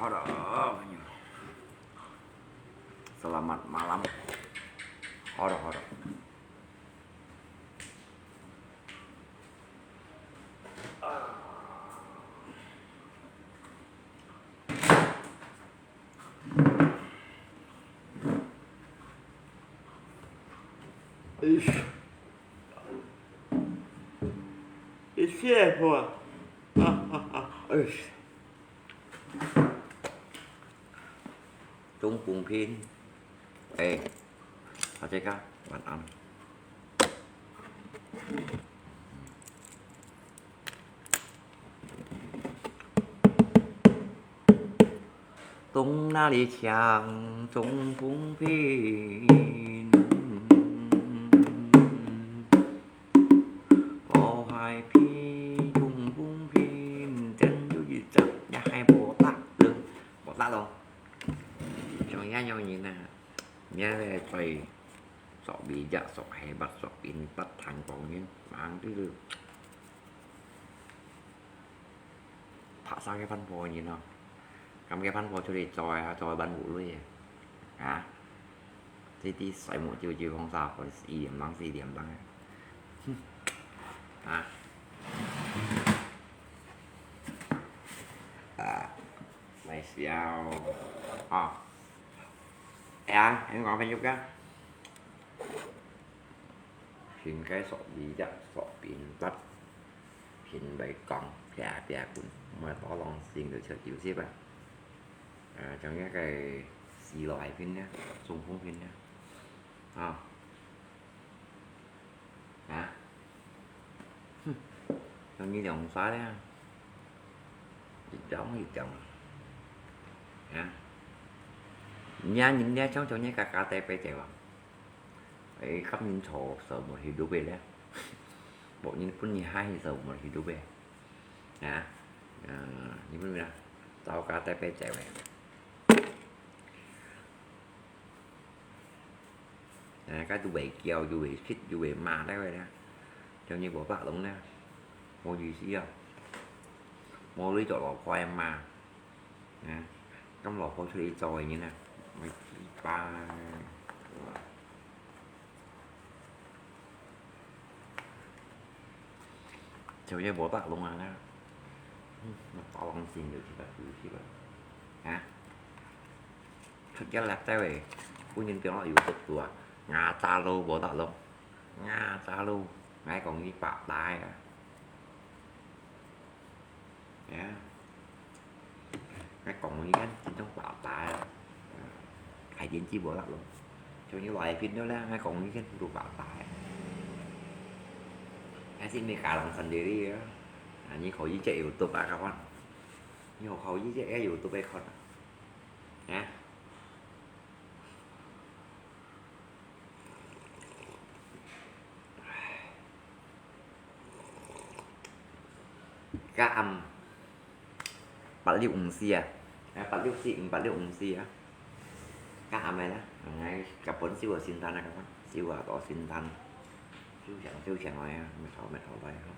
Hada. Selamat malam. Hada. Isi apa? Trung cuồng pin. Ê, ở đây các bạn ăn. Tung na đi chàng trung cuồng pin. Có hai pin trung cuồng pin chân vô gì chắc nhà hai bộ tát luôn. Bộ tát luôn. Cho nhau như nè. Nhá tùy sọ bị dạ sọ hè bắt sọ pin bắt thành còn như mang cái được thả sang cái phân phối như nào cầm cái phân phối cho để tròi ban ngủ luôn hả thì xoay một chiều không sao còn 4 điểm bằng 4 điểm bằng mày sao em còn phải giúp cái hình cái sọ bị dạ sọ pin bắt hình bảy còng bè cũng mà to lòng xin được chờ chịu xếp trong cái xì loại pin nhá dùng phun pin nhá trong như dòng xóa đấy dịch trống nhà nhìn nhà cháu cho nhé cả TP chạy vào ấy khắp nhìn chỗ sợ một thì đủ về đấy bộ nhìn phun 2 thì sợ một thì đủ về như thế nào tao KTP chạy về cái tụi bị kêu tụi bị khít tụi bị mà đấy vậy đó cho như bộ bạc đúng nè mua gì xí không mua lấy chỗ lọ khoai em mà trong lọ khoai đi trồi như nè ba cho như bộ bạc luôn đó nó to bằng xin được thì vậy thực ra là tay về cũng nhìn tiếng nói YouTube của Nga ta lô bộ tạ luôn Nga ta lô ngay còn như bạc đai ngay còn như cái trên trong bạc đai hải tiến chi bộ tạ luôn cho như loại phim đó là ngay còn như cái đồ bạc đai anh xin mình cả lòng phần đi đó như khẩu với chạy YouTube các bạn như khẩu với chạy YouTube con nha cá âm bạn liệu xìa bạn liệu xịn bạn liệu xìa cá âm này đó ngay cặp bốn siêu ở xin thanh này các bạn siêu ở có xin thanh siêu chẳng nói mệt thỏ vậy không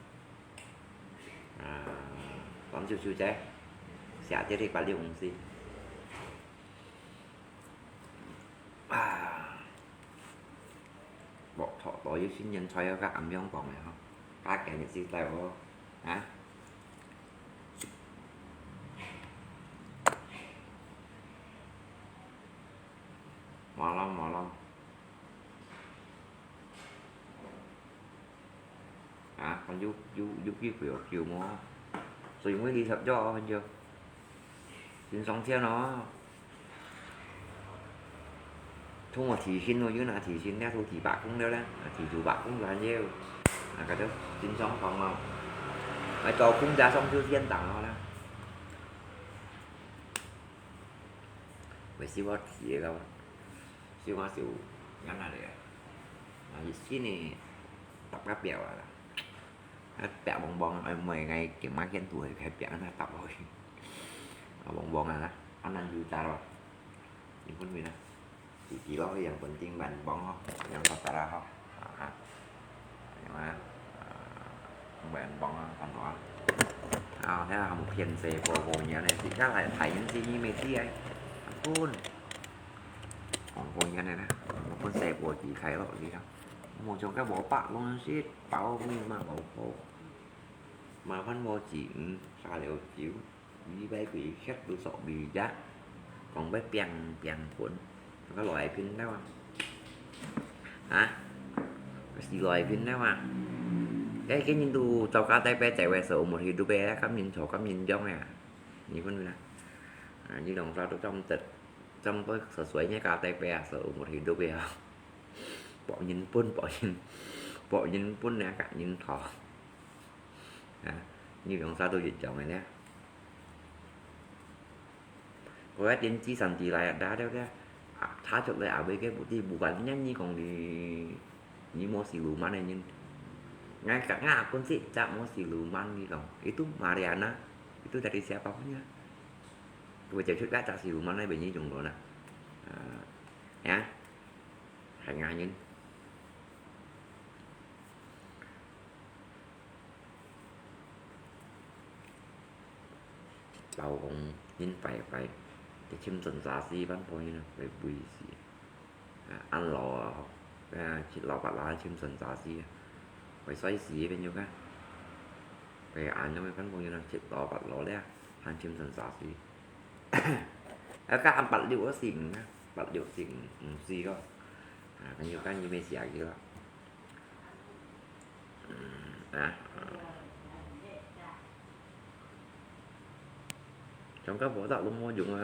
bấm siêu cháy xả tiếp thì bạn liệu xì bộ thọ tối với sinh nhân xoay các âm trong vòng này không các kẻ nhận xin tay của mở lòng con giúp cái kiểu mua rồi mới đi thật cho anh chưa xin xong theo nó thu mà thì xin thôi chứ là thì xin ra thôi thì bạc cũng đeo đó thì dù bạc cũng là nhiêu cái đó xin xong còn mà phải cho cũng ra xong chưa thiên tặng nó đó vậy siêu quá thì đâu siêu ngắn là để cái này tập gấp bèo là bẹo bong 10 ngày kiểm mát gen tuổi phải bẹo nó tập rồi bong là anh ăn vui ta rồi những con người này chỉ lo cái dòng bệnh tiên bệnh bong không dòng tập ra không nhưng mà bệnh bong thành quả thế là một phiền xe của nhà này thì chắc là thấy những gì như mấy tí ấy phun của nhà này nè một con xe của chị thấy lộ gì đâu một trong các bộ bạc luôn shit bao nhưng mà bảo khổ mà văn mô chỉ sao liệu chịu đi bay bị khách đủ sọ bị giá còn bé piang cuốn có loại pin đó không hả cái loại pin đó mà cái nhìn tu cho cá tay bé chạy về sổ một thì tu bé cắm nhìn sổ cắm nhìn trong này như con là như đồng ra trong tịch trong cái sở suối nhé cá tay bé sổ một thì tu bé bỏ nhìn pun nè cả nhìn thỏ như đồng ra tôi dịch chồng này nè có cái tiến chỉ sản chỉ lại đá đeo ra thả chọn lại ở bên cái bút đi bù bắn nhá như còn đi như mua xì lù man này nhưng ngay cả ngã con sĩ chạm mua xì lù man đi lòng itu Mariana itu dari siapa punya gue cek trước các xì lù man này bệnh như dùng rồi nè nhá hàng ngày nhưng đầu cũng nhìn phải cái chim sần giá gì bán bao nhiêu phải bùi gì ăn lò chỉ lò bạc lá chim sần giá gì phải xoay xí bên nhau cái phải ăn cho mấy bán bao nhiêu là chỉ lò bạc lò đấy ăn chim sần giá gì các ăn bạc liệu xỉn bạc liệu xỉn gì đó cái nhiều cái như mấy xỉa gì đó trong các vỏ tạo luôn mua dùng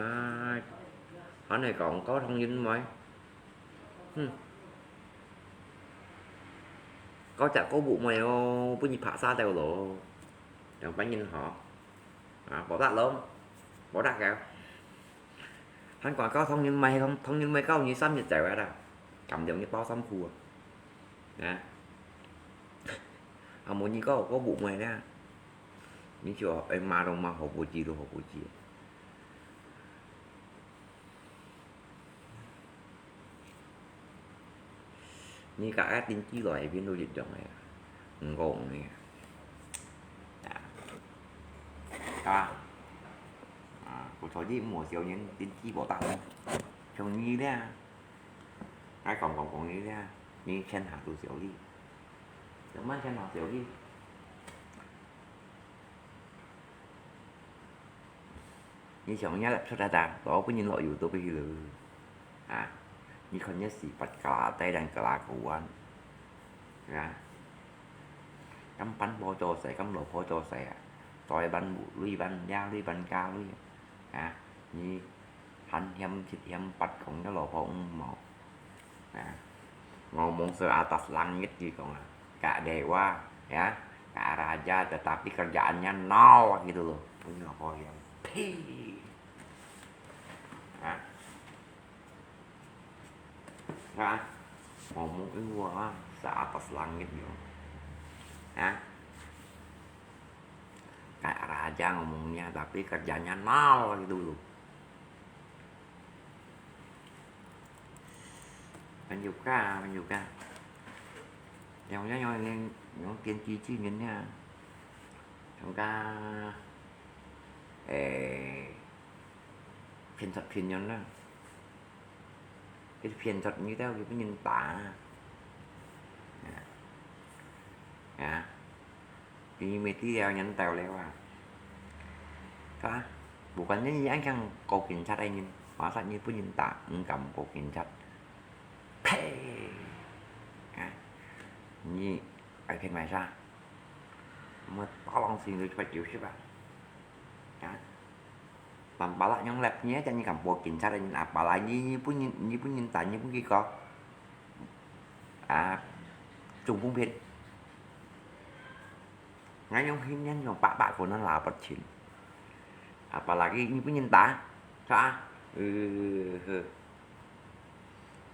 hỏi này còn có thông tin mấy có chả có vụ mày bữa nhịp hạ xa tèo lộ chẳng phải nhìn họ bỏ đặt luôn bỏ đặt kìa hắn còn có thông tin mày không thông tin mày có như xăm như chạy ra đâu cầm giống như bao xăm khua nè muốn như có vụ mày đó như chưa em mà đâu mà học buổi chiều đâu học buổi chiều như cả các tin chi loại viên đô dịch chồng này ngon này của thổi đi mùa siêu những tin chi bỏ tặng chồng như thế ai còn như thế như khen hạt đồ siêu đi giống mấy khen hạt siêu đi như chồng nhá lại xuất ra đó có nhìn loại YouTube bây giờ như con nhớ xì bạch cả tay đàn cả của anh cắm bánh bó cho sẽ cắm lột bó cho sẽ tỏi bánh lui bánh dao lui bánh cao lui như hành hem thịt hem bạch cũng nó lột không một ngon món sơ atas langit gì còn cả dewa ya cả raja tetapi kerjaannya nol gitu loh punya apa yang ngomong gua sa atas langit gitu kayak raja ngomongnya tapi kerjanya nol gitu loh mình juga yang những kiên trì chi nhân nha chúng ta phiền thật phiền nhân đó cái phiền thật như thế thì cái nhân tả thì mấy tí đeo nhắn tàu leo bukan như anh chăng cột kiểm tra đây nhìn hóa ra như cái nhân tả cầm cột kiểm tra như ở cái này ra mà to lòng xin được phải chịu chứ bạn làm bà lại nhóm lẹp nhé cho như cầm bộ kiểm tra đây là bà lại như punya tại như punya có trùng phong phiên ngay trong khi nhân của bạn của nó là vật chỉnh bà là cái như punya ta sao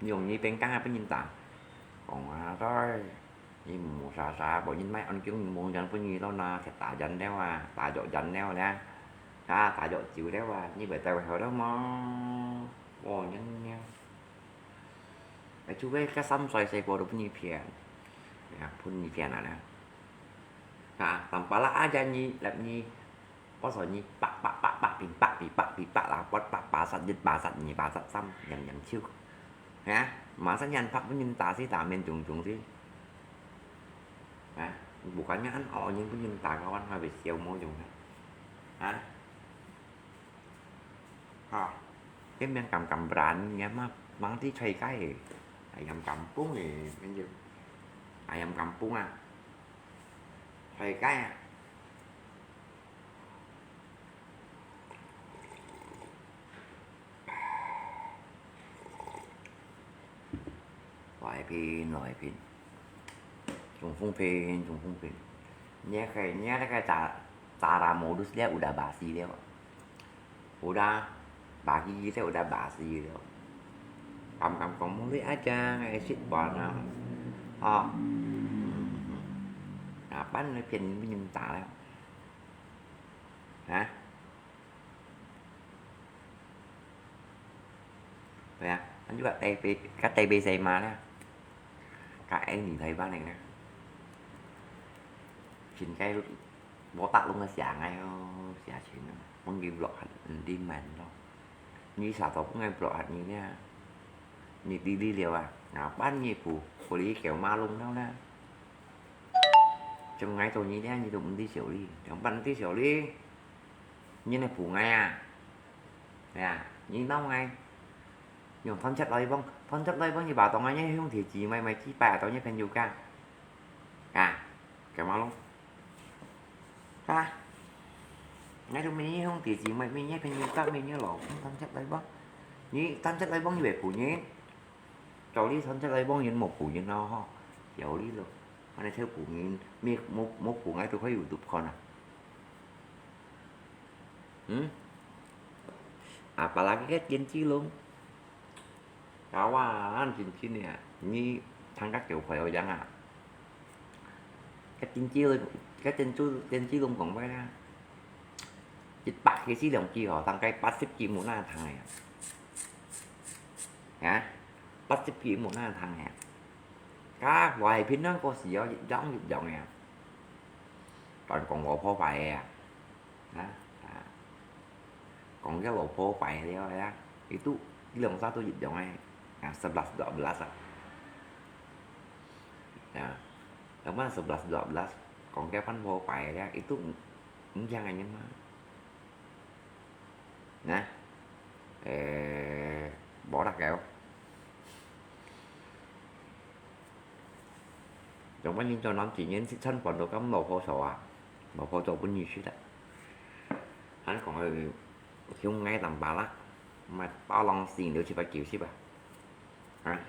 dùng như bên cá với nhìn ta còn rồi như một xà bộ nhìn mấy anh chúng muốn dành với nhiều đó là sẽ tạ dành đeo tạ dội dành đeo nè tạ dội chịu đeo như vậy tao hồi đó mà bò nhân nhau cái chú cái xăm xoay xoay bộ được như phiền phun như phiền nè tanpa lah aja như làm như có sỏi như bạc là bà sạch nhỉ bà sạch xăm nhầm siêu hả mà sáng nhanh phát với nhân ta sĩ tà men trùng xí hả bukan anh họ nhưng với nhân ta kawan habis siêu môi dùng hả ha cái men cầm brand nghe mà mang tí xoay cái ayam kampung thì bên dưới ayam kampung à xoay cái à loại pin trùng phun nhé cái cara modus dia udah basi dia udah pagi dia udah basi dia kamu lihat aja exit warna oh apa nó trên với nhân tạ đó hả vậy à anh chú bạn đây cái tay BC mà đó các em nhìn thấy ba này nè xin cái bỏ tắt luôn là xả ngay xả chuyện muốn ghi block đi màn đâu như xả tóc ngay block như thế như đi liều à nào bán như phụ lý kiểu ma luôn đâu nè trong ngay tôi như thế như tôi muốn đi xỉu đi trong bắn tí xỉu đi như này phủ ngay à nè như nó ngay nhưng thân chất đây vâng như bảo tao ngay nhé không thì chỉ mày chỉ bà tao nhé cần yoga à kiểu mà luôn ha ngay trong mình không thì chỉ mày nhé cần yoga mình nhớ lộn thân chất đây vâng như thân chất đây vâng như về phủ nhé cháu đi thân chất đây vâng như một phủ như nó cháu đi luôn anh theo phủ như một phủ ngay tôi thấy YouTube con à apalagi cái kenci luôn kawan cincin ya ini thằng kiểu phải ở à cái kenci luôn còn phải ra chích bạc cái xí đồng chi họ thằng cái bắt xếp chi muốn là thằng này hả bắt xếp chi muốn là thằng này cá vài pin nó có gì đó giống nè còn bộ phô phải à đó còn cái bộ phô phải thì rồi đó itu lòng sao tôi dịch giọng này 11-12 ya kemarin 11-12 còn cái phanh vô phải ra itu jangan nyemak nè bỏ đặt kẹo 정말 인정 남지 년 시천 번도 감 먹고 좋아 먹고 좋은 일이다 hắn còn không ngay tầm bà lắc mà bao lòng tiền được chỉ phải chịu ship à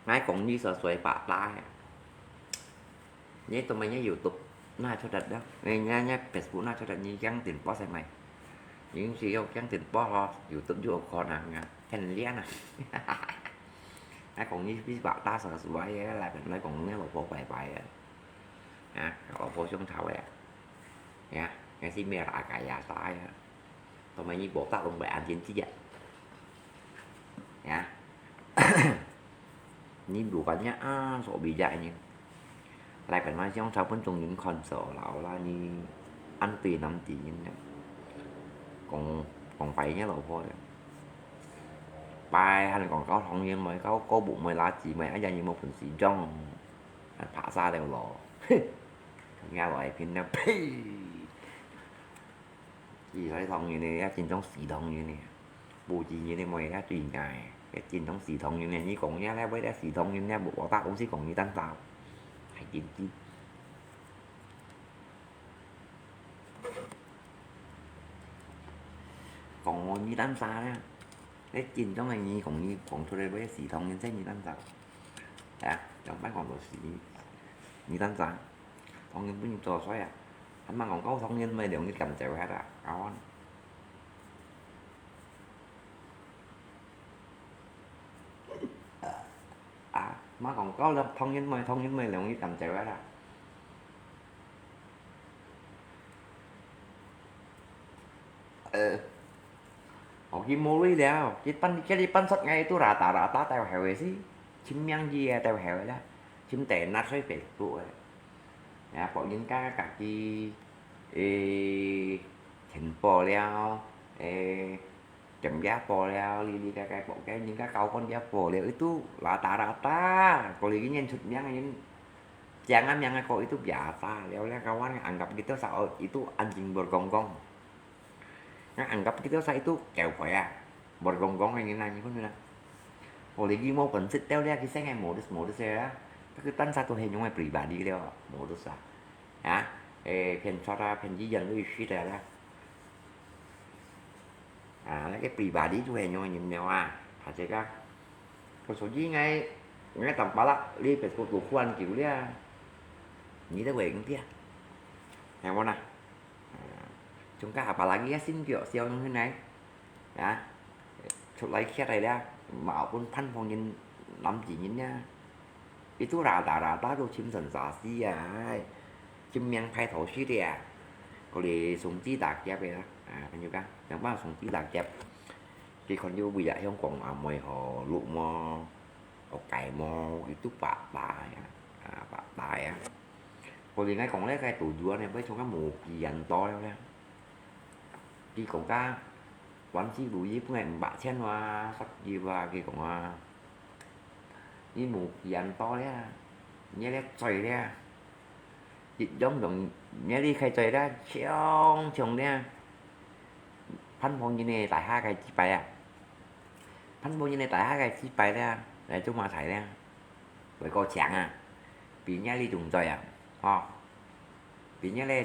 ngay còn như sợ xoay bạc lại nhé tụi mày nhớ YouTube nó cho đặt đó nha Facebook nó cho đặt như gắn tiền bó xe mày những gì đâu gắn tiền bó ho YouTube vô còn là thành lẽ nè ai còn như cái bạc ta sợ xoay là mình lại còn nếu mà bộ bài à họ phố xuống thảo đấy nha nghe xin mẹ lại cả nhà sai tụi mày như bộ tác luôn bạn trên chứ vậy nha nhìn đủ cả nhá sổ bị dạy nhưng lại phải nói trong sau vẫn trùng những con sổ lão là như ăn tùy năm chỉ nhưng còn phải nhớ lộ thôi bài hay còn có thông nhiên mới có bụng mới lá chỉ mày ở ra như một phần xì trong thả ra đều lộ nghe loại phim nó chỉ thấy thông như này trên trong xì thông như này bù chỉ như này mày đã tùy ngài cái trên trong xì thông như này như còn nhá với đã xì thông như nha bộ bỏ tác cũng sẽ còn như tăng tàu hay chín chi còn như đánh xa đó cái chín trong này như còn thôi đây với xì thông như thế như đánh xa trong bác còn đồ xì như đánh xa thông nhân với những trò xoay anh mang còn có thông nhân mày đều như cầm chèo hết à con má còn có thông nhân mày đều như cầm chèo hết à họ chỉ mua lý đeo chỉ đi pan sắt ngay tôi rà tá tao heo ấy xí chim nhang gì tao heo đó chim tè nát xoay về tụi có những các cái hình bò leo chấm giá bò leo đi cái bộ cái những cái câu con giá bò leo itu rata-rata kalau ingin maksudnya ingin jangan yang kok itu biasa leo kawan anggap kita sao itu anjing bergonggong anggap kita saya itu kẹo khỏe bergonggong như này như thế này kalau lagi mau pensit leo dia kisah ngai modus ya cái tan satu hình yang pribadi leo modus ya pen chora pen gì dần lui suy ra cái pribadi tu hình yang nhìn nhau hạt chế các có số gì ngay tầm ba lắc đi phải cuộc cuộc quan kiểu dia nghĩ tới về cũng tiếc nghe không nào chúng ta apalagi sin kiểu siêu như thế này ya chụp lấy cái này ra bảo con phân phong nhìn làm gì nhìn nha itu rata-rata tuh chim sensasi ya chim yang khai thổ xí đi còn để súng chỉ đạt chép vậy đó kan juga yang ba súng chỉ đạt chép khi còn vô bây giờ không còn mày họ lụ mò họ cày mò itu pak tài còn thì ngay còn lấy cái tủ dừa này với trong cái mù gì dành to đó khi còn cá quán chi đủ gì cũng ngày bạn xem hoa sắc gì và khi còn như một dàn to đấy nhé đấy xoay đấy dịch giống đồng nhé đi khai xoay ra chong chồng đấy phân phong như này tại hai cái chi bài phân phong như này tại hai cái chi bài đấy để chúng mà thấy đấy với cô chẳng vì nhé đi trùng xoay vì nhé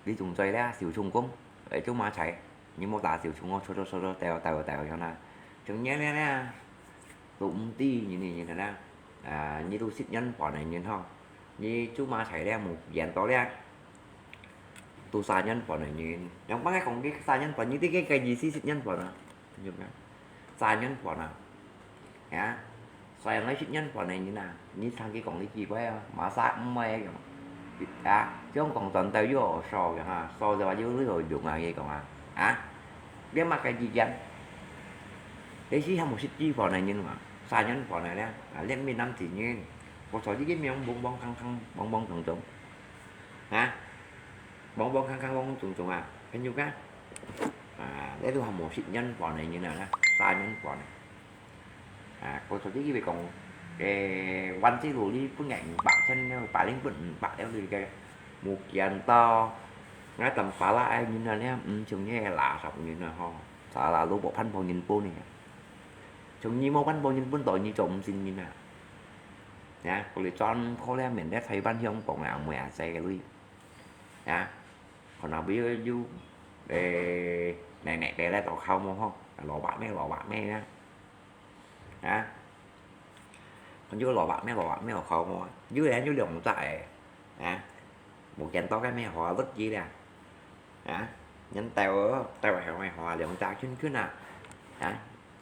đi trùng xoay đấy xỉu trùng cũng để chúng mà thấy nhưng mô tả xỉu trùng ngon sơ tèo cho nó chúng nhé đấy tụng ti như thế này như tôi xích nhân quả này nhìn không như chú ma thấy ra một dạng to ra tôi xa nhân quả này nhìn giống bác còn cái xa nhân quả như cái gì xích nhân quả nào xa nhân quả nào xoay lấy xích nhân quả này như nào như thằng kia còn cái gì với mà xa mê chứ không còn tận tới vô sò kìa sò ra dưới rồi được mà gì còn biết mà cái gì danh đấy chỉ một xích chi quả này nhưng mà xa nhân quả này đó lên miền Nam thì nhiên một số cái miếng bong khăng bong trùng bong khăng trùng cái nhiêu cái đấy tôi một xịt nhân quả này như nào đó xa nhân quả này một số cái việc còn quan chỉ rồi đi phương ngành bạn chân bà lên bận bạn đeo đi cái một dàn to ngay tầm phá lại như là nhá chừng nghe lạ sọc như là ho sợ là lúc bộ thanh phong nhìn po này chúng như mau bắn bao nhiêu bắn tội như trộm xin như nào nha còn lại cho khó lẽ mình đã thấy bắn không còn nào mẹ xe cái lui nha còn nào biết du để này để lại tàu không lọ bạn mấy nha còn dưới lọ bạn mấy không dưới đây dưới đồng tại một trận to cái mấy họ vứt gì nè nhánh tàu mày họ lượng ta chứ nào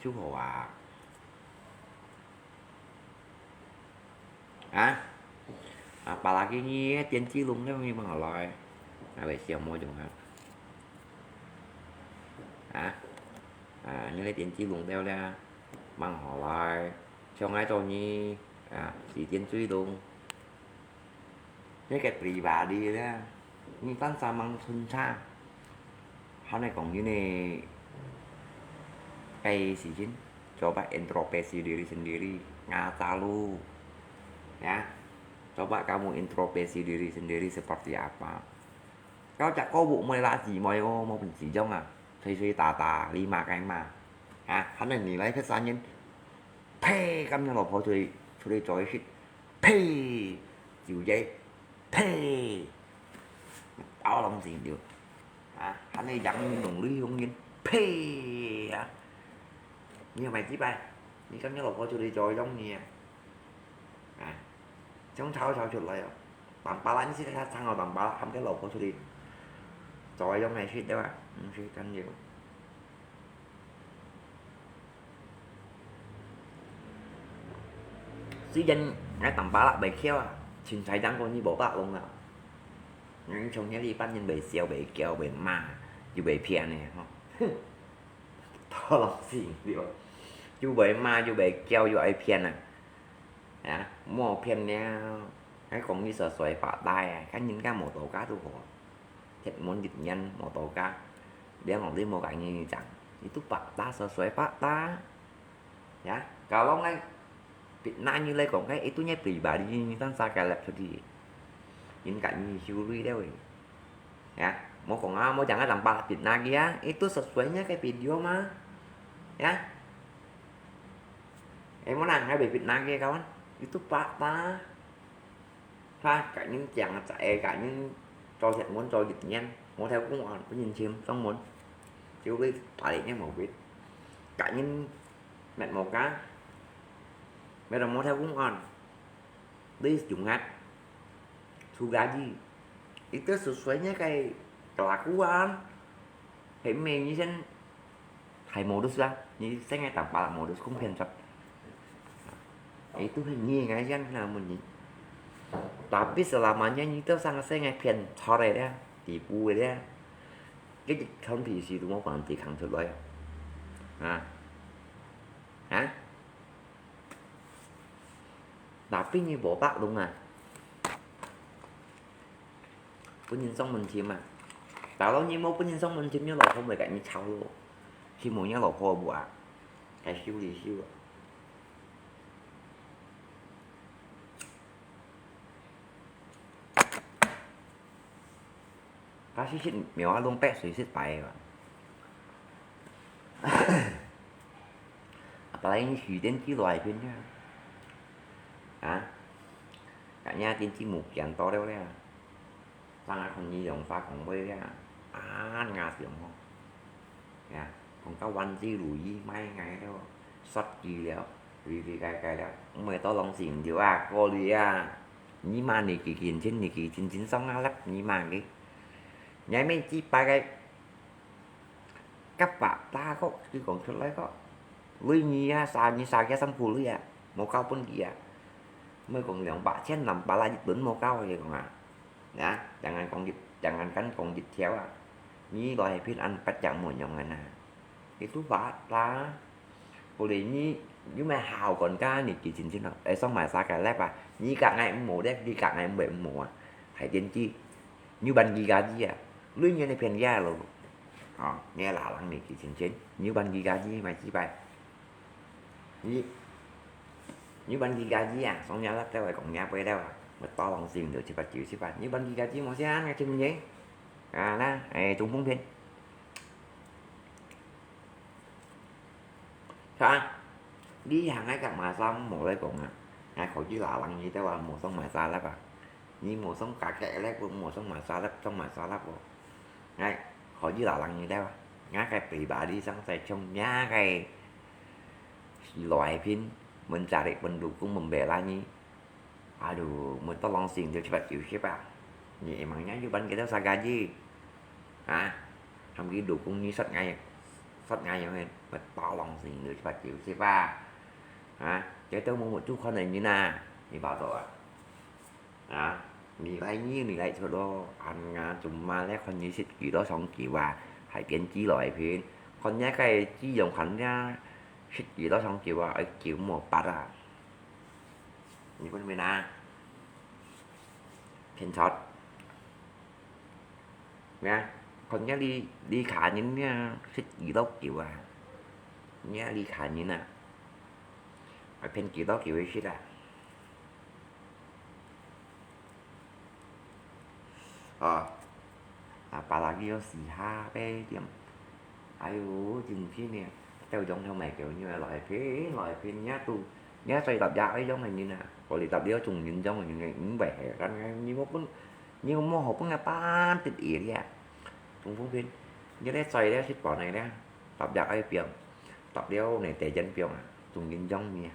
chú hồ bà là cái gì tiền chi luôn nếu như mà họ loại về chiều mua dùng hả như lấy tiền chi luôn đeo ra bằng họ loại cho ngay tôi như chỉ tiền suy luôn cái trì bà đi đó nhưng tan xa mang xuân xa hôm nay còn như này cây xì chín coba introspeksi diri sendiri ngata lu ya coba kamu introspeksi diri sendiri seperti apa kau chắc có vụ mày lá gì mày mau bình chỉ trong suy tà lima cái mà hắn này nhìn lấy cái sao nhân phe cắm nhau lột thôi thì trời shit phe chịu dây phe đó làm gì được hắn này dặn đồng lý không nhìn phe nhưng mày chỉ bay đi cắm nhau lột thôi thì trời giống như chống tháo chuột lại tầm ba lánh xí sang rồi tầm ba không cái lột thôi đi trời giống này shit đó shit canh nhiều xí danh cái tầm ba lại bể khéo trình thái đăng con như bộ bạc luôn nào nhưng trong nhớ đi bắt nhân bể xeo bể keo bể ma dù bể phe này không to lắm gì điều dù bể ma dù bể keo dù ai phe này mua phe nha cái còn như sợ xoay phá tay cái những cái mô tổ cá tu hồ thiệt muốn dịch nhanh mô tổ cá dia mau dia mau kayak gini cang itu fakta sesuai fakta ya kalau nggak fitnah như lây còn cái itunya pribadi như saya kayak sendiri ini kayak như Yuri đấy ya mau còn mau jangan tanpa fitnah dia itu sesuainya kayak video mah ya em muốn ăn hay bị fitnah kia kawan itu fakta cả những chàng chạy cả những cho thiệt muốn cho dịch nhanh muốn theo cũng còn có nhìn chim xong muốn chứ đi tại nhé một biết cả những mẹ một cá bây giờ muốn theo cũng còn đi dùng ngắt thu gá gì itu sesuainya kayak kelakuan kayak mình như sen hay modus lah như saya ngay tanpa là modus cũng phiền sập itu hình ngay dân là mình tapi selamanya itu sangat saya ngay phiền thò này đấy tipu đấy cái không thì gì đúng không còn thì khẳng thực rồi hả tapi như bộ bác đúng à có nhìn xong mình chìm mà tạo lâu như một có nhìn xong mình chìm nhớ lò không về cạnh như sau luôn khi muốn nhớ lò khô bùa cái siêu gì siêu cái xích miểu luôn pet suy xích bài mà apalagi suy đến chí loài bên nhá cả nhà tiên chí mục dạng to đeo đấy sang còn nhi đồng pha còn với ngà tiệm không còn có quan chi rủi gì mấy ngày đâu sót gìแล้วvì cái đó mày to lòng xỉn điều cô đi nhí mà nị kỳ kiện trên nị kỳ chín xong lắp nhí mà đi nhảy mấy chi ba cái các bạn ta có chứ còn thứ lấy có với như sao cái xăm phù lưới một cao pun kia mới còn lượng bạn chết nằm bà la dịch bệnh một cao vậy còn jangan còn dịch jangan kan còn dịch theo như loại phiên anh bắt chậm một nhóm ngày itu fakta boleh như nhưng mà hào còn ca nị kỳ chín nào để xong mà cái lép như cả ngày mùa đấy đi cả ngày bệnh mùa hãy tiên chi như ban giga gì lưới như này phiền da rồi nghe lạ lăng này kỳ chín như ban giga gì mà chỉ bài như ban giga gì xong nhá lắp theo lại còn nhá về đâu mà to bằng xìm được chỉ phải chịu xí bài như ban giga gì mà sẽ ăn ngay trên giấy na trung phong phiên sao đi hàng ấy cả mà xong một đây còn hai khỏi chỉ lạ lăng gì tao là một xong mà xa lắm như một sống cả kệ lép cũng một sống mà xa lắp trong mà xa lắp rồi ngay khỏi chỉ lạ lăng gì đâu ngá cái bị bà đi sang tay trong nhá cái loại phim mình trả được mình đủ cũng mình bè la nhí đủ mình to lòng xỉn cho chị chịu xếp nhẹ mà nhá như bánh cái đó saga gì không ghi đủ cũng như sắt ngay rồi mình to lòng xỉn được chị chịu xếp chứ tôi muốn một chút con này như nào thì bảo rồi mì lại cho đó ăn chúng mà lấy con như xịt kỳ đó xong kỳ và hãy kiến chí loại phiền con nhá cái chí dòng khánh ra xịt kỳ đó xong kỳ và ở kiểu một bát như con bên phiền sót nha con nhá đi khả những xịt kỳ đó kiểu nhá đi khả như nào ở phiền kỳ đó kiểu ấy xịt apalagi si HP jam ayo chừng phía nè theo giống theo mày kiểu như là loại phim nhá xoay tập dạo ấy giống này như nào còn đi tập đi trùng nhìn giống là những vẻ như một hộp nghe pan tịt ỉa đi trùng phóng viên như đấy xoay đấy xích bỏ này đấy tập dạo ấy phiền tập đeo này tệ chân phiền trùng nhìn giống nè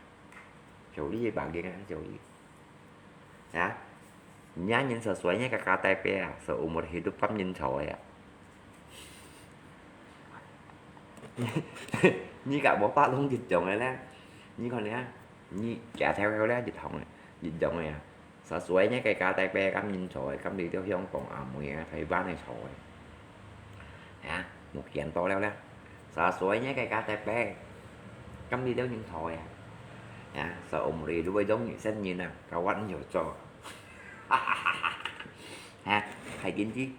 chỗ đi với bạn kia chỗ đi nyanyi sesuainya ke KTP seumur hidup kamu nhìn sỏi như cả bố ba luôn dịch chồng này đó như con này như trả theo đó dịch hồng này dịch chồng này sesuainya ke KTP kamu nhìn sỏi kamu đi theo không còn mười thầy ba này sỏi một chuyện to leo đó sesuainya ke KTP kamu đi theo nhìn sỏi seumur hidup giống như sinh như nào kawan nhiều cho ha thầy kiến chi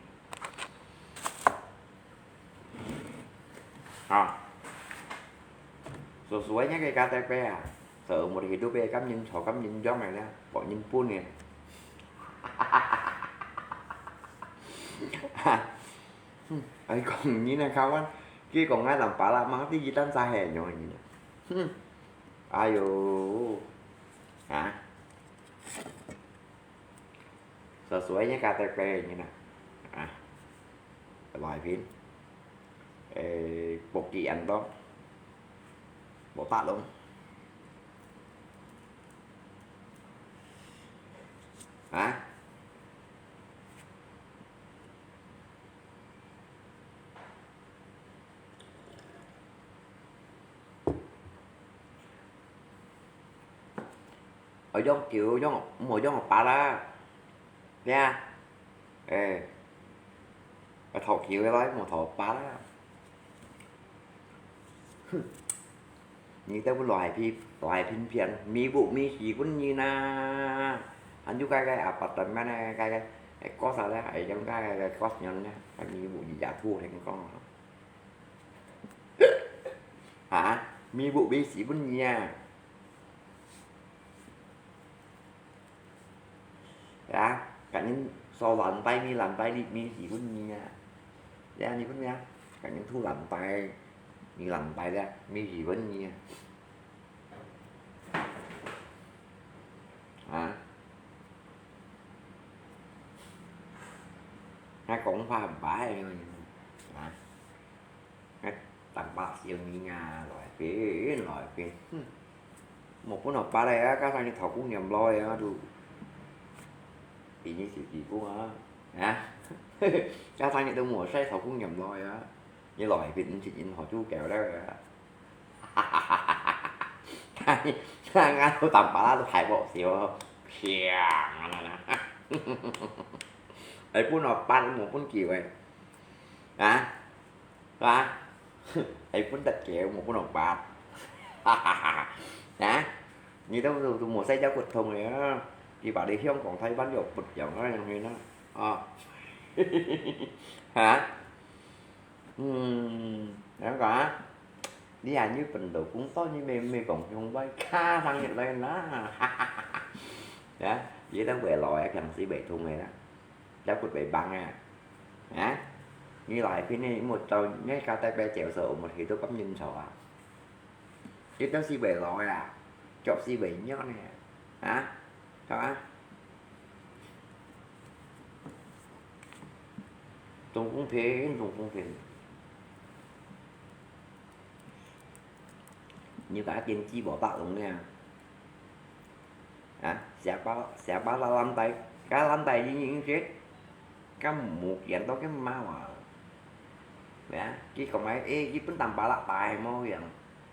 suối nhá cái KTP à sợ một thì đôi cắm nhìn sổ cắm nhìn gió này nè bỏ nhìn phun nè ấy còn như này không á kia còn ai làm phá la máu tí gì tan xa hè nhồi gì ai vô hả sợ suối nhá KTP như nè loại phim một chị anh đó bộ tạ luôn hả ở trong kiểu trong một trong một bà đó nha thọ kiểu cái đấy một thọ bà đó như tao có loài phim phiền mi bộ mi chỉ cũng như na anh chú cái à tầm này cái có sao đấy ở trong cái có nhân nha anh mi bộ gì giả thua hay con hả mi bộ mi chỉ cũng nha ya cả những so lặn tay mi lặn tay đi mi chỉ cũng nha ya như cũng nha cả những thu lặn tay mi lặn tay ra mi chỉ vẫn nha hả hai cũng pha bả em hả tầm bạc siêu như nhà loại kia một cái nộp ba đây á các thằng như thọ cũng nhầm lôi á đủ thì như chị cũng hả các thằng như tôi mua say thọ cũng nhầm lôi á như loại vịt chị nhìn họ chú kẹo đó ngay tôi tầm bả tôi thải bộ xíu không ấy phun nộp ba một phun kiểu vậy hả ba ấy phun đặt kẹo một phun nộp ba hả như tôi mua say cháu cột thùng này á thì bà đi khi ông còn thấy bán dột bịch giọng đó như nó hả đó cả đi à như bình đồ cũng tốt như mê còn không bay ca thằng nhận lên đó đó vậy đó về loại cần sĩ bệ thùng này đó cháu cột bệ băng à hả như lại phía này một trâu nhé KTP chèo sợ một thì tôi cắm nhìn sổ à chứ đó si bể loại à chọc si bể nhớ nè hả đó tôi cũng phiền như cả trên chi bỏ tạo luôn nha sẽ báo là lăn tay cá lăn tay với những chết cá một dạng đó cái mau à vậy chứ còn mấy với tính tầm bả lắc tài môi rằng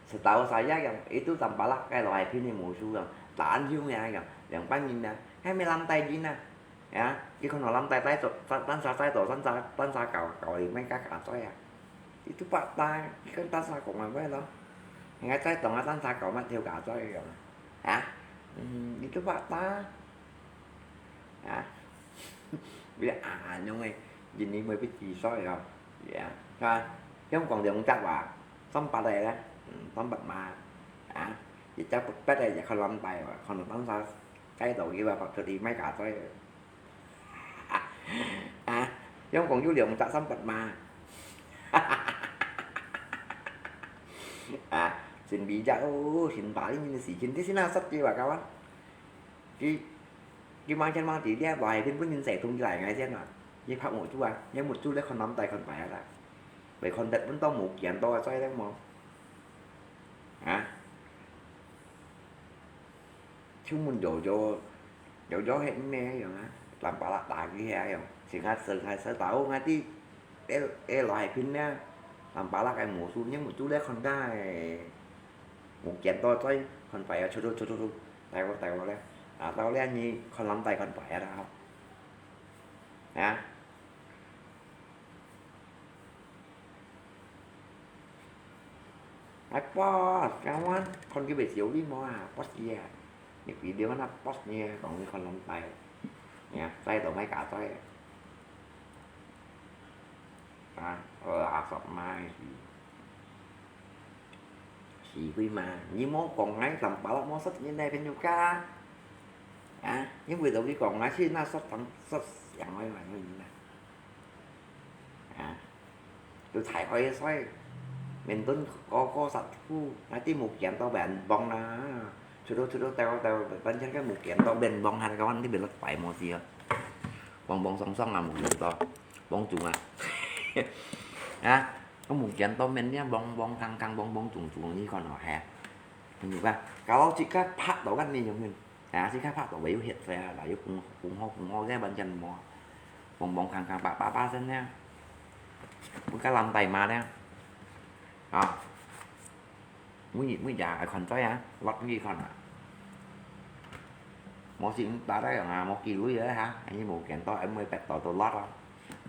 sự tạo sai giá rằng ý tứ tầm bả lắc cái loài phim này mùa xuân rằng tạ anh dương nhà rằng rằng bán nhìn nè 25 tay gì nè chứ không nào 5 tay tay tan xa tay tổ tan xa cậu thì mấy cá cả thôi à chứ thứ ba tay cái tan xa cũng là với đó ngay tay tổng tan xa cậu mà theo cả thôi rồi đi thứ ba ta bây giờ nhưng mà nhìn đi mới biết gì soi rồi dạ ha chứ không còn đường chắc bà xong bà đây đó xong bật mà thì chắc bật đây giờ không làm bài không được tắm sao cái đầu kia bà Phật thì mấy cả thôi chứ không còn dữ liệu chắc xong bật mà xin bị jauh xin balik ini sih cinta sih nasab chứ bà kawan cái mang chân mang thì dia bài phim có nhìn sẻ tung lại ngay xem nào như phạm một chú nhưng một chú đấy còn nắm tay còn phải là bởi còn đặt vẫn to một dạng to xoay đấy mà chúng mình đổ gió hết mẹ rồi làm bà lạc tài cái hay không sự hai sở tạo ngay tí loại phim nha làm bà lạc cái mùa xuống nhưng một chú đấy còn đai một dạng to xoay còn phải ở chỗ tay vào đây tao lấy như con lắm tay con phải đâu post kawan con cái bể xíu đi mà post gì những video nó post nha còn con lắm tay nha tay tao mấy cả tay Sập Mai thì quy mà những món còn ngay tầm bảo là món sách như này bên nhau ca những người đầu đi còn ngay khi nó sách tầm sách dạng ngoài ngoài như này tôi thấy coi xoay mình tính có sạch khu nãy tí một kiện tao bạn bong na chú đó tao bên trên cái một kiện tao bên bong hai các anh tí bị lật phải một gì bong song song là một kiện to bong trùng có một kiện to bên nhá bong căng bong trùng như còn nhỏ hẹp như vậy kalau jika pak tau kan nih mình jika pak tau biểu hiện về là cùng ho cái bên chân mò bong căng ba sen nha cái làm tay mà đấy mới già còn tới lót cái gì còn một chuyện ta đấy một kỳ lúa vậy hả anh như một kiện to em mới bẹt tỏi tôi lót không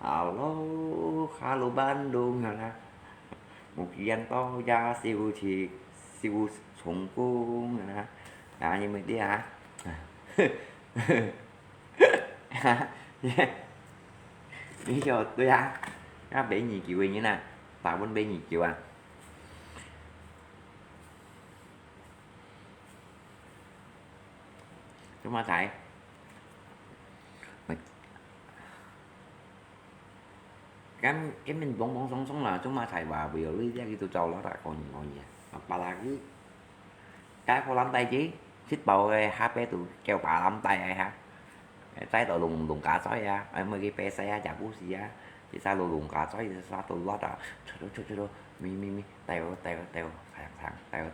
alo hello Bandung hả một kiện to ra siêu thì siêu sủng cung hả như mình đi hả đi cho tôi các bể nhì chịu như nè tạo bên bể nhì chịu chúng ta thấy cái mình bóng sống là chúng ta thầy bà biểu lý ra cái tôi trâu nó đã còn gì bà là cái có lắm tay chứ xích bầu HP tụi kêu bà lắm tay ai ha trái tụi lùng cả sói em mới cái pe xe chả bút gì thì sao lùng cả sói sao tụi lót trời đó mi tèo thằng tèo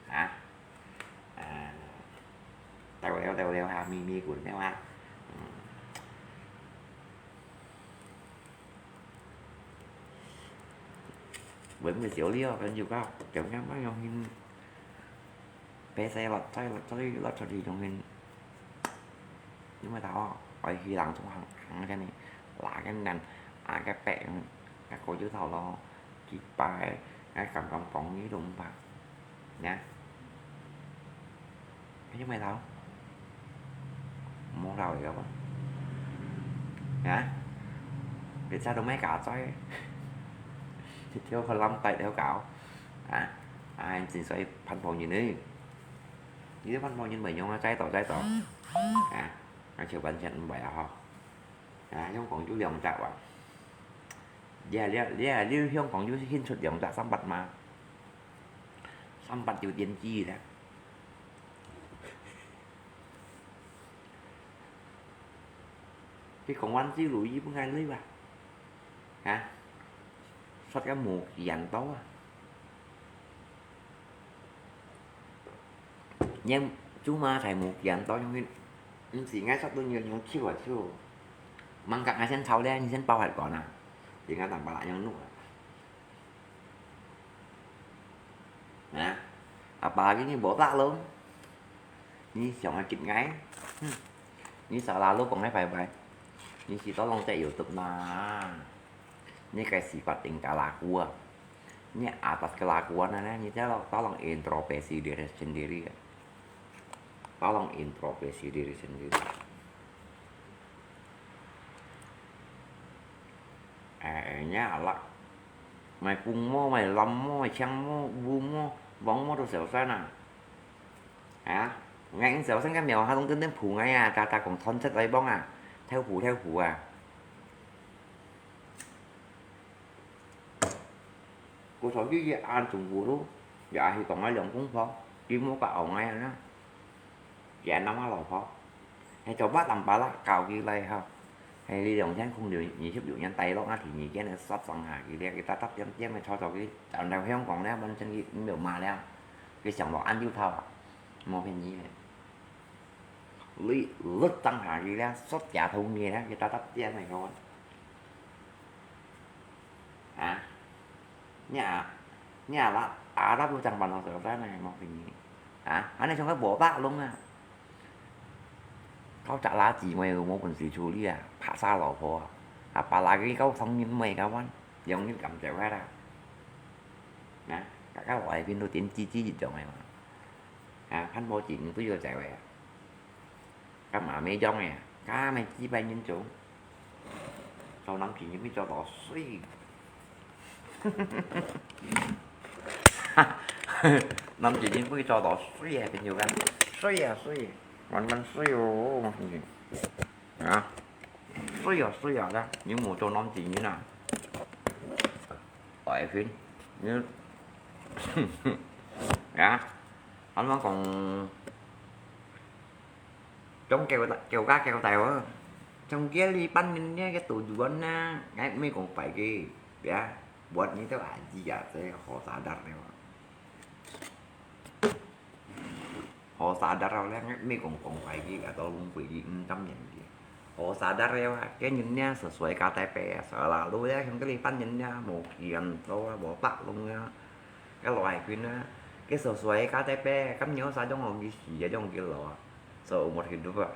hả tèo ha mi của nó ha vẫn người xỉu liêu bên dù cao kiểu ngắm bao nhiêu hình pe xe lật cho đi trong hình nhưng mà tao phải khi làm trong hàng cái này là cái nền cái bẹn các cô chú thầu lo chị bài cái cầm phòng với đụng vào nha cái chứ mày tao món rồi các bạn hả vì sao đâu mấy cả xoay thì theo phần lâm tay theo cạo anh xin xoay phần phòng gì nữa như phần phòng nhìn bảy nhau trái tỏ anh chịu bạn nhận bảy họ trong còn chú dòng tạo lưu không còn chú xin xuất dòng tạo xăm bạch mà xăm bạch chịu tiền chi đó cái còn anh chứ lụi gì cũng ngay lấy bà xuất cái một dành tố nhưng chú ma thầy một dành to trong cái gì ngay sắp tôi nhiều những chiều mang cả hai sen sau đây như sen bao hạt cỏ nào thì ngay tầm bà lại những nụ bà cái như bổ tác luôn như chồng là chụp ngáy như sợ là lúc còn hay phải vậy như chỉ có long chạy ở tập mà như cái gì phát tình cả là cua như atas kelakuan như thế là tolong introspeksi diri sendiri tolong introspeksi diri sendiri nhá là mày cung mô mày lâm mô mày chăng mô vu mô bóng mô đồ xẻo xa nè ngay xẻo xanh cái mèo hai thông tin đến phủ ngay ta còn thân chất lấy bóng theo phủ cô số chứ ăn trùng vụ luôn dạ thì còn ai lượng cũng phó chứ mua cả ổng ngay đó dạ nóng á lò phó hay cho bác làm bà lá cào kia đây không hay đi đồng chán không điều nhị giúp dụ nhanh tay đó thì nhị cái này sắp xong hà thì người ta tắt chém mày cho cái chọn nào không còn đấy bên trên kia cũng đều mà đeo cái chồng đó ăn yêu thao mua cái gì này lý rất tăng hà gì đó sốt chả thun gì đó người ta tắt chém mày thôi nhà là Arab luôn chẳng bằng nó sợ ra này một cái gì anh này trong cái bộ bác luônเขาจะลาจีไม่รู้มันสีชูเรียผาซาหล่อพอปลาลาcáiเขาphong như mày các bạn giống như cầm chèo ra nè các loại viên đồ tiến chi gì cho mày mà phanh bộ chuyện tôi vừa chèo vậy các mà mày trong này cá mày chỉ bay nhân chủ sau năm chỉ những cái cho tỏ suy năm chỉ những cái cho tỏ suy à, nhiều cái suy mình suy rồi hả suy à đó những mùa cho năm chỉ như nào ở phim như dạ anh vẫn còn trong kêu cá kêu tèo á trong kia đi bắn mình cái tủ chuẩn á ngay mấy còn phải cái dạ buat như thế là gì à sẽ họ xả đặt rồi họ xả đặt rồi mấy còn phải cái cả tôi cũng bị tâm nhận gì họ xả đặt rồi cái nhìn nha sợ sợi KTP sợ là đối đấy không cái đi bắn nhìn nha một kiện tôi bỏ tắt luôn nha cái loại khuyên á cái sợ sợi KTP cắm nhớ sao trong hồn gì vậy trong kia lọ sợ một hình đúng không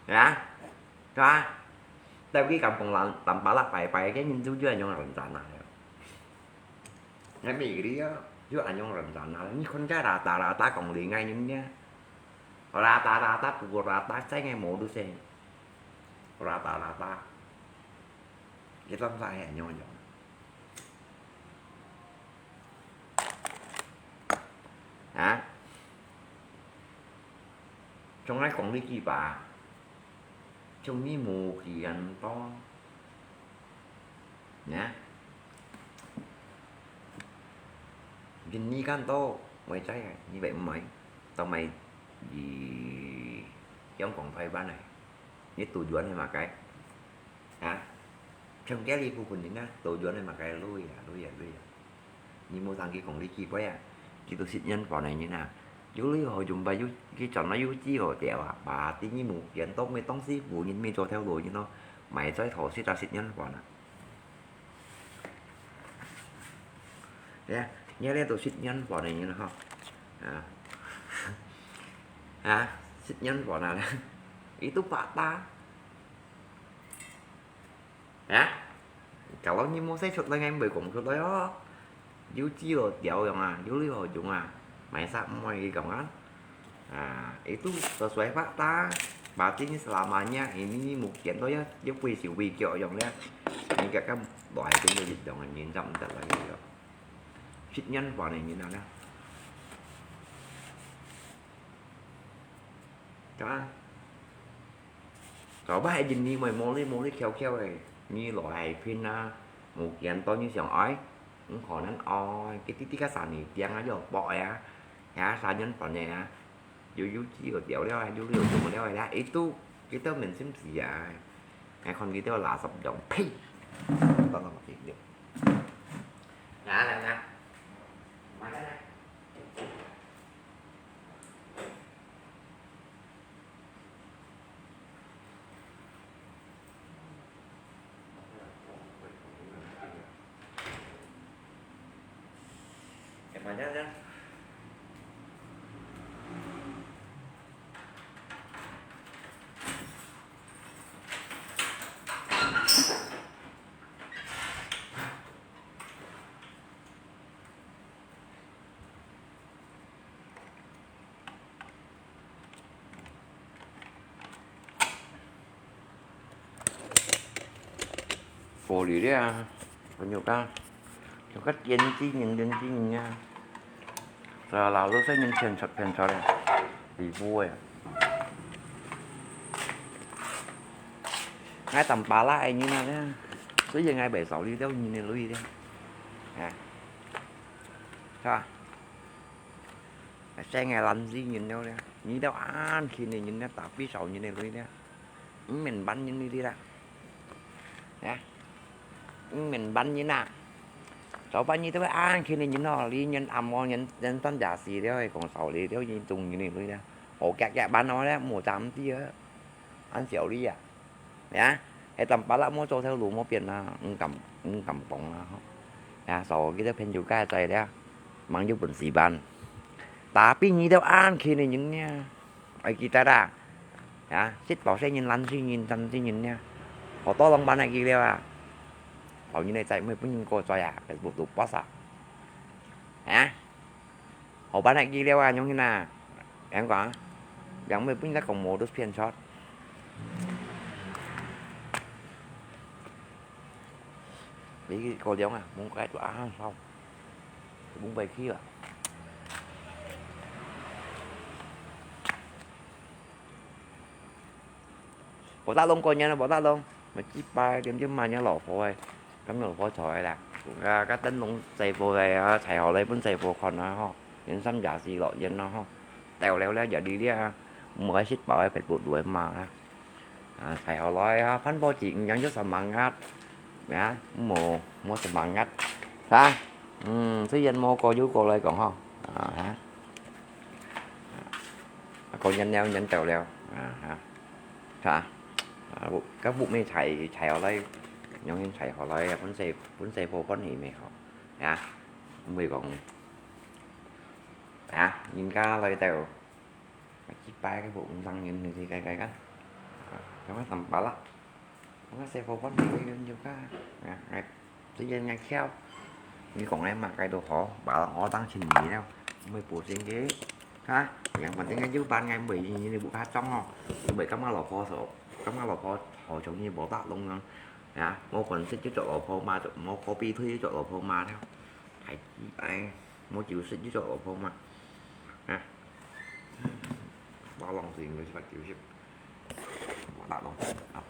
dạ đó tao cái cầm còn là tầm bả là phải cái nhìn chú chưa nhon rần rần này cái mì đi á chứ anh nhon rần rần này như con cái rà ta còn liền ngay những nhá rà ta của rà ta sai ngay mổ đứa xe rà ta cái tâm sai à nhon nhon hả trong này còn đi gì bà trong ní mù thì anh to nhá nhìn như can to mày trái à như vậy mày tao mày gì giống còn phải bán này nhất tù duẩn hay mà cái hả trong cái đi phụ quần những á tù duẩn hay mà cái lui như mua thằng kia còn đi chi quá à chỉ tôi xịt nhân vào này như nào chú lý hồi dùng bài chú cái chọn nó chú chi rồi kẹo à bà tí như một kiện tốt mấy tông xí vụ nhìn mi cho theo đuổi như nó mày tới thổ xí ra xịt nhân vào nè nhớ lên tôi xịt nhân vào này như nó không xịt nhân vào nào itu pak ta kalau như mau saya shoot ngay 10 cùng shoot đó chú chi rồi kẹo rồi mà chú lý hồi dùng à mày sao mày gimana itu sesuai fakta berarti ini selamanya ini mungkin tuh ya giúp quy siêu vi kiểu dòng đấy những các loại chúng tôi dịch dòng là nhìn rộng thật là nhiều trích nhân vào này như nào đó có ba hai nhìn như mày mua lấy khéo này như loại phim một dạng to như sòng ói cũng còn nắng o cái tí cá sàn này giang nó vô bọi á sa nhân vào nè chú chỉ rồi déo đeo chú liều dùng đeo đó itu kita mention ya còn gitu là sập động pi tao làm gì được nè mày đây mà nhá phổ đi đấy à có nhiều ca cho cách dân chi nhìn nha rồi là lúc sẽ nhân chuyện cho đây thì vui à ngay tầm bà lại như nào đấy tới giờ ngay 76 đi đâu nhìn này lui đi sao xe ngày làm gì nhìn đâu đây như đâu ăn khi này nhìn nó tạo phía sau như này lui đấy mình bắn những đi ra mình bắn như nào sau bao nhiêu tới ăn khi này nhìn nó đi nhân âm nhân tân giả gì đấy còn sau đi theo nhìn tung như này lui ra ổ kẹt bán nói đấy mùa tám tí á ăn xỉu đi à nhá hay tầm bá lạ mua cho theo lũ mua tiền là cầm bóng sau cái pen juga saya dia mang ju bensiban tapi nyi đâu ăn khi này những nha ai kita dah xích bảo xe nhìn lăn xí nhìn tân xí nhìn nha họ to lòng ban này kia đeo bảo như này chạy mới những cô cho cái bộ tục boss họ bán này kia đeo giống như nào em có giống mới cũng đã còn một đôi phiên shot Lý cô giống à, muốn cái quả không? Muốn bay khí à? Bỏ ta luôn coi nha, bỏ ta luôn. Mà chỉ ba điểm chứ mà nhá lọ phô ơi. Cắm lọ phô trời là cái tính luôn xây phô này chạy họ lấy vẫn xây phô còn nó ho. Những xăm giả gì lọ dân nó ho. Tèo leo leo giờ đi đi mới xích bảo phải buộc đuổi mà chạy họ nói phán vô chuyện nhận rất là mặn ngắt. Dạ, mua sầm mặn ngắt. Ha. Thứ danh mua cô chú cô đây còn không? Hả? Cô nhanh leo nhanh tèo leo. Hả? Các bụng này chạy ở đây nhóm nhân chạy họ lại vẫn xe vô con gì mày họ mày còn nhìn ca lại tèo chiếc ba cái bụng tăng nhìn thì cái cái nó tầm bả lắm nó xe vô con gì nhiều ca tự nhiên ngay khéo như còn em mà cái đồ họ tăng trình gì đâu mày bùa trên ghế ha nhận mình tiếng dưới ban ngay bị như buộc hát trong không bị cắm lò kho sổ cắm lò kho hồi chỗ như bộ tát luôn một phần xích với chỗ lò phô ma một copy thứ với chỗ lò phô ma theo thầy ai một chịu xích với chỗ lò phô ma bao lòng tiền người phải chịu xích tạo lòng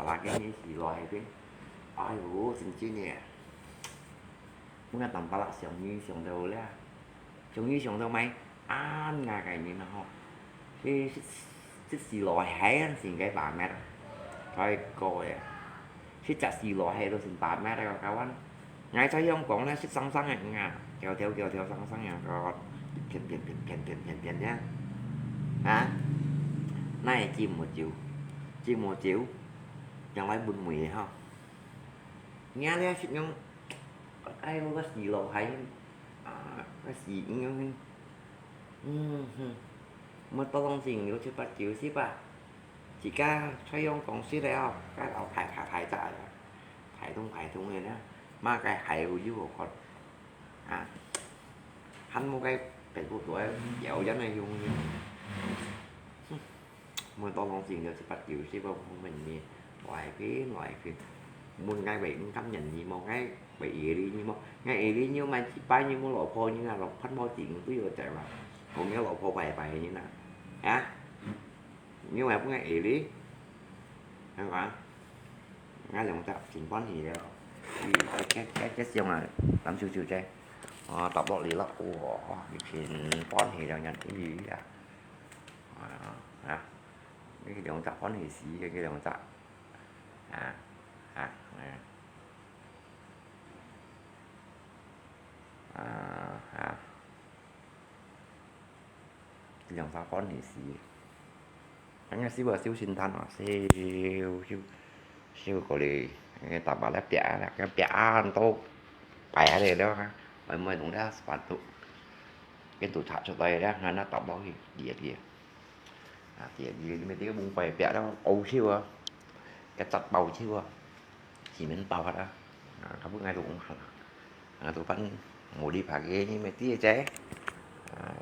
là cái gì loài cái ai ủa xin chứ nè muốn là tầm ba lạc sống như sống đầu là sống như sống đầu mày ngà cái như nó không cái xích xì loài hay xin cái 3 mét thôi coi xích chặt xì loài hay tôi xin 3 mét đây các anh ngay thấy không còn nó xích song song này nha kéo theo song song nha rồi kèn nhá này chim một triệu chẳng lấy bưng mì không nghe ra xích nhung ai có xì loài hay cái gì nhưng mà tao không xin nhiều chứ 8 triệu ship chỉ ca xoay ông còn ship đây không cái đầu thải tại thải thùng này đó mà cái thải của dưới còn hắn một cái của tuổi dạo giá này dùng mà tao không xin được 8 triệu ship không mình đi loại cái muốn ngay bị cắm nhìn gì một cái bị gì đi nhưng mà ngay ý đi nhưng mà chỉ bao nhiêu một lộ phô như là lọc khách bao chuyện ví dụ chạy mà còn nhớ lộ phô bài như nào nhưng mà cũng ngay ý lý các bạn ngay là một tập chỉnh quán thì cái xong là làm chiều chơi tập độ lý là của chỉnh quán thì đang nhận cái gì cái động tác quán thì xí cái động tác cái dòng sao con thì xí anh xí bờ siêu sinh thanh siêu có đi tập bà lép chả là cái chả anh tô bẻ này đó mới cũng đã phản tụ cái tụ thả cho tay đó nó tập đó thì diệt gì mấy cái bung bè bẻ đó ô siêu cái chặt bầu siêu chỉ mình bầu hết đó không biết ngay tụ cũng tụ vẫn ngồi đi phá ghế như mấy tí chế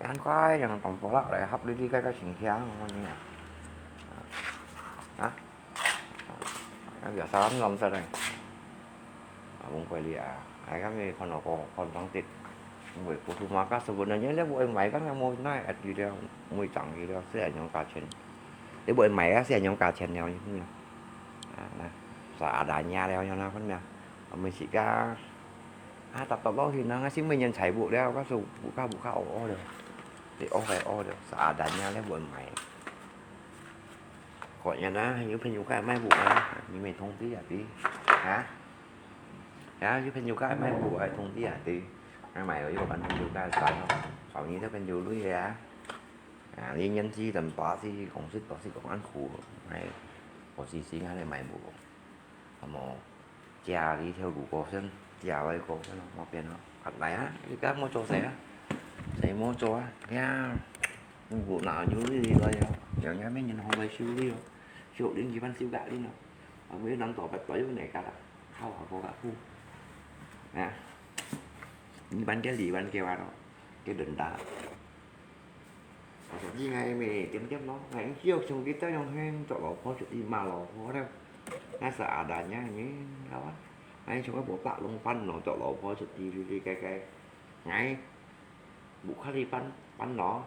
anh coi rằng tổng phố lại hấp đi cái chuyện kia không như nào giờ sao anh làm sao đây cũng phải đi ai các cái con nó còn tăng tịt buổi phụ thu mà các số vốn nhớ nếu buổi máy các em mua nói ở gì đâu mua chẳng gì đâu sẽ nhóm cả chuyện để buổi máy sẽ nhóm cả chuyện nhau như thế nào xả đại nhà đeo nhau nào con mèo mình chỉ ca tập đó thì nó xin mình nhận chạy bộ đeo các số bộ cao ô được thì ô được xả đại nhà lấy buổi máy gọi nhà nó như phải dùng cái máy bộ như mình thông tí tí chứ phải dùng cái máy bộ thông tí tí cái mày ở bạn dùng cái sai không còn như thế bên dùng đuôi liên nhân chi tầm bá thì cũng cũng ăn khủ này có gì ngay này mày bộ mà chà đi theo đủ cổ chân chà lại cổ chân nó tiền nó thật lại cái các mô cho sẽ mô cho nha vụ nào như gì thôi giờ nghe mấy nhìn hôm nay siêu đến gì ban siêu gạo đi nào ở mấy năm tổ bạch tối này cả là khâu họ có cả khu như bánh cái gì bánh kêu đó cái định đá gì ngay mày kiếm tiếp nó ngày chiều xong cái tới trong hen chỗ lò phó chuyện đi mà lò phó đâu nó sợ đã nhá như đó Hay trong cái bộ tạo lông pan nó chỗ lỗ phôi chụp đi cái ngay bộ khác đi pan nó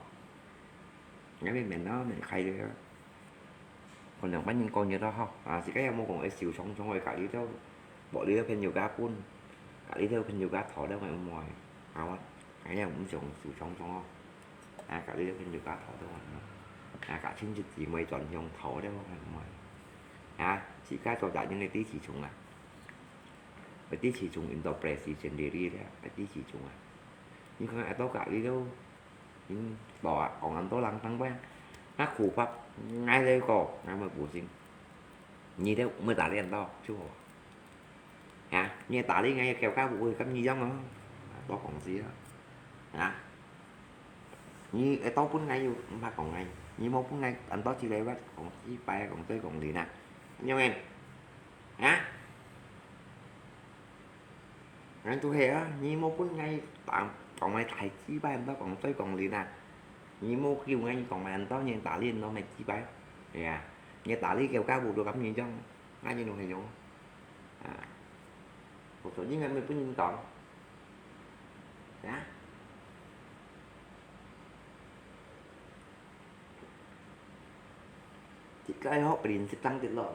ngay bên mình nó mình khay đi đó còn những bánh con như đó không chỉ cái em mua còn ấy xỉu xong rồi cả đi theo bỏ đi theo phần nhiều ga cun cả đi theo phần nhiều ga thỏ đâu mà ngoài không cái này cũng dùng xỉu xong không cả đi theo phần nhiều ga thỏ đâu mà cả chính trực chỉ mày chọn dòng thỏ đâu mà ngoài chỉ cái cho đại những cái tí chỉ trùng cái tí chỉ trùng interpretation theory đấy cái tí chỉ trùng nhưng không ai tao cả đi đâu nhưng bỏ còn anh tao lăng tăng quen nó khủ pháp ngay đây cổ ngay mà bổ sinh như thế mới tả lên to chú như tả đi ngay kéo cao bụi cắm như giống đó to còn gì đó như cái to cũng ngay mà còn ngay như một cũng ngay anh to chỉ đây bắt còn chỉ bay còn tới còn gì nè nhau em anh tôi hề á như một cũng ngay tạm còn ngay thầy chỉ bay anh to còn tới còn gì nè như một kêu ngay còn mày anh to như tả liên nó mày chỉ bay như tả lý kêu cao buộc được cắm gì trong ngay như nó hay giống một số những anh mình có nhìn còn chỉ cái họ prinsip tăng tiết lộ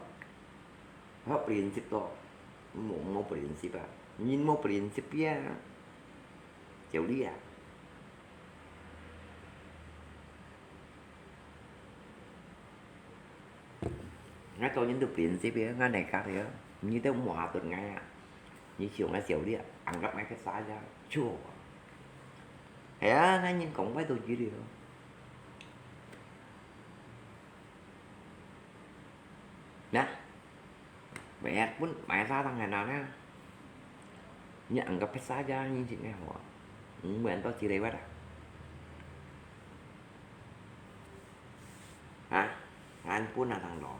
họ prinsip to một prinsip nhìn một prinsip ya kiểu đi ngay tôi những được prinsip ngay này cả thế như thế cũng hòa tuần ngay như chiều ngay chiều đi ăn gặp ngay cái xa ra chua ngay nhìn cũng với tôi chỉ đi thôi nè mẹ muốn mẹ ra thằng ngày nào nè nhận gặp cái xa ra như chị nghe họ mẹ tôi chỉ đây bắt anh muốn là thằng đó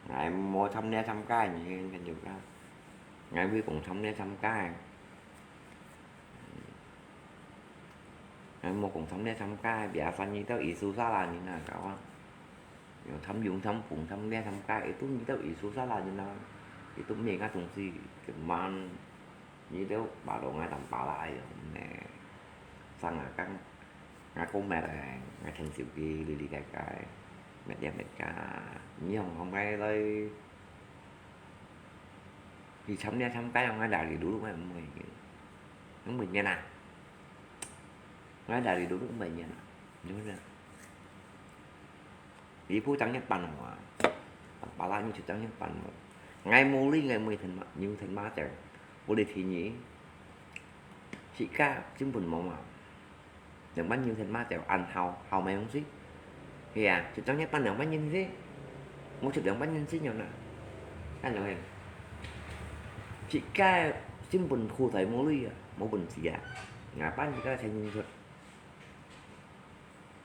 ngày mua thăm nè thăm cái như cái nhiều cái ngày với cùng thăm nè thăm cái ngày mua cùng thăm nè thăm cái bịa phân như tao ý số xa là như nào cả nhiều thăm dùng thăm cùng thăm nè thăm cái tôi như tao ý số xa là như nào thì tôi mình ngay thùng gì cái man như thế bà đồ ngay tầm bà lại nè sang là các ngay cũng mẹ là ngay thành siêu kỳ đi cái mẹ đẹp mẹ cả nhưng không ngay đây thì sống ra sống cái ông ngay đại thì đủ lúc mình đúng mình nha nè ngay đại thì đủ lúc mình nha đúng rồi vì phú trắng nhất bằng mà bà la như chữ trắng nhất bằng ngày mua lý ngày 10 thành như thành má chẳng vô đề thì nhỉ chị ca chứng bình mộng mà đừng bánh như thành má chẳng ăn hầu mày không xích thì chữ trắng nhất bằng đừng bánh như thế một chữ đừng bánh như xích nhau nè anh nói em chị ca chứng bình khu thấy mua lý một bình gì ngã bánh chị ca thành như thật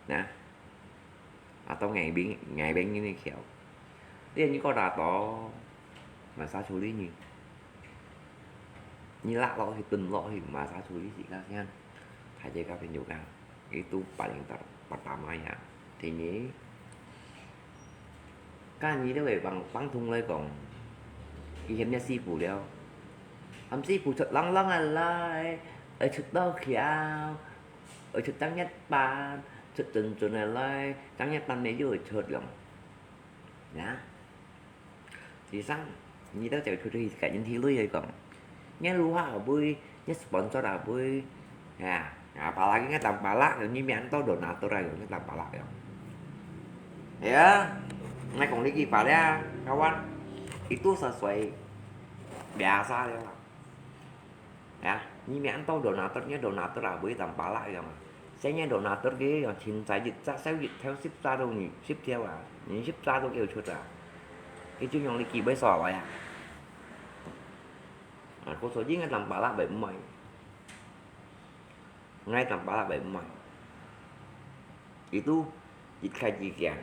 nè tao ngày bên như này khéo thế như con đà to mà sao xử lý như lạ lo thì từng lo thì mà sao xử lý chị các nha thay cho các bên nhiều càng itu paling pertama ya thì nhí các anh nhí đó về bằng thùng lên còn cái hiểm nha si phủ đeo hầm si phủ thật lăng lăng lại ở thực đâu kìa ở thực tăng nhất bàn thực từng này lại tăng nhất bàn này rồi thật lòng nhá thì sao như đó chạy thì cả những thi lưới rồi còn nhé lưu hoa ở bơi nhé sponsor là bơi apalagi nggak tanpa lah ini mianto donatur aja nggak tanpa lah ya nah kondisi pada kawan itu sesuai biasa ya ini mianto donaturnya donatur là bơi tanpa lah ya mà sẽ nghe donatur cái chính sai dịch ra sẽ dịch theo ship ra đâu nhỉ ship theo những ship ra đâu kiểu chuột cái chương trình kỳ bơi sò vậy có số giết làm bà là 70 ngay tầm bà là 70 itu jika jikian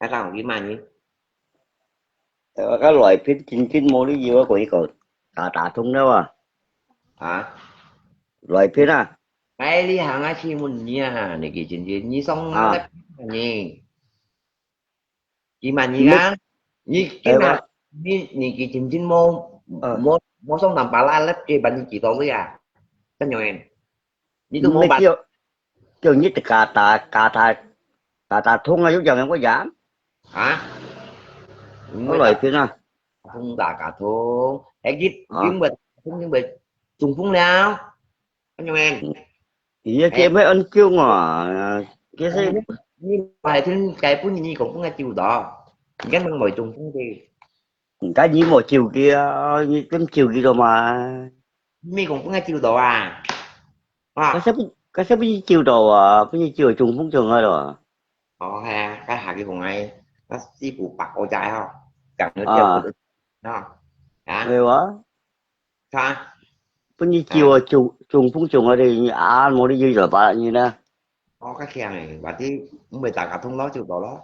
cái rau cái mà nhỉ Cái loại phết chín chín mô đi gì đó của còn tạ thung đâu à hả loại phết à cái đi hàng ai chi muốn nhỉ này cái chuyện gì nhỉ xong nó à lép nhỉ cái mà nhỉ mấy cái nhỉ cái ấy nào quá nhỉ nhỉ cái chuyện chín mô ờ mô mô xong tầm bà la lép cái bạn chỉ tao với à cái nhỏ em nhỉ tôi mô mấy bạn kiểu như cả tạ thung là giúp chồng em có giảm hả có mới loại tập phết à không tạ cả thôn cái gì ờ nhưng mà không nhưng mà trùng phun nào cái nhỏ em thì em kia mấy anh kêu mà cái gì nhưng mà thì cái phun như cũng ngay chiều đó cái mang mọi trùng phun thì cái gì một chiều kia như cái chiều kia rồi mà mi cũng ngay chiều đó à cái à sắp cái sắp như chiều đồ à cái như chiều trùng phúng trường rồi rồi ha cái hạt cái của ngay nó si phụ bạc ô trái không cầm nó treo của à nó hả ghê quá sao cái như à chiều trùng phúng trường rồi thì à một đi gì rồi bạn như đó có cái khe này và tí mười tạ cả thông đó chiều đó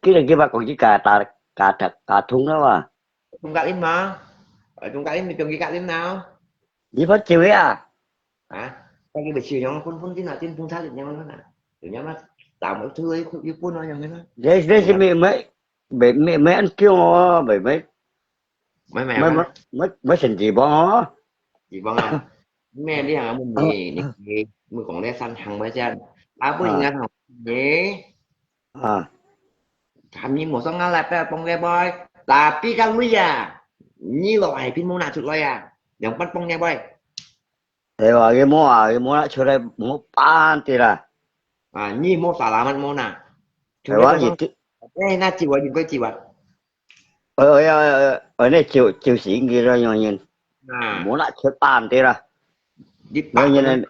cái này kia bà còn chỉ cả thúng đó mà chúng ta im mà ở chúng ta im thì chúng ta im nào chỉ phát chiều ấy à hả cái bị chiều nhau phun phun tí nào tin phun thắt được nhau nó nè kiểu nhau nó tạo một thứ ấy yêu phun nó nhau nó để chúng xem ta mấy anh kêu mà mấy mấy mấy mèo mấy cái mấy mấy mấy thành gì bỏ nó chị vâng à mẹ đi hàng mình ờ gì gì mình còn đeo xanh hàng bây giờ à bữa ờ giờ hàng nhé ờ kami mo sa nga lepe pong boy. Tapi kan lu ya, nyi lo ai pin mo na chut lo ya. Yang pan pong boy. thế mà cái món lại cho đây món pan thì là À nyi mo salamat mo na. thế Chung le quá tong gì sang na chi wa yung ko chi wa. ở đây chiều chiều sĩ kia rồi nhìn Na món lại cho pan thì là di rồi pak to nan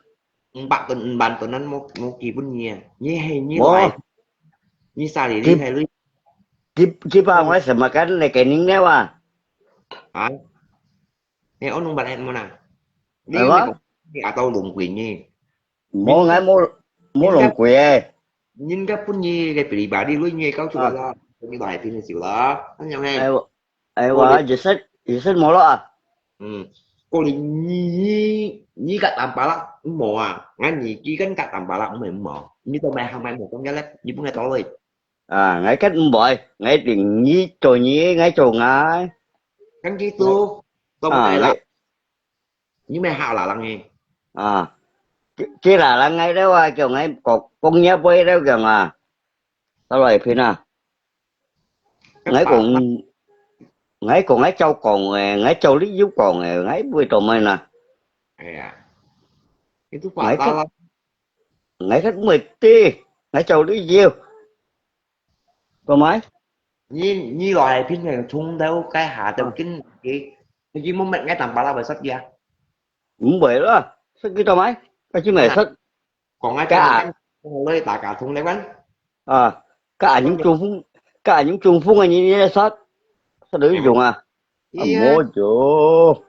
nhìn pak to ban to nan mo ki bun nyi. Nyi hay nyi lo ai món nyi sa li cái hay lu. cái ba ngoái xem mà cái này cái nín đấy à À, ne onung ban mo na. hay Đi mi ko quá đi à tao lùng quyền nyi. món Min ngay ka món min ka lồng quê nhìn cái phun nhi cái bị bà đi lui nhi câu chuyện à đó như bài phim xíu đó anh nhau em ai ai cô đi quá dịch sách món đó à ừ. Cô đi nhi nhi cả tầm bà lắc mò à ngay nhị chỉ cánh cả tầm bà lắc cũng mình mò như tôi bay không bay một trong cái lép như bữa ngày tối đi à ngay cách bội ngay tiền nhí ngay chỗ ngay cánh kia tôi một à cái là ngay như mày hào là lăng nghe à chỉ là ngay đó à kiểu ngay con nhớ quê đó kìa mà tao lại phiền à các ngay bà ngay châu còn ngay châu lý giúp còn ngay vui trộm mày nè à cái thứ bà ngay ta cách là ngay cách mười ti ngay châu lý diêu có mấy như như loại phim này thun đâu cái hạ đầu kinh cái gì muốn mẹ ngay tầm bà la bài sách ra cũng vậy đó sao cái tao mấy cái chứ nó mày là thích còn ngay trong một cả cái lấy tạ cả thun lấy bánh à cả con những chuồng phun cả những chuồng phun anh như thế sao sao được em dùng à à iya mua chỗ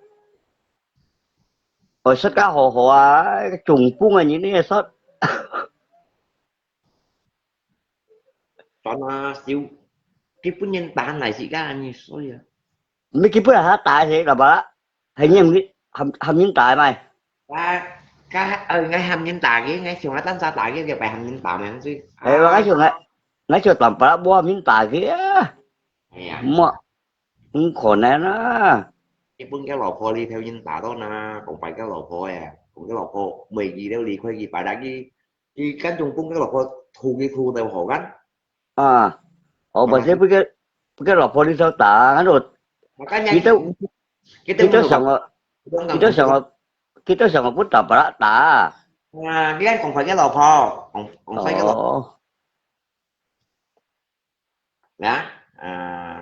rồi sách cá hồ hồ à cái chuồng phun anh như thế sao cho nó siêu cái phun nhân bản này chị ra như số giờ mấy cái bữa hả tại thì là bà hình như em nghĩ hầm những tại mày cái ngay hầm nhân tà cái ngay trường nó tán ra tại cái bài hầm nhân tà mà anh suy ê bà à cái trường tầm bà bua hầm những tại kia hay à mà không khổ này nó cái phun cái lò phôi đi theo nhân tà đó nè còn phải cái lò phôi à còn cái lò phôi mì gì đâu đi khoai gì phải đã cái cánh trung phun cái lò phôi thu theo hồ gánh à ồ còn bà là sẽ cái lọ phô đi sao tạ rồi mà cá nhân khi tới cái khi tên tới mình còn sòng không khi cần tới còn phải sòng khi tới sòng bút tập bà tạ cái anh còn phải cái lò phò còn ồ phải cái lò đó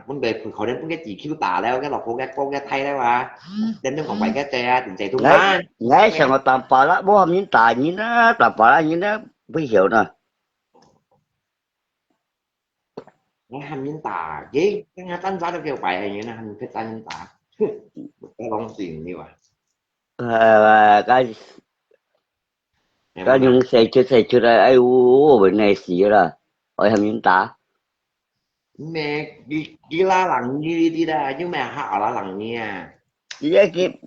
vấn đề khỏi đến cái gì khiếu tà đâu cái lò phô cái thay đó mà đến nó còn phải cái tre tình chạy tung ngay má ngay nghe sòng tập bà lá bố hầm những tài như nó tập bà như nó ví dụ nè nghe hành nhân tà chứ cái nghe tánh giá đâu kêu bài như là hành cái tay nhân tà cái lông tiền như vậy cái em cái muốn những à xe chưa đây ai u bên này xì ra ở hầm nhân ta mẹ kia là lằng như đi ra nhưng mà họ là lằng nha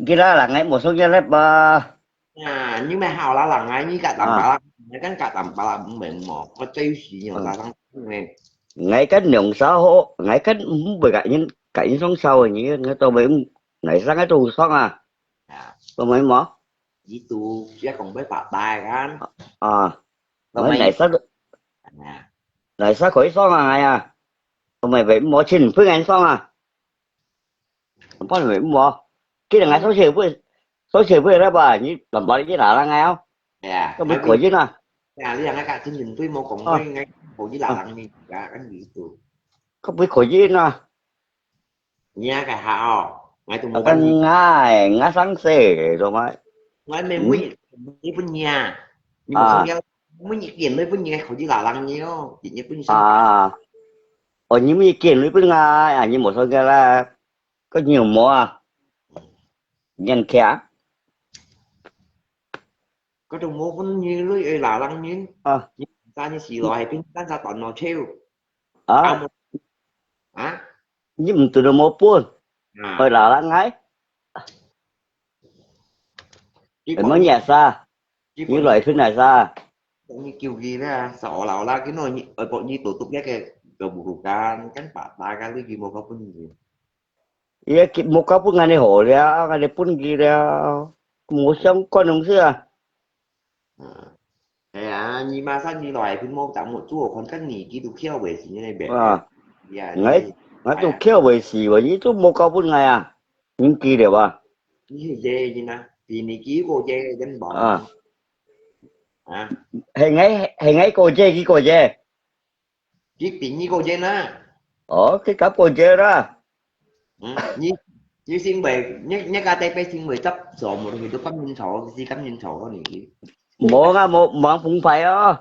cái đó là ngay một số cái lớp à nhưng mà họ là lằng ai như cả tầm bà à là cái cả tầm bà là mình một có tiêu gì nhiều ừ. ta thằng này Ngay cái nhộng xã hội ngay cái không bị cạnh sống sâu rồi như người tôi bị ngày sáng cái tu xong à à tôi mới mỏ chỉ tu chứ còn với bà tài kan à tao mới mày à này sáng khỏi xong à ngày à tôi mày bị mỏ xin phương anh xong à không có bị mỏ cái là ngày số sự với đó bà như làm bảo cái nào là ngay không à có bị hai khỏi bên chứ nào à lý rằng cái chương trình tôi một cộng với à, ngay bộ với là à, lằng gì cả cái gì tu có bị khỏi chứ nào nha cả họ ngay tụi ở một cái cái gì ngã sáng xe rồi mà nói mày ừ. mới với nhà nhưng một số À giao mới nhị kiện với nhà khỏi chỉ là lằng nhiều chỉ nhất với sân cả à ở những ý kiến với bên ngay à như một số cái là có nhiều mỏ à nhân khẽ có trong mô vẫn như lưới là lăng như à nhưng ta như xì loài bên ta ra toàn nó treo ao à một á nhưng từ đầu một buồn rồi à là ngay chỉ rồi bọn mới như nhà xa chỉ những bọn như loại thứ này xa bọn như kiểu gì đó sợ lão là cái nồi như ở bọn như tổ tục cái cái bù can cánh bạc ta cái lưới gì một cái phân gì iya một cái pun ngane hồ ya ngane pun gira một xong con đồng xưa à thế à như mà sao như loài phim mô tả một chỗ còn các nghỉ kỹ thuật khiêu về gì như này bẻ à dạ ngay thì ngay phải tu à kêu về gì vậy như tu một cái pun ngay à những kỳ đều à như dê như nè thì nghỉ kỹ cô dê đến bọn à à hay ngay cô chơi cái cô chơi chiếc tiền như cô dê nè ở cái cặp cô chơi đó như như xin về nhắc nhắc ATP xin về chấp sổ một thì tôi cắm nhân sổ gì cắm nhân sổ đó nhỉ một à một cũng phải đó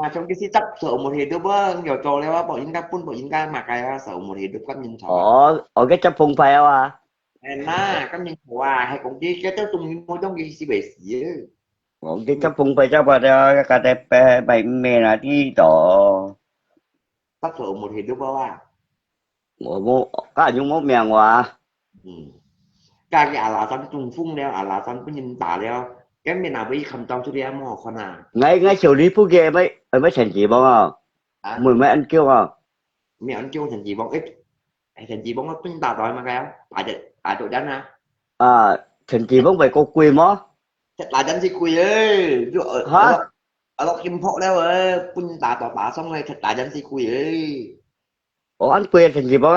à, trong cái si chấp sổ một thì tôi bơ nhiều trò leo bỏ những cái phun bỏ những cái mặc cái sổ một thì tôi cắm nhân sổ ở cái chấp phùng phải à em na cắm nhân sổ à hay cũng chỉ cái tới tung mua trong cái si về gì ở cái chấp phùng phải chấp vào cái tép bảy mẹ là đi tổ chấp sổ một thì tôi bơ à một cái những một miệng hòa ừ. cái là xong trùng phun đeo là xong cái nhìn tả đeo cái bên nào bị không trong số đi em mò con à ngay ngay chiều đi phú ghê mấy ở mấy thành chị bao à mười mấy anh kêu à mẹ anh kêu thành gì bóng ít thành gì bóng nó tính tả rồi mà cái tại chỗ đánh ha à thành chị vẫn vậy cô quy mó thật là đánh si quỳ ơi Ví dụ hả ở lọc kim phọ đâu ơi pun tả tỏ tả xong rồi thật là đánh si quỳ ơi ủa anh quy thành chị bao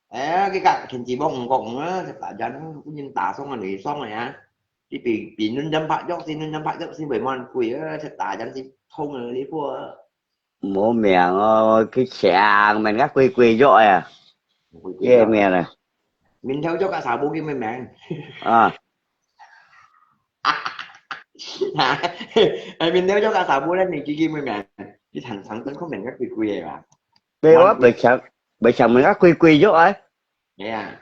à cái cạnh thành chỉ bông gọng á thật là đánh cũng nhìn tả xong rồi nghỉ xong rồi á đi bị nên đâm phải dốc xin nên đâm phải dốc xin bởi mòn quỳ á thật là đánh si không rồi đi thua mổ miệng cái xàng mình gác quy quy rồi à quỳ quỳ ghê dốc mẹ này mình theo cho cả xã bố kia mày mẹ à mình theo cho cả xã bố lên thì kia mày mẹ cái thằng thằng tính không mình các quỳ quỳ à ghê quá mòn quỳ bị sợ mình gác quy quy rồi vậy à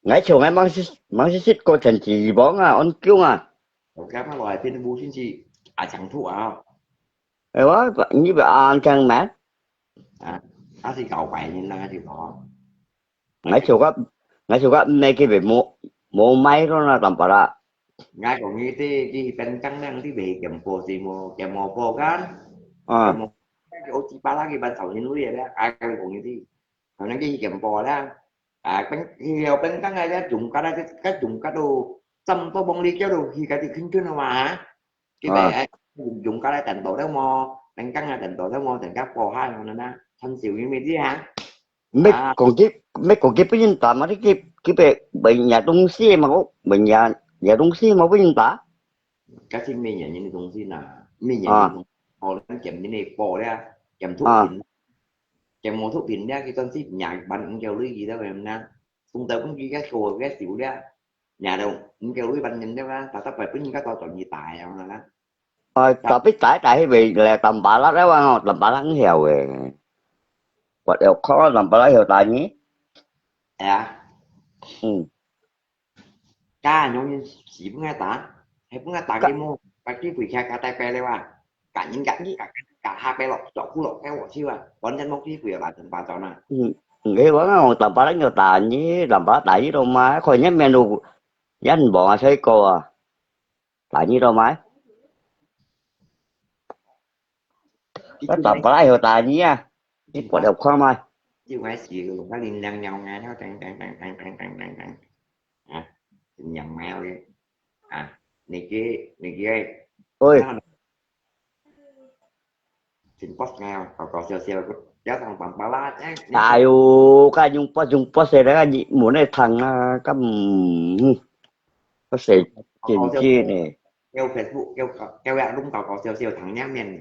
ngay chiều ngay mang xích cô thành chị bón à anh kêu à rồi các nó gọi tên bố xin chị à chẳng thua à ghê quá như vậy ăn chân mẹ à thì cậu vậy nên là thì có ngay chiều có ngay chiều có mấy cái bị mua mua máy đó là tầm bả ra ngay còn như thế cái bên căng năng thì về kèm cổ gì mà kèm mò vô gan kèm à một cái ô chỉ ba lá cái ban đầu như núi vậy đó ai còn như thế còn nó cái kèm bò đó à bên nhiều bên căng này đó dùng cái dùng cái đồ xăm tô bông đi kéo đồ thì cái thì khinh chưa nào mà hả cái à bé dùng cái thành tổ đó mò bên căng là thành tổ đó mò thành các bò hai mà nó thanh xỉu như mấy thế hả à mấy còn kiếp với nhân tả mà cái bị nhà tung xe mà có bị nhà nhà tung xe mà với nhân tả cái xin mình nhận những thông tin là mình nhận những à thông họ đang chậm như này bò ra chậm thuốc à thịt chậm một thuốc thịt ra cái con ship nhà bánh kêu lưới gì đó em na cũng tới cũng ghi cái khô cái xỉu ra nhà đâu cũng kêu lưới bánh nhìn đó ta tập phải những cái to chọn gì tài không là đó tập biết tải tại vì là tầm bả lá đấy không tầm bả lá heo về hoặc đều khó làm bả lá heo tài nhé à ừ. ca nhau như chỉ nghe ta hay cũng nghe ta Cả, cái mô và cái vị khác cả tay pe đây à cả những cái cả hai bé lọc chọn khu lọc theo chứ à còn nhân mongที่คุยกับฉันปาจอน่ะ Nghĩ quá ngon tầm ba đánh cho tà nhí làm ba đại với đâu má khỏi nhét menu dành bọn chơi cô à tại như đâu má nó tầm ba đánh cho tà nhí à cái quả độc khoa mai chứ phải chịu nó liên lăng nhau ngay đó trăng à nhầm mèo đi à này kia ôi nó xin post nhau còn sale giá thằng bằng ba la chứ ayo cái dung post xe đó cái muốn này thằng cái có sẽ chỉnh còn chi này kêu Facebook kêu bạn đúng còn sale thằng nhá men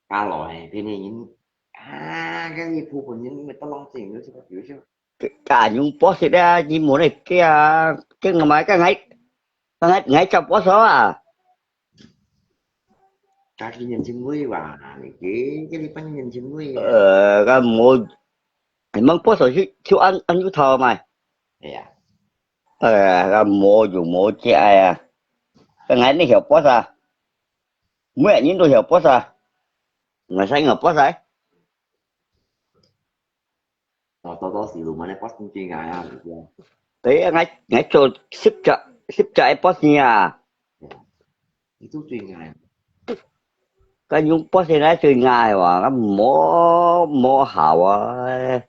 ba loại thì này những cái gì phụ của những người ta long tiền nữa chứ có kiểu chứ cả dung post xe đó chỉ muốn này cái máy cái ngay trong post đó à các cái nhân sinh vui và cái gì bánh nhân sinh vui cái mua mang post rồi chứ ăn chú thờ mày à cái mua dùng mua chị ai à cái ngay này hiểu post à mẹ nhìn tôi hiểu post à người xanh ở post đấy tôi sử dụng cái post chuyên ngài à thế ngay cho ship cho em post nha cái thuốc chuyên ngài cái nhung post này từ ngày mà cái mua hảo à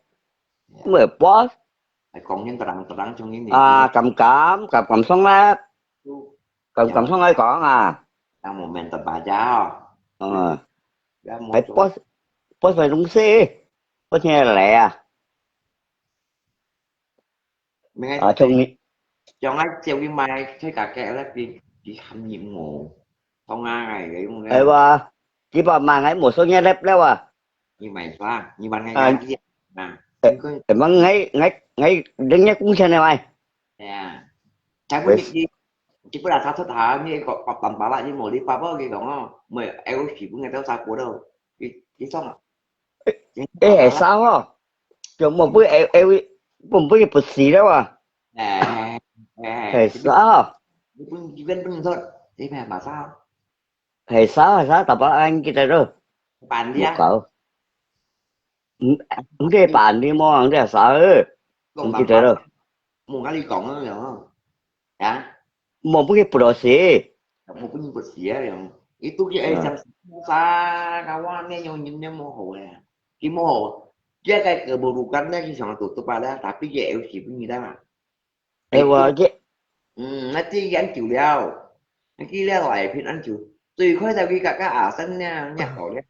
mười post còn những tờ đăng trong những cầm xong lá cầm xong ấy còn à đang một mình tập bà cháu đã một phải post phải đúng xe post như lẹ ở trong trong ấy treo cái mai thấy cả kẹo là chỉ hâm nhiệm ngộ không ai ngày vậy không ấy ra ba chỉ bảo mà ngay một số nhà đẹp đâu à như mày xóa như ban ngày cái gì à có thì mà ngay đứng nhất cũng xe này mày à trái với gì chỉ có là sao thất hả như còn tầm bảo lại như một đi qua bơ cái đó không mày em chỉ có nghe tao sao của đâu cái xong à ê sao hả chúng một bữa một bữa bật xì đâu à hay sao viên bưng thôi thế mà sao hay sao tập anh kita rồi bàn đi một á cậu cái bạn đi mua ăn để sợ còn tầm kita bảo rồi một cái đi cộng nữa hiểu không hả một cái pro xì một cái vật xỉa rồi itu cái jam sa kawan yang mau hồ ya cái mau hồ dia kayak keburukannya sih sangat tutup ada tapi dia sih punya dah itu em chứ nanti anh chịu đeo cái leo lại phiền anh chịu tùy khối theo cái cả ả xanh nha nhạc cậu đấy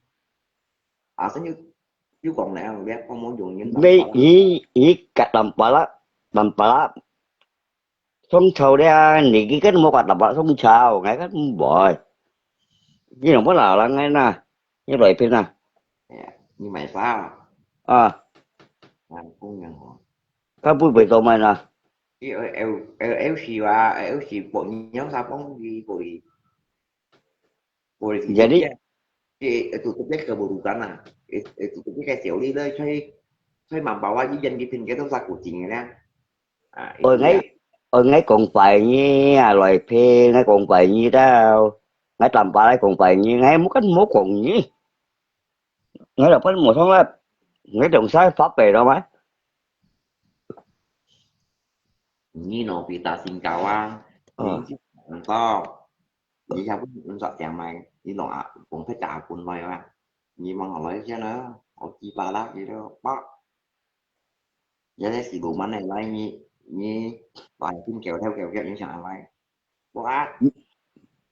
ả xanh như như còn nào bé con muốn dùng những tầm mấy đó ý cả làm bả xong sau đây nị cái mua quạt làm bả xong sau ngay cái bội chứ không có nào là ngay nè như vậy phiền nè như mày sao à làm con nhận họ cái vui về tụi mày nè cái eo xì bộ nhóm sao bóng đi bồi thì jadi tutup dia keburukan nah tutupnya kayak Xiaoli đây thuê mà bảo ai với dân cái thing cái tấm da của chị này ở itu dia ngay còn phải như loài phê ngay còn phải như đâu ngay làm bả còn phải như ngay muốn cái mốt còn như ngay là phải một tháng là ngay đồng sai pháp về đâu mấy như nó bị ta xin cao những chiếc to vì sao cũng sợ chàng mày đi lọ cũng phải trả quần mày mà như mà họ lấy chứ nó họ chi ba lát gì đó bắt giá đấy sử dụng món này lại như bài phim kéo những sản này quá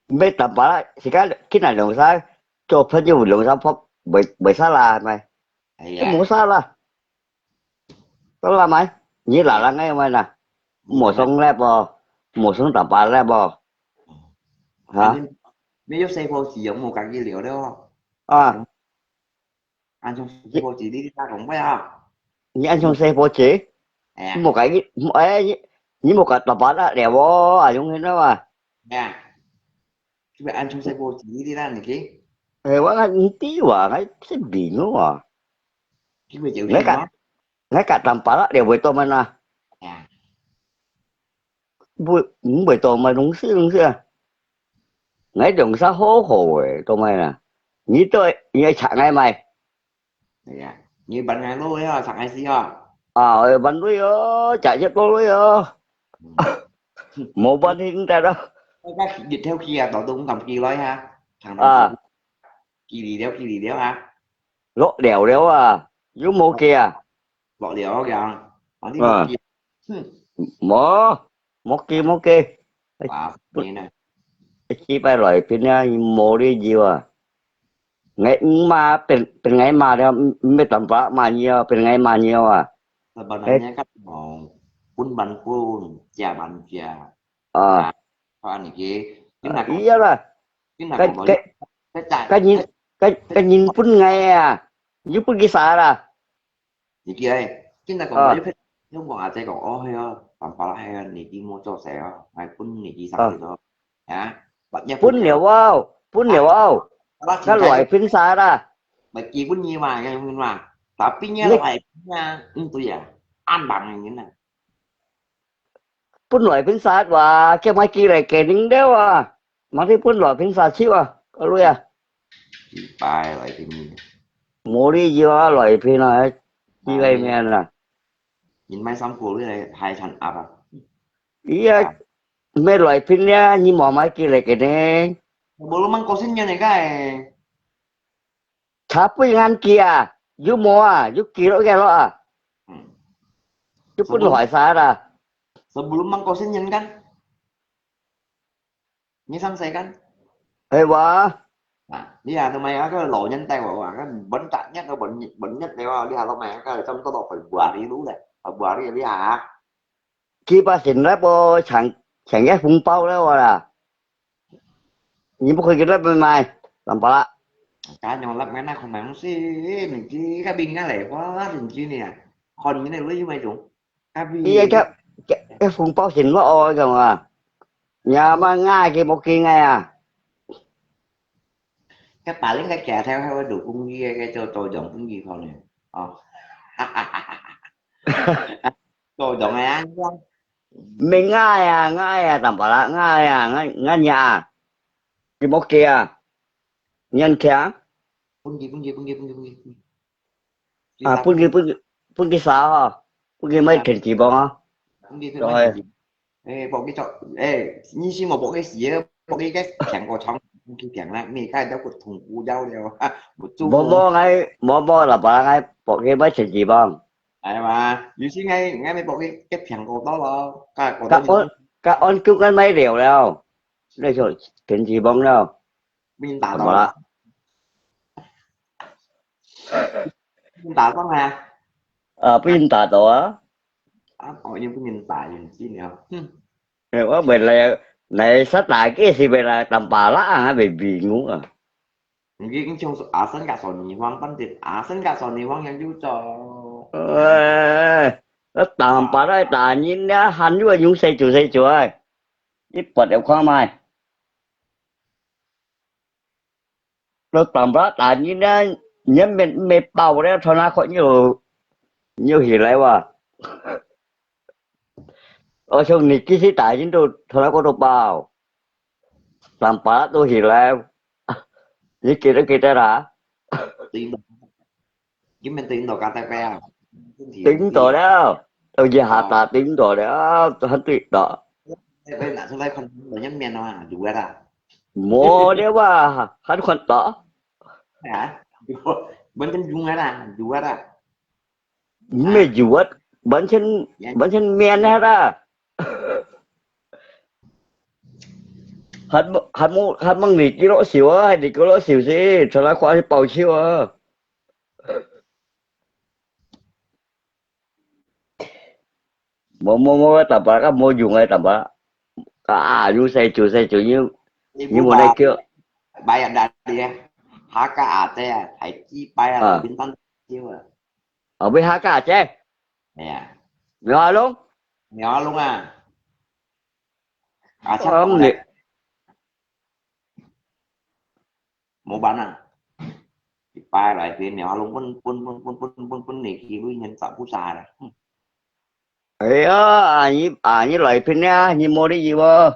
mấy làm bả thì cái này đồng sai cho phân như đồng sai pháp bởi sao là mày thì cái muốn sao là đó là mày như là ngay mày nè một sông level một sông tập ba level hả mấy giúp xe vô sử dụng một card dữ liệu đó không à anh trong xe vô chỉ đi ra cũng phải không như anh trong xe vô chế một cái ấy như một cái tập ba đó đẹp vô à giống như đó mà cái vậy anh trong xe vô chỉ đi ra này chứ thì quá anh tí quá cái biển nữa mà cái về chịu đi ngay nó cả tập ba đó đều với tôi mà nè vui bởi tôi mà đúng xưa ngay đường xã hố hồ tôi mày nè như tôi như chẳng ai mày Dạ. Như bạn ngày luôn á, sẵn ai xí à. bắn đuôi chạy chết tôi đuôi một bắn thì ra đó Các dịch theo kia tao cũng cầm kia lấy ha. Thằng kia à kỳ đi đéo ha. lỗ đèo đéo dưới mô kia Lọ đéo kìa. Ở đi một à kia. mỏ mỏ kia Wow, như này. chỉ phải loại phim mô đi gì ngày màเป็นไงมาเนี่ยไม่ต่ำกว่ามาเนียวเป็นไงมาเนียวLà bạnเฮ้ย anh nhá cách mòn. Quân bắn quân, chà bắn chà. อ่า À, có anh này kia. Chứ là อี còn อะไร chứ là ก็ còn nói ก็ cái chạy ก็ยินก็ยินปุ่นไงยินปุ่นกี่สาล่ะ gì kia ấy. Chứ là còn nói อ่า với không còn à chạy còn ô hay không. Tầm phá hay hơn này kia mua cho xe không. Hay quân này kia sẵn อ่า rồi thôi. Hả? Bạn nhá ปุ่น quân เหนียว nhau. ว้าวปุ่นเหนียว À, ว้าว bác ก็ chính หลอย trai ฟินสาล่ะ Bạch kia cũng nhiều mà nhưng mà tapi nya นี่ lại nha tôi ya an bằng như thế này ปุ่นหลอยฟินสาว่าแค่ไม่กี่ไรแกนิ่งเดียวมาที่ปุ่นหลอยฟินสาชิวก็รู้bài lại thì nhìn โมดีจีหลอยฟินจีไร mai แม่น่ะ nhìn mai xong của cái này hai thằng áp à อี à ไม่หลอยฟินเนี่ยยินหมอไม่กี่ไรแกเนี่ย bố lúc mang có sinh nhật này cái ถ้าปุ่นงานเกียยุโมยุกี่แล้วแกแล้วừ. ยุปุ่นหลอยสาล่ะ sebelum mang có sinh nhật kan như sang say kan เฮ้ยวะ à đi à tụi mày á cái lộ nhanh tay bảo cái bánh chặt nhất cái bệnh nhất này đi à tụi mày cái trong tao đọc phải quả đi đúng này ở quả đi à กี่ปาสินแล้วพอฉันแยกพุงเป้าแล้วล่ะยิ่งไม่เคยกินแล้วเป็นไงลำปะละ cá nhau lắm cái này còn mày không xí mình chỉ cái pin cái lẻ quá thì chi nè còn cái này lấy cho mày chúng cái อี pin แค่พุงเป้าสินว่าออยกันอย่ามาง่ายกี่บอกกี่ไงcác bà lấy cái kè theo theo đủ cung ghi cái cho tôi giọng cung ghi không này tôi giọng này ăn không ไม่ง่ายง่ายลำปะละง่ายง่ายยากี่บอกกี่เงินแข็ง cung ghi พุ่งกี่พุ่งกี่สาวพุ่งกี่ไม่ถึงกี่บอกcung ghi rồi ê bộ cái chọn ê như xin một bộ cái gì đó bộ cái chẳng có trong cái chẳng lại mình cái đó của thùng cu dao đều một chú บ่ไงบ่ลำปะละไงบอกกี่ไม่ถึงกี่บอก ai mà như xin ngay ngay mấy bộ cái chẳng của đó là cái của ก็ đó อ้นก็อ้นจุกกันไม่เดียวแล้วได้ชดถึงกี่บอกแล้ว mình tả ลำปะละ đó mình tả đó mà พี่ยินตาตัว hỏi nhưng cái mình tả gì chi nữa Rồi quá vậy là này sát lại cái gì vậy là tầm bà lá hả bị vì ngủ 이게 인천 아산 가서니 황반대 아산 가서니 황양 유저 nó tầm bà đó tà nhìn nó hành với những xây chùa ơi ít bật đẹp khoa mai nó tầm đó tà nhìn nó nhắm mình mệt bầu đó thôi nó khỏi nhiều nhiều hiểu lạiว่ะở trong này cái gì tại chính tôi thôi nó có đồ bào tầm bà tôi hiểu lại như kia đó đã tiền chứ mình tiền đồ KTP à tính rồi đó tôi giờ hạ tà tính rồi đó tôi hết tuyệt đó đây là số đây con đồ nhắm miền à dù ra mua đéo ba hết con đó hả bên trên dung ra dù ra mày chuột bánh chân men hết á hết măng nịt cái lỗ xỉu á thì cái lỗ xỉu gì cho nó khoa bầu chiêu mua tập ba cái mua dùng ai tập ba dùng xe chủ như một này kia bay ở đây đi HKAT phải chi bay ở bên tân chiêu à ở bên hát cả chứ nè rồi luôn nhỏ luôn à chắc không nịt mua bán à bay lại thì nhỏ luôn quân này khi với nhân tạo phú xà rồi ấy như loại pin nha như mua đi gì vô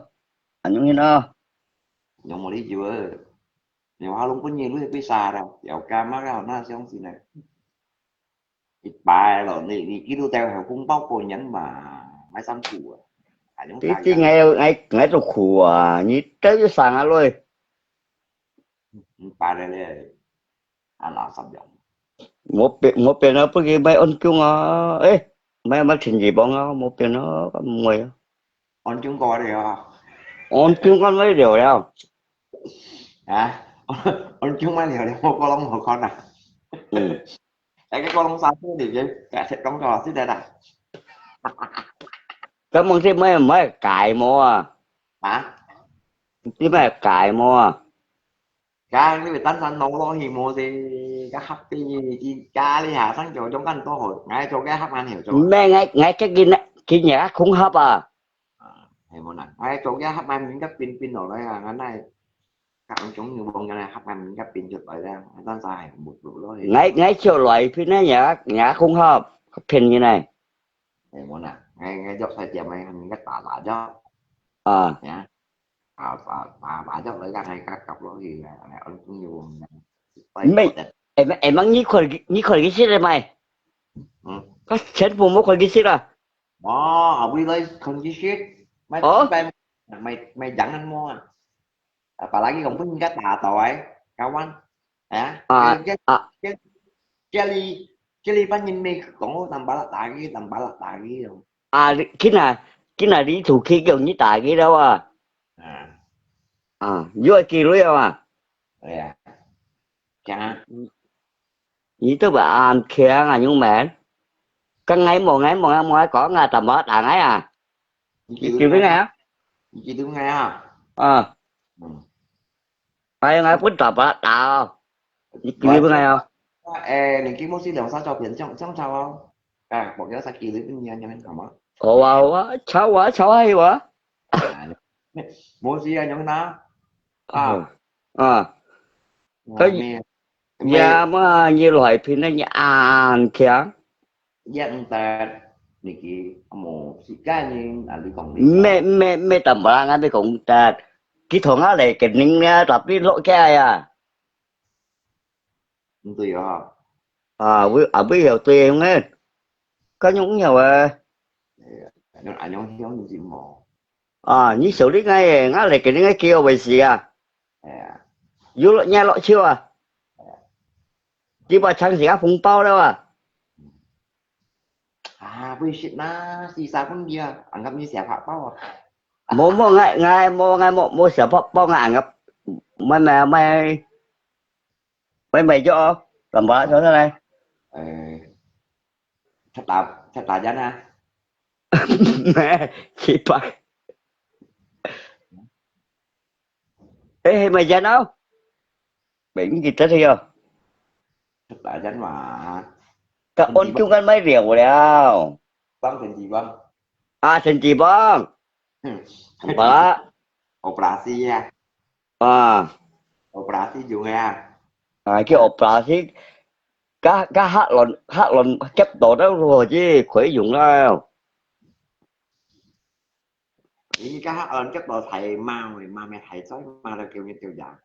anh như nó nhưng mà đi chưa Nếu họ không có nhiều lúc bisa đâu dạo ca má ra nó sẽ không xin này ít bài rồi thì kỹ theo họ cũng bao cô nhắn mà máy xăm cụ à chúng ta tí ra ngay ngay ngay trong khu à như tới cái sàn á luôn bài đây là anh là sắp giọng một bên nó bữa mấy ôn chung à ấy mấy mấy chuyện gì bọn nó một bên nó có mười anh chúng coi đây à ôn chung con mấy điều đâu hả anh chúng mấy điều một con lông một con à ừ. cái con lông sao thế thì chứ cả sẽ con trò thế đây này cái mónที่ไม่ไก่มัว hả ที่ไม่ไก่มัว ca cái việc tán xanh nấu lo thì mua thì các hấp thì ca đi hạ sáng chỗ trong canh có hội ngay chỗ cái hấp anh hiểu chỗ แม่ไงแค่กินอย่างคงฮับอ่ะ thì một nè ngay chỗ cái hấp anh những cái pin pin ở đây là cái này các ông chúng như bông cái này hấp anh những cái pin chụp lại ra tán xài một đủ đó thì ไงเชียวลอยพี่นะอย่างคงฮับเพนยังไง thì một nè ngay ngay dọc thay chèm này những cái tạ tạ cho อ่า nhá bà cho lại cái này các cặp đó thì là ông cũng nhiều tay ไม่ đẹp ไอ้มังนี่คนกินซิได้ไหม ừ. ก็ฉันผมไม่คนกินซิอ่ะ Đó ở quy lấy không chứ shit mày Ủa? mày mày dẫn anh mua bà lấy cái công thức cái tà tội cao anh hả อ่า cái อ่า cái jelly jelly bánh nhìn mày còn tầm bả là tầm bả là tạ cái rồi อ่ากินน่ะดีถูกขี้เกี่ยวนี่ตายกี่แล้วอ่ะ à อ่ายั่วกี่รู้อ่ะ rồi à chà นี่ตัวแบบอ่านเคียงอ่ะยุ่งแม่ก็ไงcó ngày tầm đó tàไงอ่ะ kiểu cái ngày á chị đứng nghe à อ่า ừ. ไปยังไงพุ่นตอบละตานี่กิน Vậy เป็นไงอ่ะ ê này cái món xí làm sao cho biển trong sao không àบอกcái sao kỳ lấy bên nhà nhà mình không á โอ้ว้าวเช้าให้วะ à món xí nhà mình nó อ่า à อ่า cái Cái- mẹ ยามายี่ลอยพี่นั่นอ่านเคียง dân ta này kia một sĩ cá nhân là đi còn đi ไม่ต่ำบางงั้นไปของแต่กี่ถงอะไรกันนึงเนี่ยตับนี่โลแก่อ่ะ không tùy hả bây giờ tiền nghe có những nhiều nó ảnh nhóm hiếu như gì mò như xử lý ngay ngã lại cái ngay kia về gì à à vô lọ nha lọ chưa à chỉ bà chẳng gì phúng bao đâu à à bây shit na xì xa con bia anh gặp như xẻ phạm bao à mua ngay mua sợ bao ngàn gặp mày cho làm bả cho thế này ờ thật là dân à mẹ chị bà ê mày ra đâu biển gì tới thì không thật là dân mà cả ôn chung ăn mấy rượu rồi đâu vâng thành gì vâng thành chị bông bà operasi à operasi juga ya cái operasi cá hát lộn chấp tổ đó rồi chứ khỏe dụng đâu ini kah chắc là thầy mà mẹ thầy sói mà là kiểu như kiểu dạng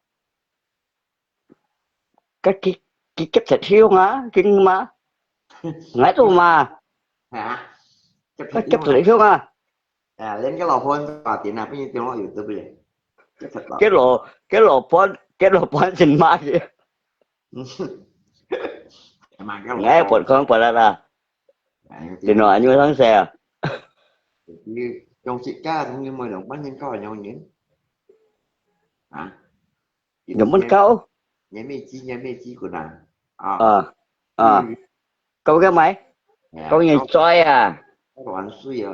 cái chấp thịt hiếu hả kinh mà ngái tôi mà hả chấp có thịt chấp thịt hiếu hả à lên cái lò phun và tiền nào cái như tiếng nói từ từ bây giờ chấp thịt lò cái lộ phone xin ma gì mà cái nghe bọn con phải là thì nói như thằng xe như trong chị ca cũng như mời đồng bác nhân coi nhau nhé hả giống bên câu nhé mê chi của nàng à câu cái máy câu nhìn xoay à các bạn suy à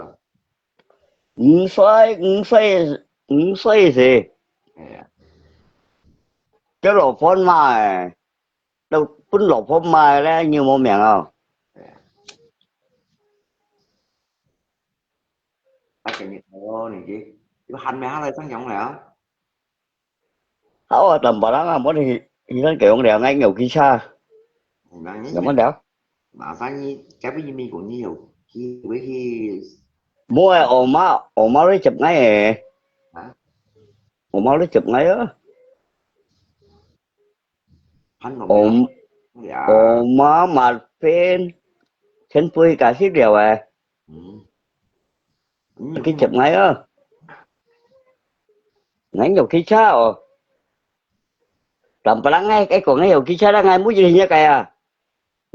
xoay gì cái lộ phone mà đâu bún lộ phone mà ra nhiều món miệng không ta cái như thế này chứ cái hành mẹ lại sang giọng lẽ hảo tầm bảo đó là muốn thì nó kiểu con đèo ngay nhiều khi xa giống con đèo mà phải như cái với như mi cũng nhiều khi với khi mua ổ máu lấy chụp ngay hả ổ máu lấy chụp ngay á Hắn còn biết ôm dạ má mà phên chân phui cả xíu điều à ừ. Nhiều cái khi mà chụp ngay á ngay nhiều khi sao làm bà lắng ngay cái còn ngay nhiều khi sao đang ngay muốn gì nhá cái à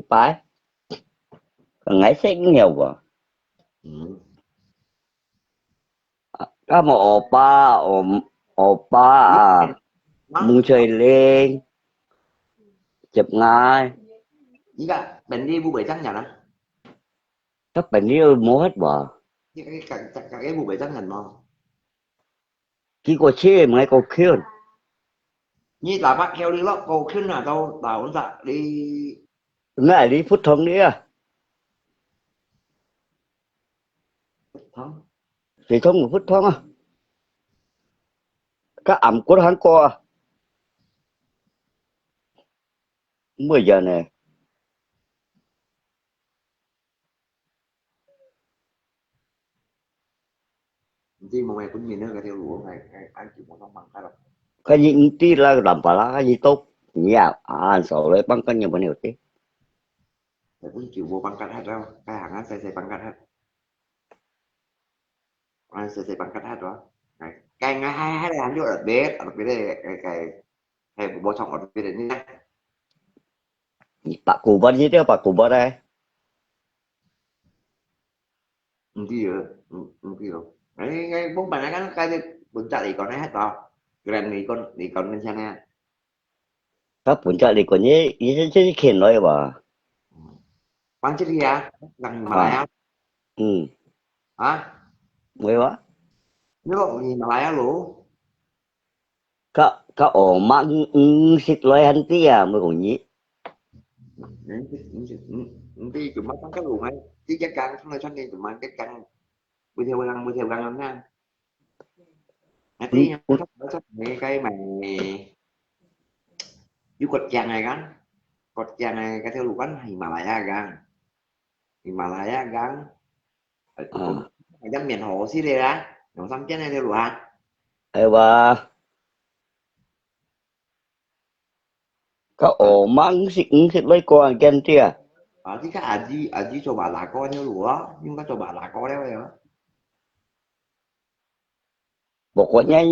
phải còn ngay xét nhiều quá ừ. các mà oppa à Nó muốn chơi lên chụp ngay chỉ cả bệnh đi bu bể trắng nhà đó các bạn yêu mua hết bà chứ cái cái bu bể trắng hình mà chỉ có chơi mà có khiêu như là bác heo đi lót côขึ้นlà tao tao cũng sợ đi ngay đi phút thông đi à không thì thông một phút thông à các ẩm của hắn co 10 giờ này thì mà mày cũng nhìn nữa cái theo lúa này anh chỉ muốn bằng cái là cái gì tí là làm bà lá cái gì tốt nhà à sợ lấy băng cái nhiều bao nhiêu tí phải cũng chịu vô bằng cách hết đâu cái hàng anh sẽ bằng cách hết anh sẽ bằng cách hết đó cái ngay hai là anh vô đặc biệt đây cái bộ trong đặc biệt này nha bà cụ bên gì đó bà cụ bên đây thì thì rồi cái bốn bạn cái bún chả thì còn hết đó cái này thì còn lên xe nè các bún chả đi còn như chứ khiển nói bà quán chết đi à gần mà lại à á ừ hả mới quá nếu mà gì mà lại á luôn các ổ mạng xịt loài hắn tí à mới còn nhí thì chúng nó cái luồng ấy chứ chắc chắn không là cho nên tụi mình chắc chắn bơi theo găng lắm nha tí nha chắc cái mày du cột chàng này gắn cột chàng này cái theo lục bánh Himalaya gắn còn à dám miền hồ xí đây á nó xăm chết này theo lục à ê bà các à ổ mạng xịt loài con chân tí à chứ cái à gì cho bà là coi theo lục á nhưng có cho bà là coi đấy bây giờ một quả nhá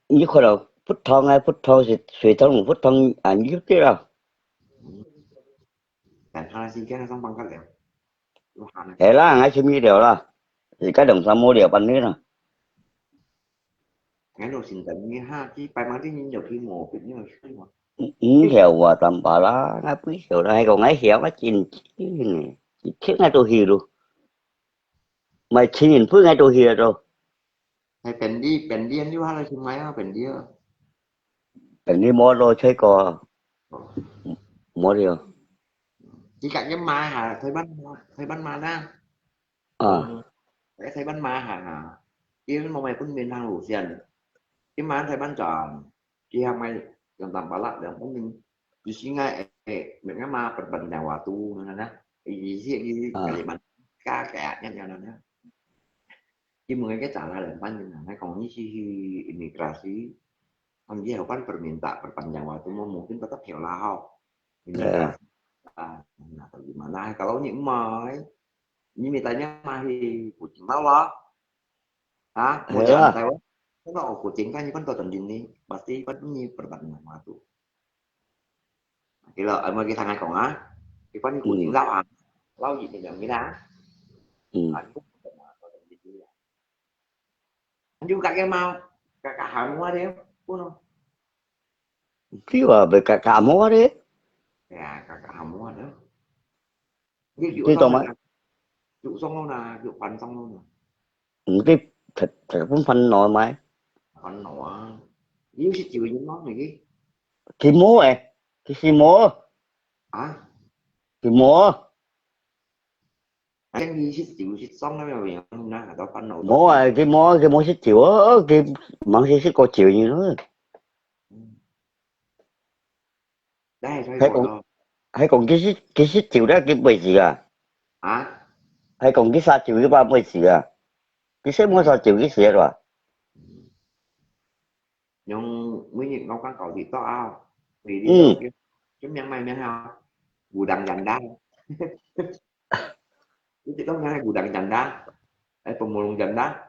như khởi đầu phút thông xịt thông một phút thông à như tí đâu tại hai xin cái nó xong bằng cái lẹo này thế là ngay chim như điều là thì cái đồng sao mua điều bằng nữa nè cái đồ xin tận như ha chứ bài mang cái nhiều khi mồ kiểu như là hiểu và tầm bà lá ngay quý hiểu đây còn ngay hiểu cái chuyện này thiết ngay tôi hiểu luôn mà chỉ nhìn phước ngay tôi hiểu rồi hay bèn đi anh yêu hay là chúng mày á bèn đi á cần đi mua đôi chơi cò mua điều chỉ cả cái ma hà thấy bắn ma đó à còn cái thấy bắn ma hà kia mà mày cũng miền hàng lũ xiên cái má thấy bắn tròn kia mày gần tầm bảo lạc để không mình chỉ suy ngay mình cái ma bật bật nhà hòa tu nữa nè gì gì cái gì à bắn cá kẹt nhau nhau nè chứ mừng cái trả lời là bắn như này còn như si imigrasi không dia kan perpanjang waktu mungkin tetap helau à imigrasi atau gimana kalau những mai như người ta nhắc mai thì của chúng tao lo mau thế jalan là tahu kalau kucing kan kan tonton ini pasti kan ini perpanjang waktu thì là ở ngoài cái thằng này còn á thì có những kucing ừ lau gì thì làm cái đá ừ anh cũng anh juga cái mau cả hàng qua đấy không chứ mà về cả mua đấy cả hàng qua đó ví dụ chứ tôi xong mới là dụ xong luôn là dụ bắn xong luôn là cái thật cũng phân nổi mà còn nọ nếu sẽ chịu những món này cái thì mua ấy thì mua à thì mua cái gì sẽ chịu sẽ xong đó mà mình không ra tao phân nổ tốt mua à cái mua sẽ chịu cái mặn sẽ có chịu như nữa đây thôi hay rồi còn đâu hay còn cái sẽ chịu đó cái bề gì à à hay còn cái sa chịu cái ba bề gì à cái sẽ mua này sa chịu cái gì rồi nhưng mấy những con cá cầu thì to ao thì đi đâu ừ kia Chúng nhân may men không gù đằng dành đá chỉ có ngay gù đằng dành đá ai pemulung dành đá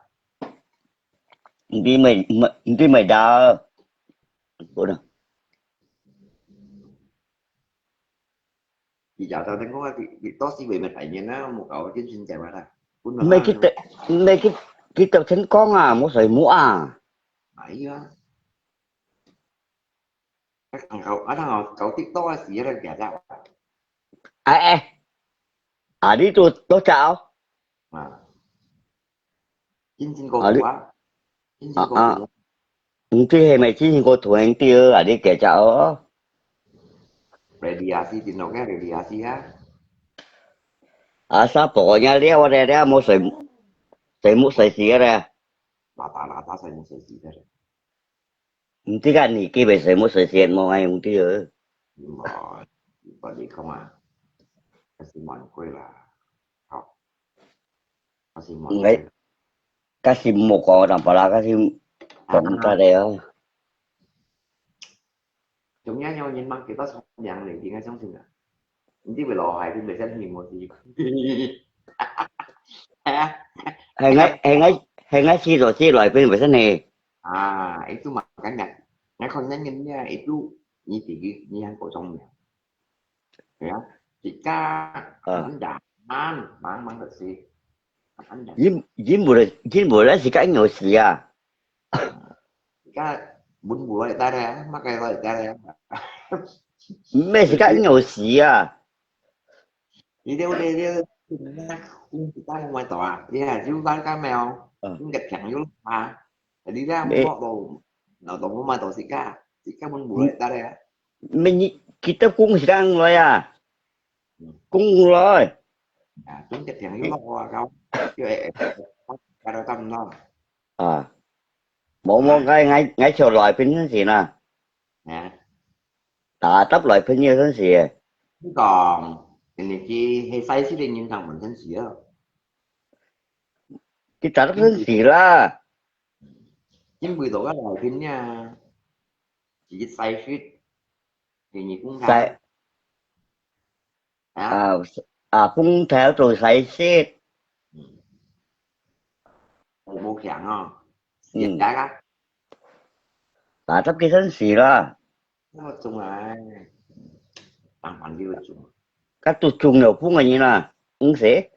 Hindi may da. Udah. chị dạo tao thấy có thì tốt xí bị mình phải nhìn nó một cậu chính sinh chạy qua đây cũng là Mấy cái tập thánh con à, một sợi mũ à. bảy á các thằng cậu ở thằng cậu tiktok là xí ra kẻ ra À, à đi tôi chào. mà chính sinh cô À thủ đi, á chính sinh à, cô à, thủ cái hệ mày chỉ có tuổi anh tiêu à đi kể chào. radiasi thì nó cái radiasi á À sao bỏ nhà leo ra ra một sợi mũ sợi xì ra. là ta sai một sự gì đấy Cái cái này cái về sợi mũ sợi xì mà ai không tiêu. nhưng mà bởi vì không à cái gì mọi quê là học cái gì mọi quê Đấy, cái gì một con làm bà la cái gì còn ta à đây. chúng nhá nhau nhìn mặt kita sống dạng này thì ngay trong sinh à những về lò hay thì để xem nhìn một gì Hay ngay chi rồi chi loại bên vậy thế này. itu makanya ngakonnya nyennya itu ini tinggi ini yang kosongnya ya jika Ờ. anda mang bersih anda Dính bùa đấy thì cái nhỏ xì à. jika bun buat kita ada makai lo kita ada Mấy thì cái nhỏ xì à. dia kita mau main tòa dia chúng ta cá mèo Ờ. chúng gạch thẳng vô mà đi ra Mấy, một đồ nào tổng có main tòa xì cá bun buat kita ada kita cũng thì đang rồi à. Cũng rồi. chúng gạch thẳng vô lo không chứ cái đó tâm nó À. Một cái ngay chiều loại bên thế gì nè. nè À tấp loại bên như thế gì. còn này chi hay say xí lên những thằng mình thân xỉa Cái trả thế gì là. 90 tuổi cái đời phim nha chỉ say suýt thì nhị cũng khá Sai, đó à, cũng theo rồi sai xếp. một bộ khẳng không dịch Ừ. đã á À tấp cái thế gì là. nó chung là bằng bằng đi chung Các tụi chung đều cũng là như là. Ứng sẽ.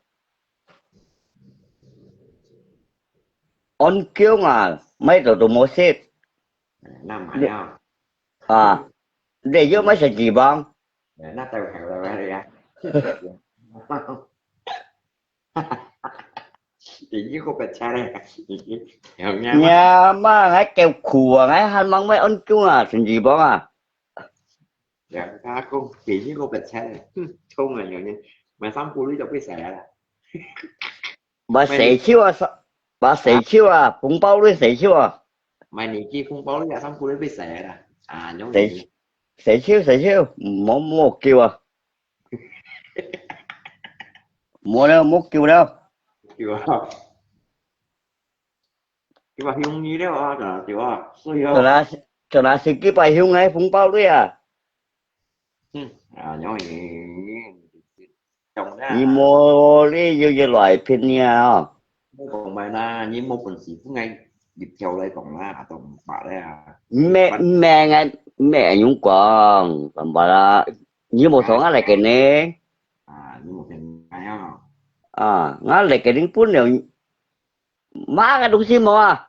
On kêu mà. Mấy tụi mua xếp. nam mày không À. Để vô mấy sợi gì bằng. nó tao hẹo tao ra ra chỉ với cô bạch cha đây hẹo nha má Nhà mà ngay kêu khùa ngay hắn mang mấy on kêu à. Thành gì bằng à. dạ ta cô chỉ với cô bạch cha này không là nhiều nhân mà xong cô lý cho cái xẻ là Bà mày sẽ chiêu à. Bà sẽ chiêu à. Bụng bao đi sẽ chiêu à. mày này chi không báo lý là xong cô lý bị xẻ là nhóm Sẽ gì sẽ chiêu. Một kêu à. Một kêu đâu. kiểu kiểu mà hiung như đó là kiểu xui Cho không là cho là sẽ cái bài hiếu ngay bụng bao đi à. nhóm gì chồng Như ra mua đi vô loại pin nha. còn bài na như một phần xịt ngay dịp châu đây còn là tổng bà đây Mẹ ngay mẹ nhung còn làm bà là như một số ngã lại cái này như một hình ai không à ngã lại cái đến phút nào má cái đúng xin mà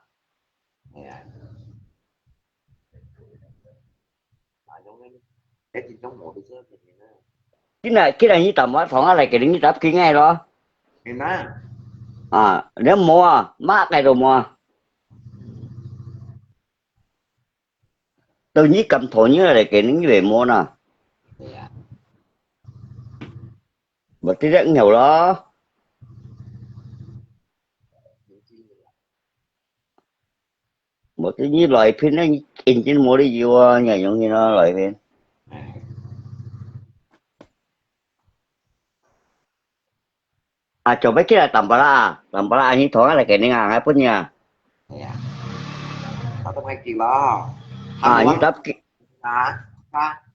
cái gì trong một cái sơ cái này như tầm á số ngã lại cái đến như tập kia ngay đó thì nó à nếu mua má cái đồ mua tự nhiên cầm thổ như là cái đến về mua nè và tí rất nhiều đó một cái như loại pin nó in trên mua đi vô nhà giống như nó loại pin à cho mấy cái là tầm bà la như thỏ là cái này ngang phút nha tao không hay kỳ lo à như tập à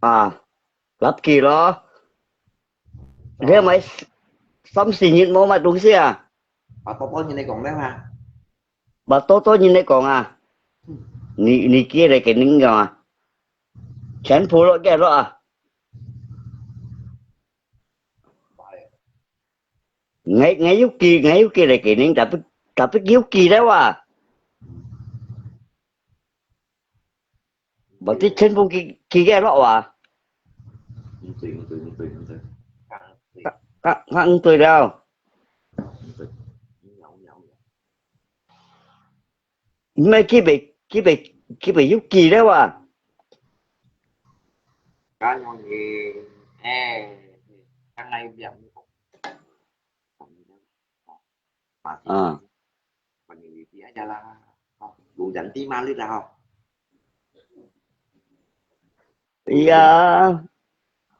à lắp kỳ đó thế mấy xóm xì nhìn mô mà đúng xí à bà tốt như này còn đấy mà bà tốt nhìn đấy còn à ni kia đây cái nín rồi à chén phụ lỗi cái đó à ngay ngay yếu kỳ đây cái nín tapi yếu kỳ đấy à bà tí chén phụ kỳ cái đó à tùy các tôi đâu mấy cái bị yếu kỳ đấy à cá nhân thì thằng này bây giờ mà thì à còn nhiều thì aja là không đủ dẫn tí mà lít ra không iya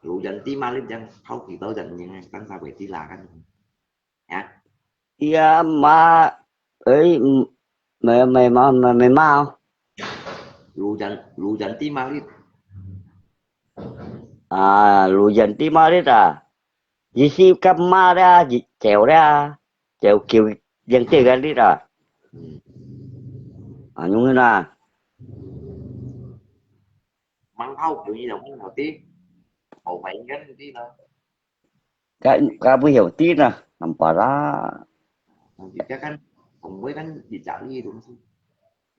đủ dẫn tí mà lít chẳng không thì tôi dẫn nhưng tăng sao về tí là cái hả iya mà ấy mày mau đủ dẫn tí mà lít à lù dần tí mà đấy à dì xí cắp ma ra dì ra chèo kiểu dân tiền ra đi à à nhung thế nào măng thau kiểu như là măng đầu tiên hậu vậy cái tí nữa cái bây hiểu tí nè nằm bà ra thì các anh cùng với cái gì chả gì đúng không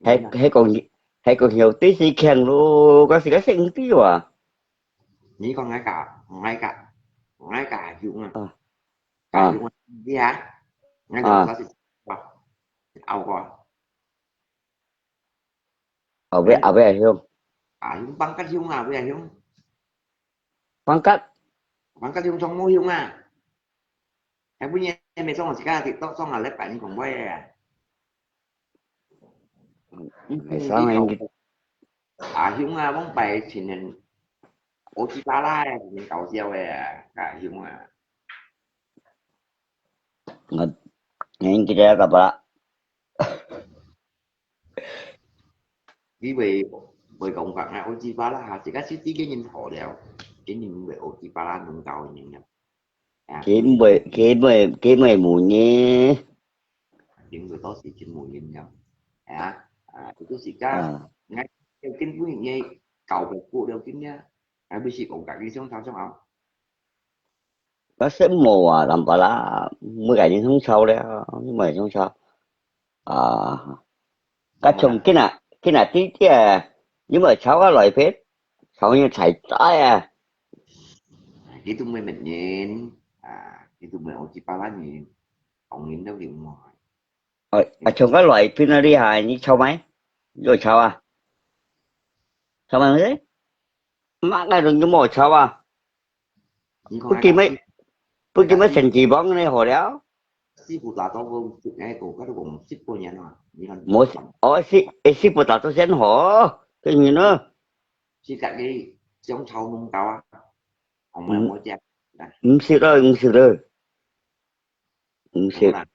hay hay còn hiểu tí gì khen luôn có gì cái sinh tí à nhí con ngay cả dụng à cả à dụng đi hả ngay được à sao thì ao coi ở về hiểu dụng băng cắt dụng nào bây giờ dụng khoảng cách băng cắt dụng trong môi dụng à em bây giờ em xong rồi thì tốt xong là lấy bạn còn quay à ngày sáng cái anh cầu dụng bóng bày thì nên ô chi ba la thì nên cầu gieo à cả dụng à anh kia gặp bà vì về về cộng phận ô chi ba la chỉ có tí cái nhìn thổ đều cái nhìn về ô chi ba la nung cầu nhìn nhập à cái mười mù nhé những người tốt thì trên mùi nhìn nhập thì tôi chỉ có à ngay theo kinh quý như cầu về cụ đều kinh nhá bây giờ cũng cả đi xuống thao xong không nó sẽ mù à làm bà lá mới cả những tháng sau đấy nhưng mà tháng sau à cái xong rồi trồng là cái nào tí tí à nhưng mà cháu có loại phết cháu như thầy trái à cái tụi mình nhìn cái tụi mình chỉ ba lá nhìn ông nhìn đâu điểm ngoài rồi à trồng cái loại phết nó đi hài như cháu mấy rồi cháu à cháu mà thế má cái đừng có mò cháu à nhưng con bữa ai kia cả mấy bữa ai kia cả mấy thành chị bóng này hồi đó si phụ tà to vô chụp ngay cổ các đồng ship cô nhà nào như là một ở ship của tao tôi sẽ hổ cái gì nữa si cả cái giống sau nung tao ông mà mới cha không rồi không ông ship là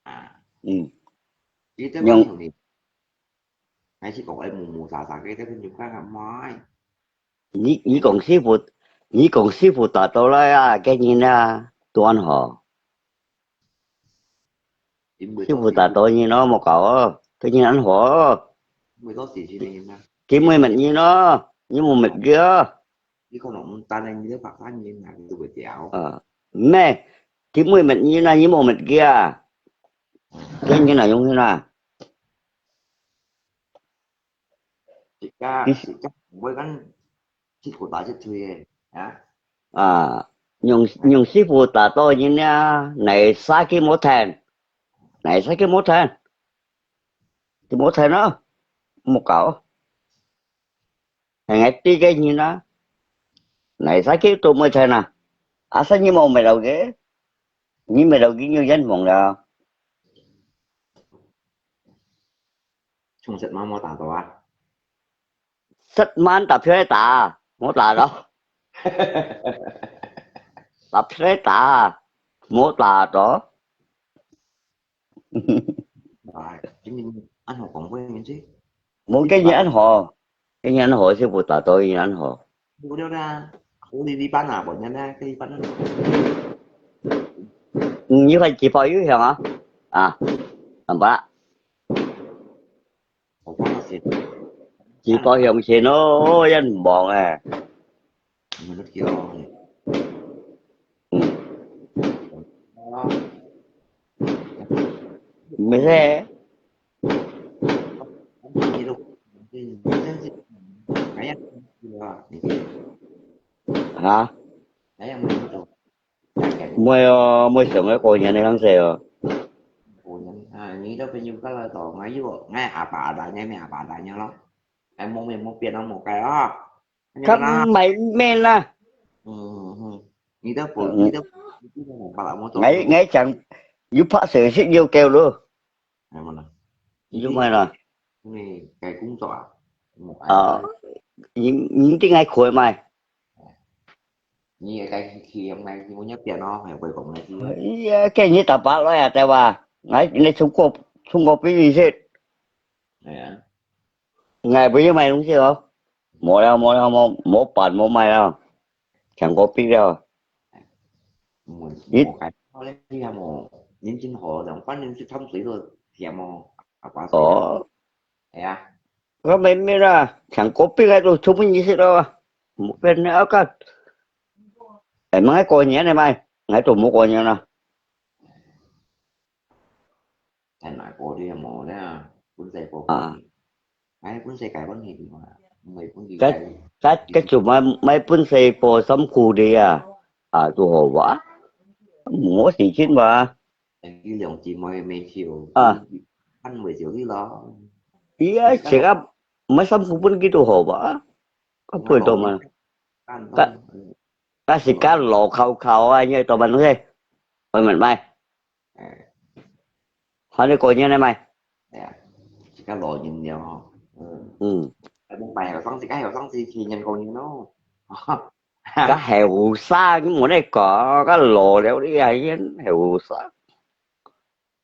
à ừ chỉ tới bao nhưng nhiêu thì ngay chỉ còn em mù mù xà cái tới cái nhiều khác là mai nhí còn ship của tao tôi là cái gì nè tôi ăn hổ chỉ mười ship tốt của xí tao tôi như nó một cậu cái gì ăn hổ mười tốt xí này em kiếm mười mình như nó như một mình kia chứ không ông ta nên như thế phạt phá như thế nào tôi bị chẹo ờ mẹ kiếm mười mình như nó như một mình kia cái như nào giống như nào chỉ ca với cái ship của ta sẽ thuê hả à nhưng sư phụ ta tôi như nha này sai cái mốt thèn này sai cái mốt thèn đó một cậu thằng ấy tí cái như nó này sai cái tụi mới thèn à à sao như mày đầu ghế như mày đầu ghế như dân mong đâu không sợ mà tả tòa sách man tập thế ta mốt là đó tập thế ta mốt là đó rồi chứng minh anh học cộng với những chứ muốn ship của ta cái như anh hồ sư phụ ta tôi như anh hồ mua đâu ra Ủa đi bán à bọn nhân á, cái đi bán á. Như vậy chỉ bảo hiểm hả? À, làm bạ. Ủa bán là xịt. Chỉ Bán là bảo bán. hiểm thì nó dân bọn à. Mà nó kêu này. Ừ. Đó. Mới thế. Không gì đâu. Thì nhân gì. Cái ăn chưa? Thì cái Hả? cái ăn mình rồi. Chả kẹt được. Mới mới sống cái cô nhà này đang xe rồi. Ủa nhân. À, nghĩ đâu bao nhiêu cái là tỏ ngay với bộ. Ngay à bà đại nha, mẹ à bà đại nha lắm. Em muốn mình muốn tiền nó một cái đó. Nhưng mà Khắp nó mấy men à. ừ, ừ. Nghĩ tới phụ Ừ. nghĩ tới bà lại muốn tỏ Ngay luôn. ngay chẳng giúp phát sự xích yêu kêu luôn. Này mà nè. Nghĩ Giúp cái mày là này cái cũng tỏa một ai ờ đó những tiếng ngay khối mày. như cái khi hôm nay khi muốn nhắc tiền nó phải về cổng này kia Cái như tập bát đó à tại bà. Ngay này không có cái gì hết. này á Ngày bây giờ mày đúng chưa? Mỗi đâu mỗi bạn mỗi mày đâu. Chẳng có biết đâu. một Ít một cái nó lấy ra một những chính hộ đồng phát những thông thủy rồi thì một à quả sĩ đó ờ này à có mấy mấy ra chẳng có biết cái đồ chúng mình như thế đâu. Một bên nữa có em ngay coi nhé này mày. Ngay tụi mua coi nhé nè. thành lại cổ đi một đấy à cuốn dây cổ À thì cái cuốn dây cái vấn gì mà người cũng gì cái cái cái chụp mấy bên xe po sắm khu đi à. À tụi hồ quá. Mua gì chứ mà. cái lượng chỉ mời mấy chiều À ăn 10 triệu đi lo ý thì á cái chỉ lộ có mấy sắm khu bên kia tụi hồ quá. Có nó bữa đồ lộ những mà. ăn Cái thôi cái gì cá lò khâu khâu ai như tụi mình nói thế. Thôi mình mày. à, Hỏi đi coi nhé này mày. à, chỉ cái lộ nhìn nhau ừ. Ừ. Ở bên bài ở con gì cái ở con gì thì nhìn còn như nó Cá heo xa cái món này có cái lò đéo đi ai heo xa.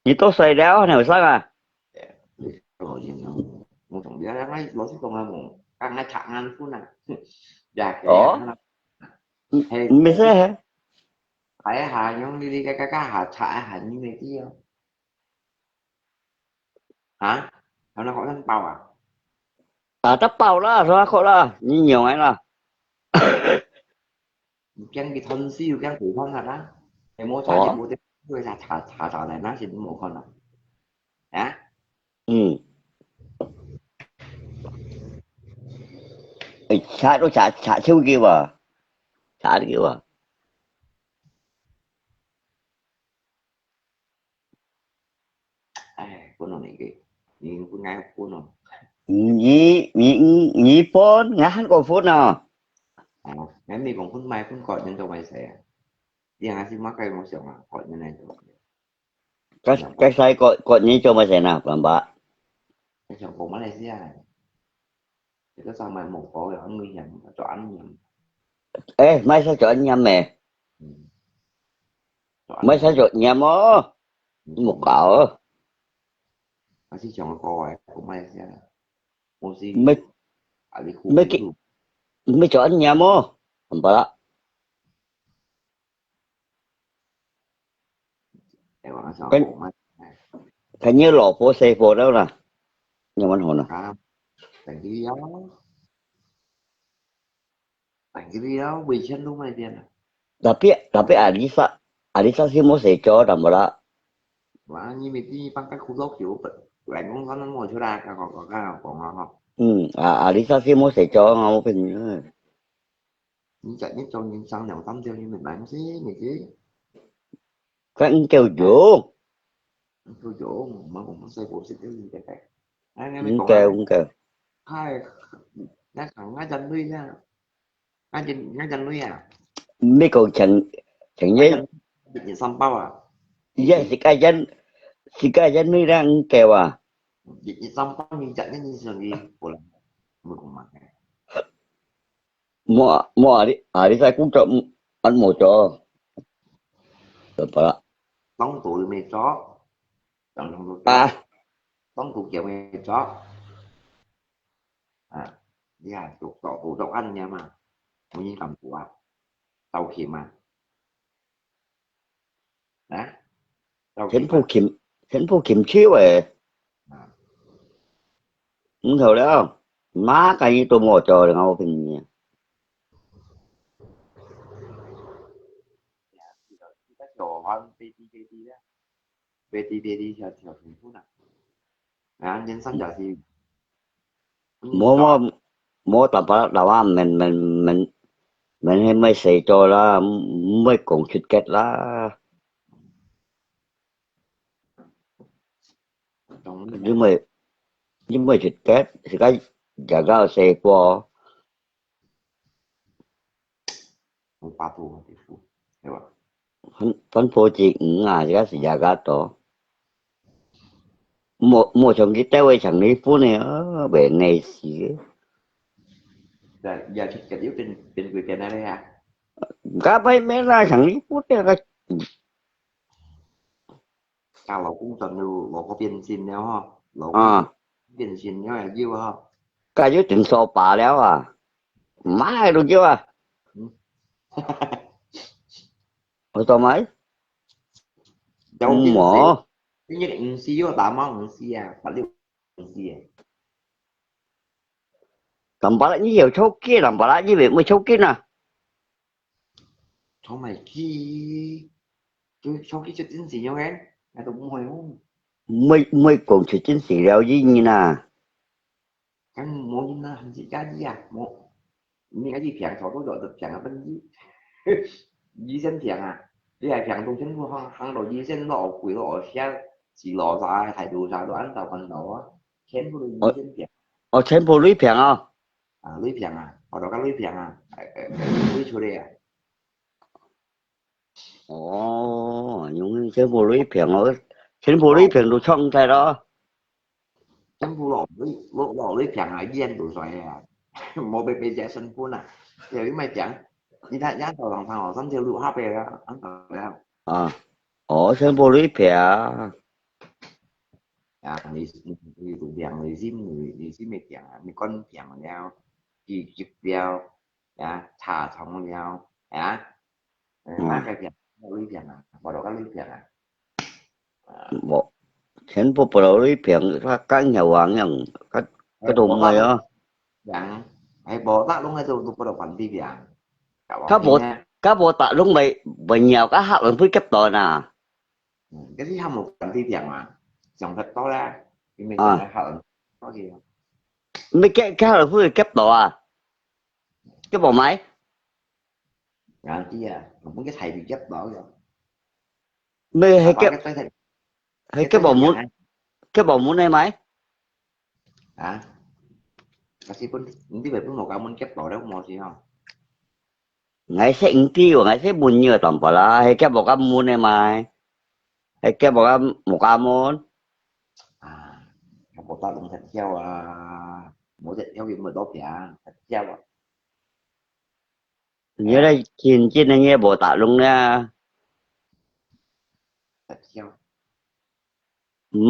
Chỉ tốt xoay đéo heo xa à. rồi nhìn nó một thằng bé đang nói lối xuống là một các hai chặng ăn phút này dạ cái Ủa ăn hay mình sẽ hả? phải hà nhóm đi đi cái hà thả hà như này kia hả nó hỏi thằng bao à À tắp bao đó rồi khó đó như nhiều anh là. cái thân siêu cái phụ thân là đó thì mua trả Ủa gì mua tiền người là thả này nó chỉ một con à hả ừ. Xả nó xả siêu kêu à. Xả kêu à. của nó này cái nhưng của ngay của nó Nhị phone ngán có phone nào. à ngày mình còn phun mai phun cọt nhân cho mày sẽ đi hàng xin mắc cây một xưởng à cọt như này Cái sai có nhị cho mà sẽ nào làm bạ. cái chồng của Malaysia này thì có sao mà một cổ ở nguy hiểm cho ăn nhầm Ê mai sao cho anh nhầm mẹ. ừ. cho ăn Mai nhầm sao cho nhầm ó. Một cũng cậu nó chỉ chồng co ấy của Malaysia oxy mấy ở cái khu mấy vũ cái trụ mấy cho anh nhầm ó. Làm bạ. để mà nó cho Cái cổ cái như lò phố xe phố đâu nè. Nhưng anh hồn à. à thành cái đó thành cái đó bị chân luôn mày tiền à Tapi Alisa sih mau seco dan bala. và như mình đi bằng cái khu gốc kiểu lạnh cũng có nó ngồi chỗ đa còn cao còn ngon không Alisa sih mau seco ngau pin. những chạy nhất trong những sao nào tắm tiêu như mình bán xí này chứ Kan kêu à jo. tôi chỗ mà cũng xây bộ xịt cái gì cái anh em mới còn Kêu ăn kêu. hai nó thằng ngay chân nuôi ra ngay chân nuôi à Mấy con chẳng ngay nhớ. chân bị xong bao à Iya si kajan ni đang kêu à. bị xong bao nhiêu trận cái như sườn gì của là mình cũng mặc Mau Alisa cũng trộm anh mau cho. Dan bala. tống tụi mày chó chọn thằng tụi chó Ah, tống tụi kiểu mày chó à đi à tụi tụi tụi anh nha mà muốn như cầm của tàu khiểm à đó tàu เห็น khiểm ผู้ à เข็มเห็นผู้เข็มชี้ไว้ à, มึงเท่าแล้วม้ากันยี่ตัวหมอจอเงาเป็นเนี่ย các chỗ con VTVT đó VTVT theo thành phố nào à, nhân sân giờ thì หมอว่าหมอแต่ว่าแต่ว่ามันให้ไม่ใส่จอละไม่กงชุดแก๊สละ trong ยิ่งไม่ชุดแก๊สสิก็อยากเอาใส่กว่า một ba thu thì phú hiểu không พันโพจิอ่ะสิก็สิอยากเอาต่อหมอชงที่แต่ไว้ฉันนี้พูดเนี่ยแบบไงสิ giờ thực chất yếu trên người tiền này đây à ก็ไม่ได้ฉันนี้พูดเนี่ยก็ cao lẩu cũng tuần lưu lẩu có tiền xin nhau ha lẩu อ่า tiền xin nhau là dư ha ก็อายุถึงโซป่าแล้วอ่ะมาดูเจ้าอ่ะเอาต่อไหม đâu tiền หมอ thứ nhất là ứng xí vô tám mong ứng xí à phải lưu ứng xí à ทำปลานี่เหี่ยวโชคกี้ทำปลานี่แบบไม่โชคกี้นะ thôi mày khi tôi sau khi chơi tiền xí nhau em là tôi cũng hồi không ไม่โกงชุดจิ้นสีแล้วยิ่งนี่นะ cái muốn như là hành gì cái gì à muốn những cái gì phèn cháu tôi gọi được phèn ở bên gì di sinh phèn à đi là phèn tôi chính của hàng đầu di sinh lộ quỷ lộ xe chỉ lộ ra thay đủ ra đoán tàu phần đầu á kén của tôi di sinh phèn เอาเชนโพลุยเพียงอ่ะ à lưới phèn à ở đó cái lưới phèn à lưới chỗ đây à อ๋อยุงเชนโพลุยเพียงเอาเชนโพลุยเพียงดูช่องใช่หรอ chấm phu lộ lộ lưới phèn ở gen đủ xoài à một bề bề trẻ sân phun à giờ cái mày chẳng đi thay giá tàu thằng họ sắm theo lụa hấp về đó ăn tàu đâu อ่าอ๋อเชนโพลุยเพียง à người tụ đèn người sim mệt đèn người con đèn của nhau chỉ chụp đeo à thả thòng của nhau à má cái đèn lưới đèn à bỏ đó cái lưới đèn à บอกเชนโพลุยเพียงถ้ากั้งอย่าวางอย่างก็ตรงไงอ่ะ đèn hay bỏ tắt luôn ngay tôi bắt đầu quản đi đèn cả bọn ถ้า mình บท nha ถ้าบทตะลงไปเหนียวก็หักหลังพื้นกับต่อน่ะ cái thứ hai một quản đi đèn mà dòng thật to ra thì mình À. phải hận có gì không ไม่แก้ข้าวหลังพื้นกับต่ออ่ะจะบอกไหม à chứ à cũng cái thầy thì chấp bỏ rồi ไม่ให้ có แก้ cái tới ให้แก้บอกมุนแก้บอกมุนได้ไหม à bác sĩ pun những cái việc một ông muốn chấp bỏ đâu một gì không ไงเส้นที่ว่าไงเส้นบุญเยอะต่ำปะละให้แก้บอกว่ามุนได้ไหมให้แก้บอกว่าหมกอามุน à một tao đừng thịt heo à mỗi thịt heo gì mà đốt dạ thịt heo à เนี่ยได้กินในเงี้ยบทตะลงเนี่ย thịt heo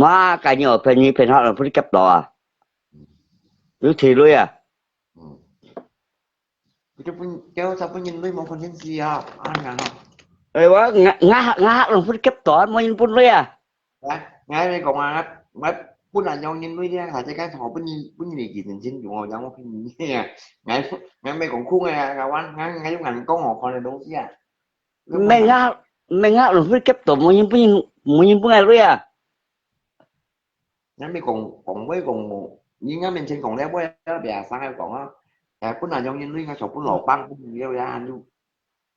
มากันเนี่ยเป็นนี้เป็นหักหลังพื้นกับต่ออ่ะรู้ทีด้วยอ่ะ ừ. Chứ kéo sao có nhìn với một con trên gì không ăn ngàn không เอ้ยว่างาหักหลังพื้นกับต่อมันปุ่นเลยอ่ะ đấy ngay đây còn à mấy pun là nhau nhìn với nha phải cái họ pun nhìn gì nhìn xin dùng nhau cái gì nha ngay ngay mấy còn khu này là anh ngay ngay trong ngành có ngọt con này đúng chứ à ไม่งาหลังพื้นกับต่อมันยังปุ่นไงด้วยอ่ะ ngay mấy còn với còn nhưng ngay mình xin còn đeo với bè sang hay còn á pun là nhau nhìn với ngay sọc pun lột băng pun đeo ra anh luôn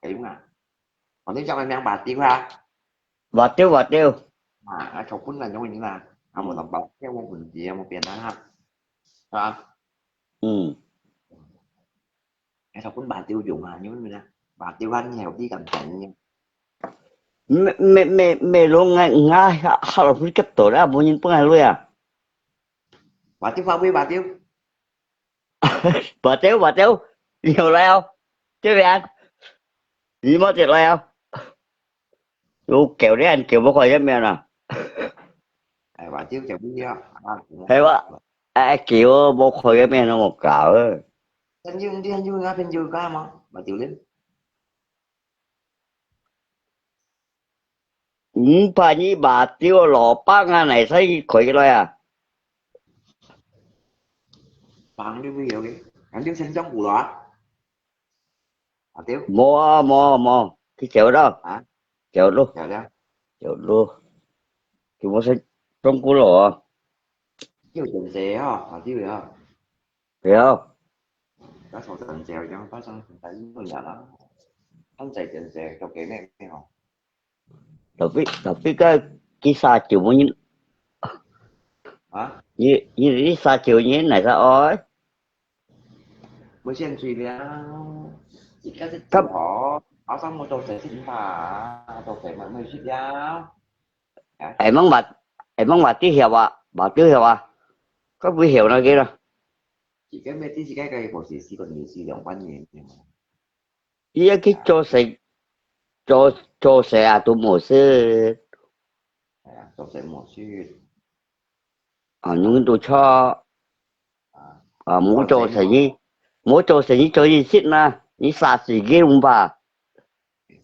hiểu không à còn nếu cho em ăn bạc tiêu ra บาดเดียว mà sọc pun là nhau nhìn là một tầm bọc cái một mình gì một tiền đó ha à อืม cái sọc pun bạc tiêu dùng à như mình nè bạc tiêu anh nghèo đi cầm thành nha ไม่รู้งาหักหลังพื้นกับต่อแล้วมันยังปุ่นไงด้วยอ่ะ bạc tiêu pha với bạc tiêu บาดเดียวnhiềuแล้วใช่ไหมอันยี่มอเจ็ดแล้วดูเกี่ยวได้อันเกี่ยวไม่ค่อยจะแม่น่ะ bạc tiêu chẳng biết gì hay quá ไอ้เกี่ยวไม่ค่อยจะแม่น่ะหมดเก่า anh dương đi anh dương ngã bên dương ca mà bạc tiêu lên 5,200tiêu lò bác à này thấy khỏi rồi à. Bạn đi nhiều đi. Anh tiêu sinh trong của đó. À tiêu. Mua cái chèo đó, Hả? chèo luôn, Chào đó. chèo luôn. Thì mua sẽ trong cú lò, Tiêu tiền xe hả? À tiêu hả? hiểu không? Có số tiền xe cho có xong tại người nhà đó. Anh chạy tiền xe cho cái này nghe không? Tapi cái xa chiều mua Hả? như cái xa chiều như thế này sao ơi? Mới xem suy ra chỉ có thích Cấp chịu họ xong một trò sẽ xin phà trò sẽ mà mới suy ra. Hả? em mong mà tí hiểu à, bảo tí hiểu à, có quý hiểu nào kia đâu. Chỉ cái mê tí chỉ cái cây bộ sĩ còn nhiều sĩ lượng quan nhiều. Ý cái cho xe à tụi mồ sư, Trò sẽ một suy những cái tôi cho muốn trò cho sẽ xe gì, muốn cho xe gì cho gì xích na, như xa xỉ ghê không bà,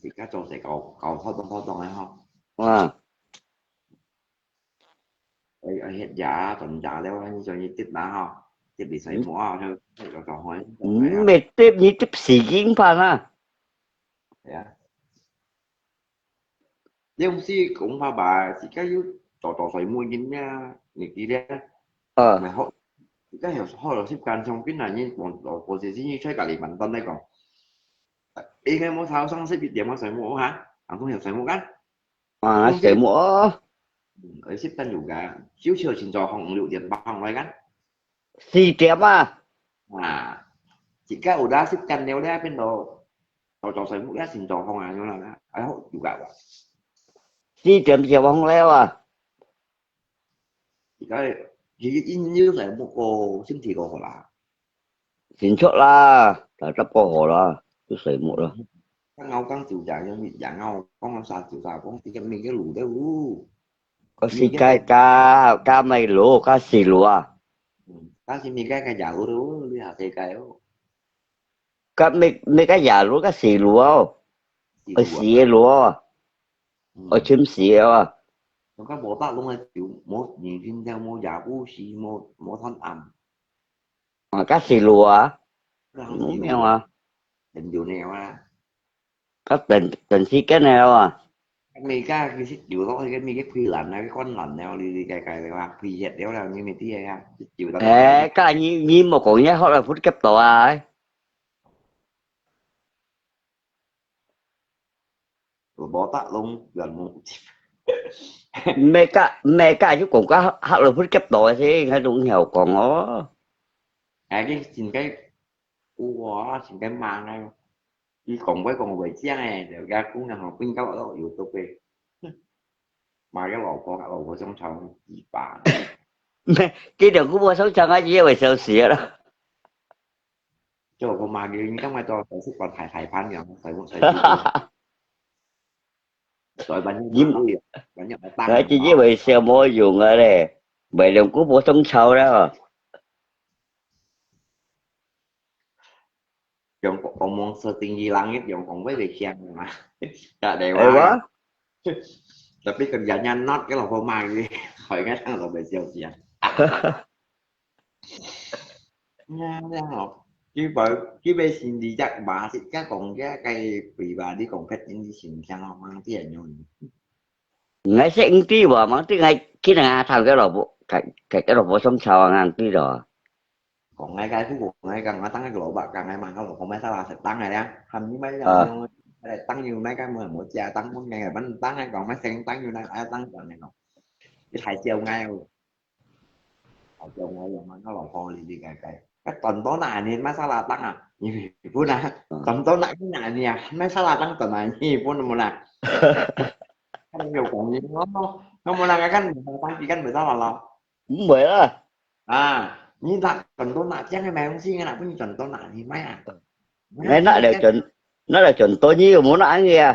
chỉ các trò sẽ cầu cầu thôi tông hay không? à, Ở hiện giả tuần giả leo anh cho như tiếp đá không? Tiếp bị xảy múa thôi. Trò trò hỏi trò phải à? mệt tiếp như tiếp xỉ ghê không bà na, Thế à? Nhưng không si cũng mà bà chỉ cái trò trò phải mua những những cái đấy mà họ cái hiểu họ là ship can trong cái này như bọn gì như chơi cả lì bản thân đây còn ý cái mua tháo xong sẽ bị điểm mà phải mua hả? Anh không hiểu phải mua gắt. Nhưng xe cái múa, ở ship can đủ cả chiếu chiều chỉ trò hỏng liệu điện bằng vai gắt xỉ chém à, à chỉ cái ổ đá ship can nếu đấy bên đồ trò trò phải mua gắt chỉ trò không à nhưng là ai họ đủ cả xỉ chém chém không leo à, chỉ cái chỉ như là một cô xin thì cô là xỉn chốt là, đã chấp cô hồ là, tôi xe múa rồi, các ngâu căng chiều dài cho bị dạng ngâu con làm sao chiều dài con chỉ cho mình cái lù đấy có xỉ mình cái cay ca mày lúa, ca xỉ lúa à. ta chỉ mình cái dạo đó đi học thì cái Các mấy cái giả lúa cái xì lúa gì ở lùa xì lúa ở ừ. chim xì à Còn các bộ tác luôn là kiểu một nhìn phim theo mô giả vũ xì một thân ẩm mà cái xì lúa á nó không muốn xì mèo lùa à định điều nèo à các tình tình xí cái nào à cái mi cái xích điều đó cái mi cái phi lạnh cái con lạnh nào đi cái là phi dệt đéo nào như mình tí à chịu ta đó cái ê cái như một con nhá hoặc là phút cấp tổ à rồi bỏ tác luôn gần một mấy cái chứ cũng có hoặc là phút cấp tổ thì hay đúng hiểu còn nó cái xin cái u quá xin cái mang này đi cùng với con về chiang này rồi ra cũng là học pin cao ở YouTube mà cái lỗ con lỗ của trong phòng gì bà cái đường của mua sống chân á chỉ về sợ xì đó cho con mà như những cái mai to phải sức còn thải phan nhở phải một phải chịu luôn rồi bạn nhân nhưng mà ui bạn nhận tăng đấy này chỉ nó về xe mua dùng ở đây vậy đường của mua sống sâu đó dùng còn muốn setting gì lắm nhất dùng còn với việc xem mà cả đều ê quá ai tapi kerjanya not cái lỗ con mang đi khỏi cái thằng lỗ bể siêu gì nha ra học chứ bây xin đi chắc bà thì các còn cái vì bà đi còn phép đi xin sang không mang tiền nhồi ngay sẽ tí vào mà tí ngay khi nào thằng cái bộ cái bộ sống sâu ngang tí rồi còn ngay cái cuối cùng ngay càng nó tăng cái lỗ bạc càng ngày mà không còn mấy sao là sẽ tăng này đó thành như mấy ờ tăng nhiều mấy cái mà mỗi cha tăng mỗi ngày là bánh tăng hay còn mấy sen tăng như này ai tăng còn này không cái thải chiều ngay rồi thải chiều ngay rồi mà nó lỗ kho đi cái tuần tối này nên mấy sao là tăng à như bữa nay ờ. tuần tối này cái này nè mấy sao là tăng tuần này như bữa nào nè cái nhiều còn như nó muốn là cái tăng chỉ cần 16 là lo Cũng vậy đó à như là tuần tối này chắc ngày mai không xin cái nào cũng như tuần tối này thì mấy à nghe má cái nó là chuẩn tôi nhiều muốn nói nghe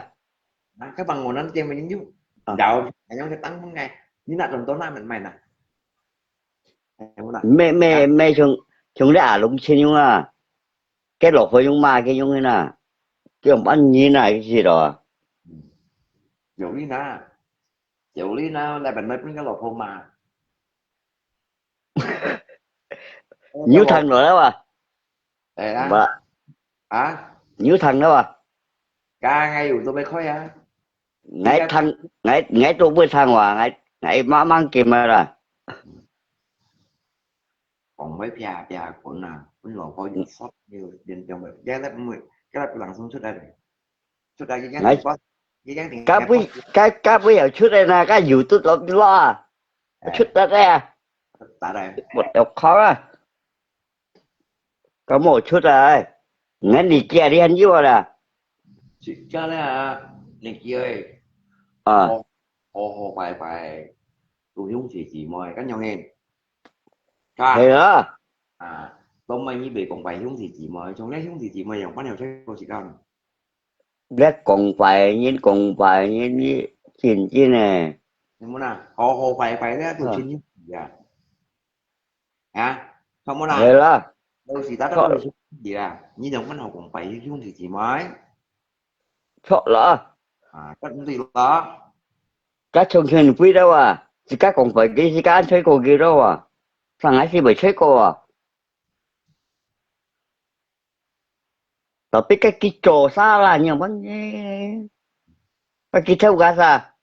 cái bằng ngồi nói chuyện với những giúp ờ. đậu anh em sẽ tăng một ngày như là tuần tối nay mình mày nè em muốn là mẹ à, mẹ mẹ chúng chúng đã lúng xin nhưng à cái lộc với chúng mà cái chúng thế nào cái ông ăn như này cái gì đó giống như là Chịu lý nó lại bệnh mấy cái lột hôn mà. Cái Nhíu lột thân rồi đó bà. để Làm đó. bả Hả? nhíu thân đó bà. Ca ngay dù tôi mới khói á. Chỉ Ngay cái thân, ngay tôi với thân hòa, ngay má mang kìm rồi. còn mấy pia của nào cũng lột coi những sót nhiều đến trong bệnh giá lắm mười cái là lần xuống xuất đây cái giá Ngay tiền post cái giá tiền cá cái quý, post cá quý ở trước đây nè, cái dù tôi lo. Chút à, đó ra. tại đây Một độc khó á. Có một chút rồi. Ngay đi kia đi anh vô là. chị cho nên là này kia ơi Ờ, hồ hồ phải phải tụi chúng chỉ mời các nhau hen thì ca đó. à tôm mày như bị còn phải chúng chỉ mời trong đấy chúng chỉ mời dòng bắt đầu thấy cô chị con Rất còn phải như chuyện chi nè. nhưng muốn nào hồ phải đấy tụi Ờ, xin như dạ hả không muốn thì nào đó. đâu chỉ ta đó Thôi, đâu gì à như dòng bắt đầu còn phải chúng chỉ mới thôi lỡ. à các công ty đó Cá thông tin quý đâu à. Chỉ cá còn phải cái gì cá ăn thấy cô kia đâu à. Thằng ấy thì bị thấy cô à. Tapi cái trò xa là nhiều vấn cái theo gà xa.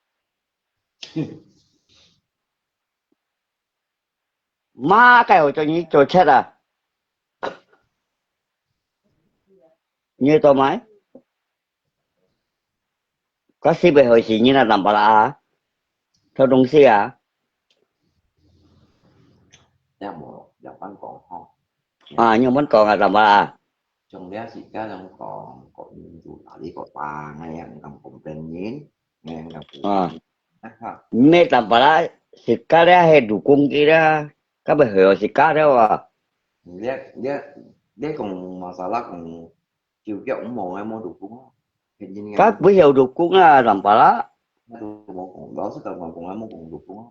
Má cái hồ cho như trò chết à. Như tôi máy. Có sĩ bị hồi sĩ như là làm bà là hả? Theo đúng sĩ à? ra một dòng văn còn không À nhưng vẫn còn là làm bà là. trong đó chỉ có là còn dù ở đi có ba ngày ăn cầm cũng trên nhến ngày ăn cầm cũng À. ha Mẹ làm bà là. Sĩ cá ra hay đủ cung kia ra. Các bà hồi sĩ cá đâu à. dia còn mà salah còn chiều cái ổng mồ em mua được cũng hình như nghe mua Các được bữa hiệu đủ cung là làm bà là. một còn đó sức còn em mua còn được cũng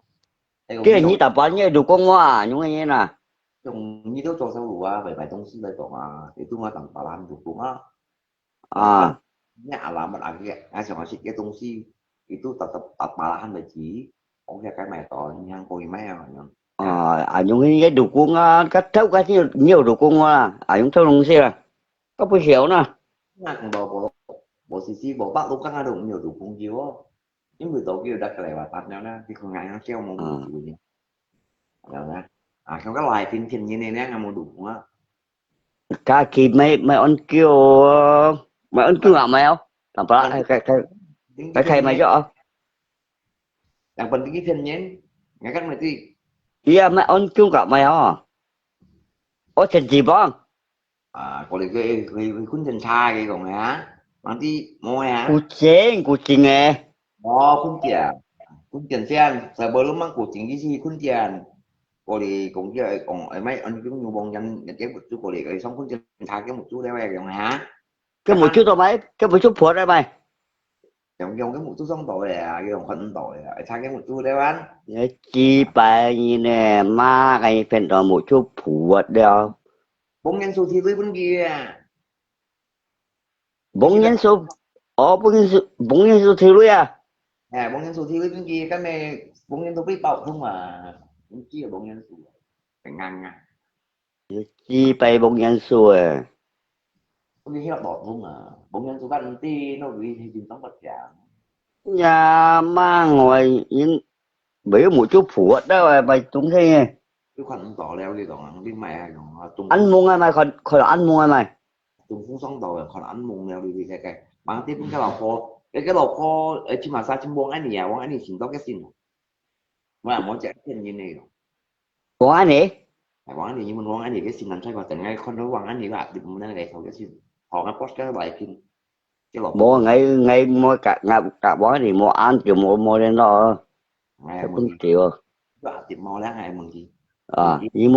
đây còn Cái như là như đâu tập bà như đủ cung à. Nhưng mà như nè. trong như đâu cho sao đủ à về bài tông sư đây còn à để tôi mà tặng bà làm được cũng á mà bạn À. nhà làm mà làm cái ai chẳng hỏi cái tông sư itu tetap malahan bagi oke cái mày tỏ nhang coi mấy à à À, à những cái đủ cung á. Các thấu các nhiều đủ cung à. À những thấu đúng sĩ là. Các bữa hiệu nè. nhang còn bộ xì xì bộ bác lúc các ngài cũng nhiều đủ cũng nhiều những người tổ kia đặt cái này và tạt nhau nè thì không ngại nó treo một đủ À. chịu nhỉ rồi nè à không có loài phim như này nè ngài một đủ cũng á Cá kỳ mấy ấn kêu. Mấy ấn kêu à mày không? Làm bà đang là. tính cái Cái khay phim mày nhé rõ. đang bận cái phim nhé nghe cách này thì Iya mấy ấn kêu cả mày không? Ủa thật gì bông? à có cái cuốn chân trai cái còn á bằng thì mua á Cụ chén nghe. đó cuốn chân sen sebelum mang kucing isi kuncian Koli cũng chơi còn ở mấy anh chúng nhu bon nhanh nhận chém một chú Koli rồi xong cuốn chân trai cái một chú đeo rồi hả Cái chắc một ăn chút tao mấy. Cái một chút phốt đây mày. dòng dòng cái một chú xong tội à cái dòng phận tội à trai cái một chú đeo ăn Chi bà như nè. Má cái phèn đó một chút phốt đeo. bốn nhân số thi với bên kia cái Bốn gì đó nhân số. Ồ bốn nhân số thiếu luôn à. à bốn nhân số thi với bên kia cái này bốn nhân số biết bọc không mà cũng chia bốn nhân số phải ngang à Chi bà bốn nhân số à. có khi nó bỏ không mà bốn nhân số văn ti nó vì thì chúng tóm bật giả Nhà má ngồi những. Bởi một chút phốt đó mà mày trúng thế nghe. cái khoản tỏ leo đi còn đi mẹ còn tung Anh mua ngay mày khỏi là anh mua ngay mày. tung phun xong rồi còn anh mùng leo đi cái bằng tiếp cái lò khô cái lò khô ở trên mà sa trên buông anh nhà buông anh xin tóc cái xin mà muốn chạy tiền như này Của anh ấy. phải buông anh như mình buông anh cái xin làm sao mà tận ngay con nói buông anh bạn thì mình đang để thầu cái xin họ cái post cái bài kim cái lò Mua khô ngay mua cả bó thì mua ăn kiểu mua lên đó. ngày Chắc một cũng gì chịu. bạn tìm mò lá ngày một gì mình À, chỉ nhưng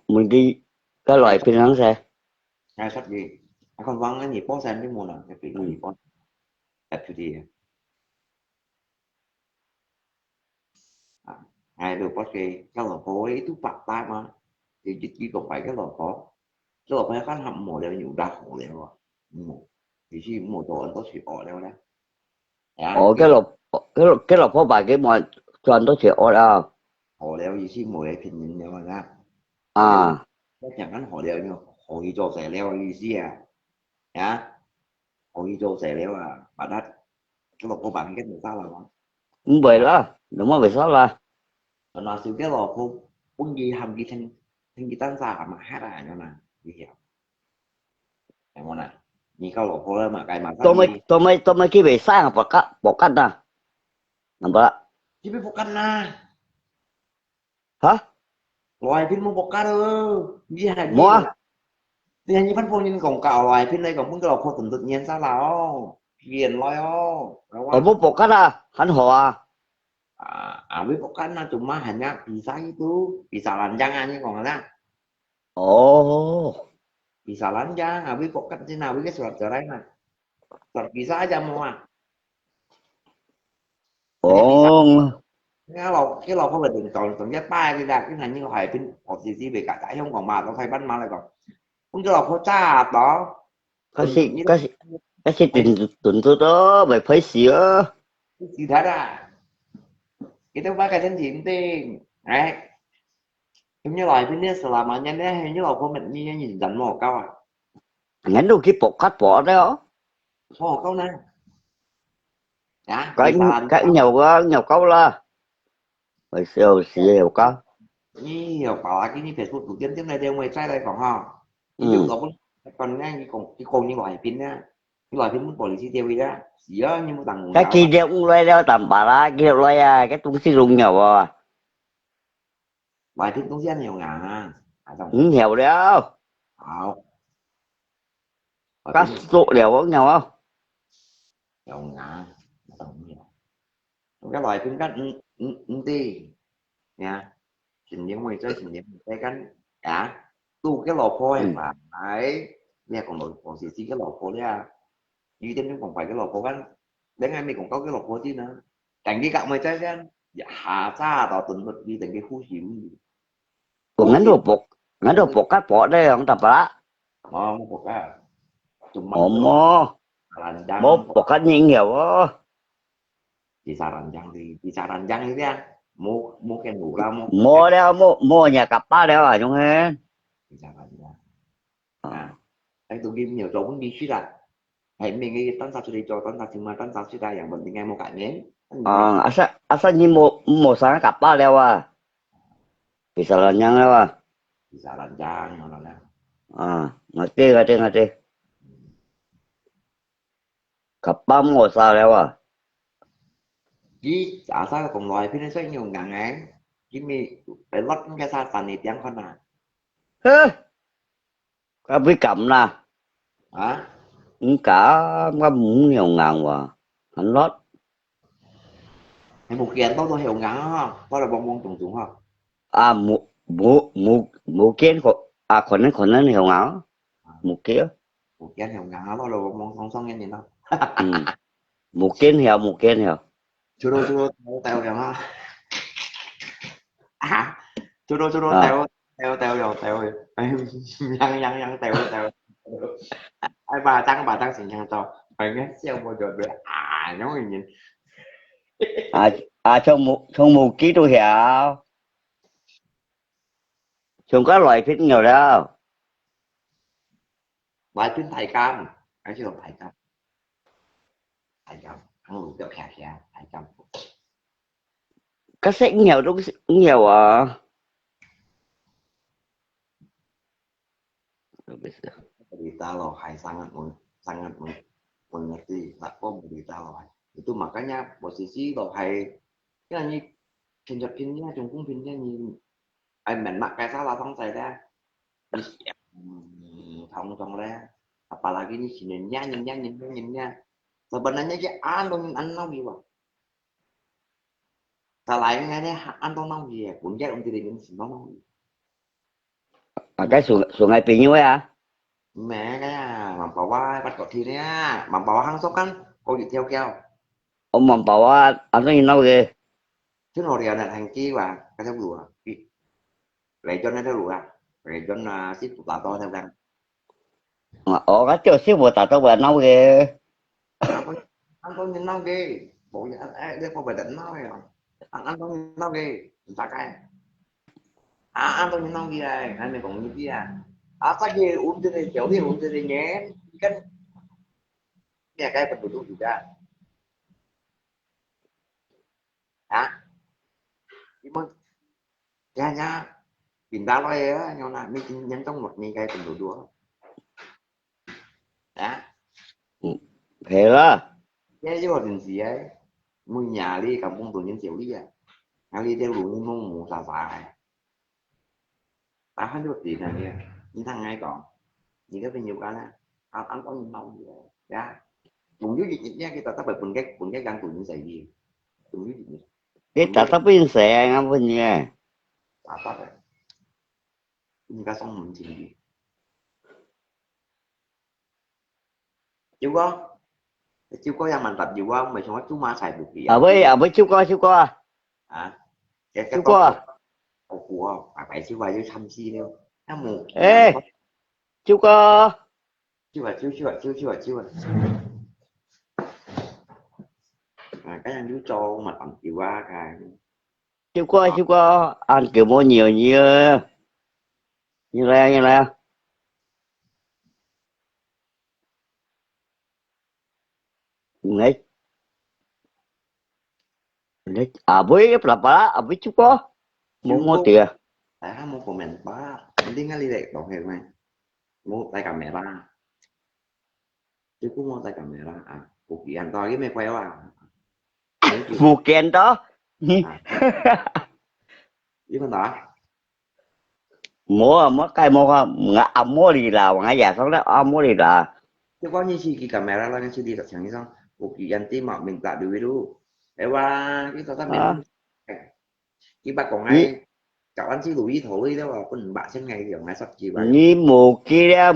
mình đi cái ngày loại pin nắng xe. ngày sách gì con vắng anh gì post xem cái mùa nào cái chuyện Ừ. gì post đẹp thì ngày được post cái lò khô ấy tú bạc tay mà thì chỉ còn phải cái lò khô cái lò khô nó hầm mồi đều nhiều đặc mồi đều thì khi một chỗ anh có sự ở đâu đó à, Ồ cái cái lộc cái lọc phó bài cái mọi toàn tôi chịu ở đâu họ đeo gì xí mùi phình nhìn nhau ra cái điều à chắc chắn hắn họ đeo nhau họ đi cho xẻ leo gì xí à nhá họ đi cho xẻ leo à bà đắt cái lộc của bạn cái người ta là không về đó đúng không về sao là nó siêu cái lộc không cũng gì hầm gì thanh thanh gì tan ra mà hát à nhau nè gì hiểu em ngon này nhìn câu lộc của mà cái mà sao gì tôi mới cái về sang bỏ cắt à làm bữa chứ biết phục căn na hả loài phim một cá đâu gì hả gì mua còn thì như phát phong nhìn cổng cào loài phim đây còn muốn cái lộc không tự nhiên sao nào hiền loài ô đúng ở không bố bỏ cắt à hắn họ à biết phục căn na cuma hanya bisa itu bisa lanjangan nhưng còn là ồ bisa lanjang habis pokat sih nah habis surat cerai nah surat bisa aja mau ah ồ hanya bisa cái lò không là đường còn còn ghép ba cái đạt cái này như hỏi bên một gì về cả cái không còn mà nó phải bắt mà lại còn không cái lò không cha đó cái tuần tự gì nhiên cái gì mày tuần tôi đó mày phải xỉa gì thế à kita pakai thân thiện tiền đấy giống như loại bên selamanya deh như là không mình như nhìn dẫn một câu à ngắn đâu cái bỏ cắt bỏ đó một câu này đã cái bisa làm cái nhiều câu là mày siêu siêu câu nhiều bảo là cái như Facebook của kiếm tiếp này đều ngoài trai đây còn ho cái vụ ừ đó còn nha cái con như loại pin á cái loại pin muốn bỏ đi tiêu đó dở nhưng mà thằng cái nào kia á đeo cũng loay đeo tầm bà la kia loay à cái tung xí rung nhiều à loại pin cũng rất nhiều ngà à xong cũng nhiều đeo ảo loại các pin số đều có nhau không nhiều ngà xong nhiều cái loại pin cách đi nha trình diễn ngoài chơi trình diễn cái cánh đã tu cái lò phôi ừ. và ấy nha còn nội còn gì cái lò phôi đấy à duy tính còn phải cái lò phôi cánh đến ngày mình cũng có cái lò phôi chứ nữa cảnh cái cạo mày chơi chứ dạ hạ xa tỏ tình vật đi từng cái còn khu xỉu ngắn đồ bộ cắt bỏ đây không tập lá mà một cái chúng ồ măng cái lò mô là răng bố bộ cắt nhìn nhiều á chỉ xà răng răng thì chỉ xà răng răng như thế mua mua cái ngủ ra mua cái mô đeo mô nhà cặp ba đeo à chúng hết chỉ xà răng răng ờ à anh tôi ghi nhiều chỗ cũng đi suy ra hãy mình nghĩ tấn sao đi cho tấn sao mà tấn sao suy raอย่างmình nghe một cái nén mình asa nhìn mô sáng cặp ba đeo à bisa là nhang đeo à chỉ xà răng răng nó là ngerti cặp ba mô sao đeo à chứ à sao còn loài phía nó sẽ nhiều ngàn án chứ mi phải lót cái sa tàn này tiếng con à hê cái vi cầm nè hả cả cái muốn nhiều ngàn mà hắn lót hay một kiện tôi hiểu ngắn không tôi là bông bông trùng trùng không à một kiếnคนนั้นhiểu ngáo một kia một kiện hiểu ngắn tôi là bông bông song song nghe nhìn không ừ một kiến hiểu chú đô tèo hiểu không à chú đô à tèo tèo tèo rồi tèo rồi nhăn tèo tèo ai bà tăng xịn nhăn to phải nghe xem một rồi rồi à nó nhìn trong một ký tôi hiểu không có loại phít nhiều đâu bà chuyên thầy cam anh chưa thầy cam ăn lụt cho khạc khạc thầy cam cái sách nhiều đúng nhiều à berita loh hai sangat mengerti tak kok berita loh itu makanya posisi loh hai cái như trình duyệt phim nha trùng cũng phim nha nhìn ai mình mặc cái sao là không xảy ra không không ra apalagi ini nhìn nha sebenarnya dia anh nói gì vậy selain nghe anh không nói gì cũng chắc ông tidak những gì nói cái sungai Pinyu à mẹ cái membawa bắt cột thì đấy membawa hàng số kan cô đi theo keo ông mà bảo anh nói nói ghê chứ hồi là hàng chi và cái theo đùa lại cho nó theo đùa lại cho nó ship tụt to theo rằng cái chỗ xíu vừa tao tao vừa nói ghê anh có nhìn nó ghê bộ anh đứa con về định nói rồi anh không nói đi tak ai anh không nói gì đây anh này còn như kia apa dia untuk dia jauh dia untuk dia nyen kan dia kayak penduduk juga hả cuma ya pindah lo ya nyawa mi nhân trong một mi kayak penduduk hả thế đó ya chứ còn gì ấy mua nhà đi kampung tuh nhân tiểu đi à kali dia lu ngomong xà xà tahan được gì này nha những thằng ngay còn những cái nhiều cái là anh có nhìn mong gì ya cùng với việc kita tak pun cái gan tuh như gì cùng với việc kita tapi saya ngapain apa ya ini kasong mencuri chú có yang mantap juga mày xong chú ma xài buộc gì ở với chú có à cái chú có có của phải chú vào với thăm chi đâu nó một ê chú có chưa cái anh chú cho mà tầm chiều qua cái chú có ăn kiểu mua nhiều như như này đấy đấy à với cái là ở với chú có mua tiền tại mua của mình ba đi ngay đi đẹp đồng hiểu này mua tay cầm mẹ ba chú cũng mua tay cầm mẹ ba à cuộc gì anh coi cái mẹ quay à mua kèn đó biết con đó mua cái mua ngã mua đi là ngã già xong đó mua đi là chứ có như khi camera là như đi tập chẳng như sao cuộc gì anh tim mà mình tạo được đâu để qua cái tao mình cái bà còn ngay cậu anh chỉ lùi thổi đó là con bạn xem ngày kiểu ngày sắp chiều vậy ni mua kia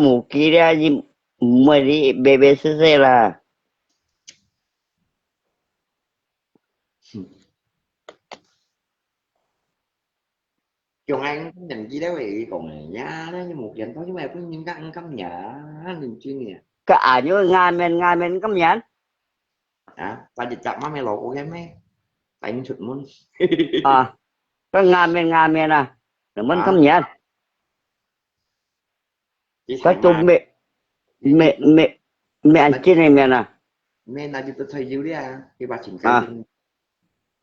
ni mua đi BBC là chồng anh cũng nhận gì đó vậy còn này nhá nó như một dành thôi chứ mà có những cái ăn cắm nhà đừng chuyên nghiệp cái à nhớ ngay men cắm nhãn à ta dịch chặt má mẹ lộ của em ấy tại những chuyện muốn à cái ngay men à rồi mình cắm à nhãn chỉ cái xài chú mà mẹ ăn trên này men à mẹ là tôi thấy dữ đấy à khi bà chỉnh cái à trên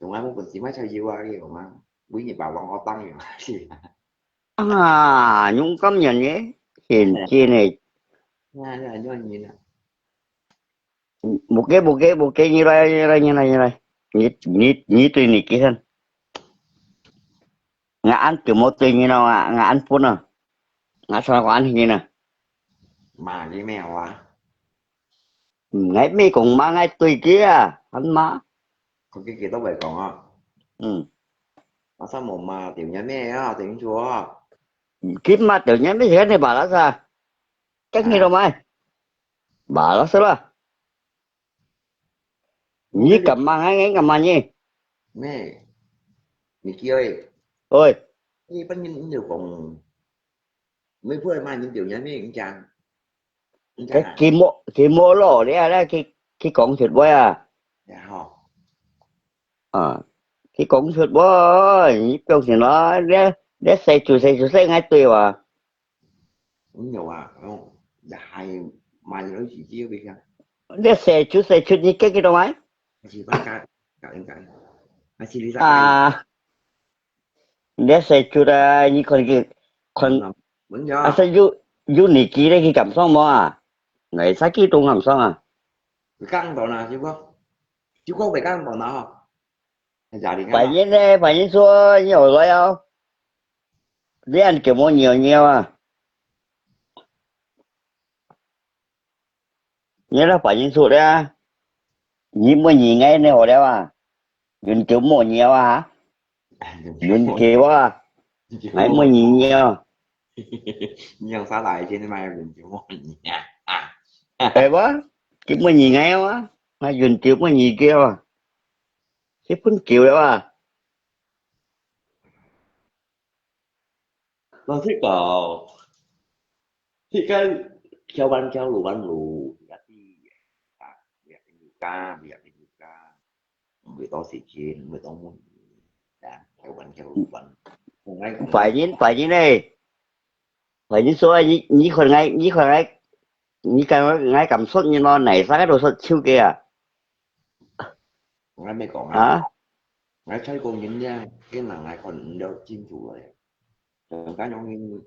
chồng anh muốn chỉ mới thấy dữ à cái mà quý nhị bảo lòng họ tăng rồi à nhung cắm nhãn nhé hiện trên này nha là như anh nhìn nè một cái như này như tùy nị kia thân ngã ăn kiểu một tùy như nào ngã ăn phun à ngã sao có ăn như nào mà cái mèo à ngay mi cũng mang ngay tùy kia ăn má còn cái kia tao về còn á ừ nó sao một mà tiểu nhà mẹ á tiểu chúa kiếm mà tự nhiên mấy cái này bà nó sao chắc như đâu à mai bà nó sao là mua như cái gì cầm mang ngay cầm mang nhỉ mẹ mẹ kia ơi ôi cái bánh nhìn nhiều còn mấy bữa mai những tiểu nhà mẹ cũng chàng à cái mô lỗ đấy là cái cổng thịt bò à dạ họ ờ cái cổng thịt bò như trong thì nó để xây ngay tùy à cũng nhiều à không dạ hay mà nói gì chia bây giờ để xây chút như cái đâu ấy chỉ bắt cái anh chỉ đi ra cái à để xây chút như con làm vẫn à do sao du nị kỳ đấy cái cảm xong mà à này sao cái trung làm xong à cái căng tàu nào chứ có phải căng tàu nào không dạ đi ngay mà phải như xua nhiều rồi không để ăn kiểu mua nhiều à nhớ là phải như xua đấy à nhím mua gì ngay này hồi đấy à dùn kiểu mua nhiều à hả dùn kiểu à hãy mua gì nhiều nhưng sao lại trên mai mình chịu một nhà à ê bá kiểu mua gì ngay á hay dùn kiểu mua gì kia à cái phun kiểu đấy à nó thích cái cho lù ăn lù dạ thì việc thì ca việc thì ca người to xịt trên người to muốn đã theo bạn còn ngay còn ngay phải như này phải như số nhưคนngay như cái cảm xúc như nó nảy ra cái đồ sốt siêu kìa còn ngay mấy còn ngay hả ngay thấy con nhìn nha cái là ngay còn đâu chim chủ rồi cái nhóm như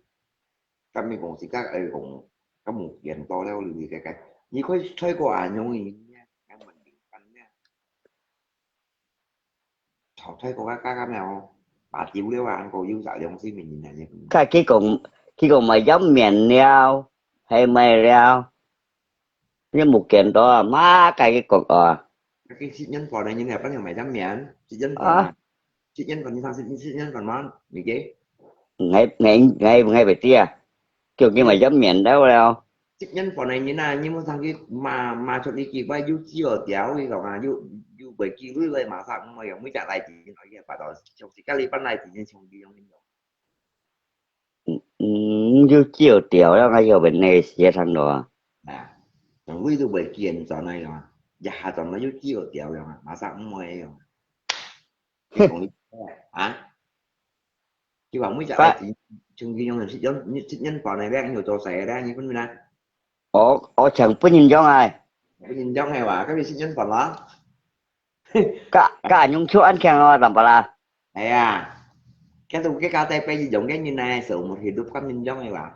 cái mấy còn xịt các ấy còn cái một kiện to đâu gì cái như khối thấy có à nhóm nha cái mình bị bắn nha họ thấy có cái nào bà chịu đeo ăn cô yêu dạo dòng xin mình nhìn này nha cái cùng mày giống miền neo hay mày reo như một kiện đó má cái cột cái xịt nhân vào đây như này bắt đầu mày dám miệng à xịt nhân còn như sao xịt nhân còn món như thế ngay về tia kiểu như mày giống miền đó đâu xịt nhân vào này như này nhưng mà thằng kia mà cho đi kịp bay du chưa déo đi rồi mà du bởi kỳ lưỡi lên mà sao mà không biết trả lại thì nói kia bà đó trong xịt cái ban này thì nhân trong đi không như chiều tiểu đó ngay giờ bên này sẽ thằng đó à trong lưỡi du bởi kỳ giờ này rồi dạ trong nó du chưa déo rồi mà sao không mày rồi cái còn à chứ không biết trả lại cái thì trong khi trong xịt nhân vào này đang nhiều trò xẻ ra như con mình ở chẳng có nhìn giống ai cái nhìn trong này quả cái bị xịt nhân vào đó cả nhung chỗ ăn kèng làm bà là này à cái KTP sử dụng cái như này sử dụng một thì đúc cắm nhìn trong này quả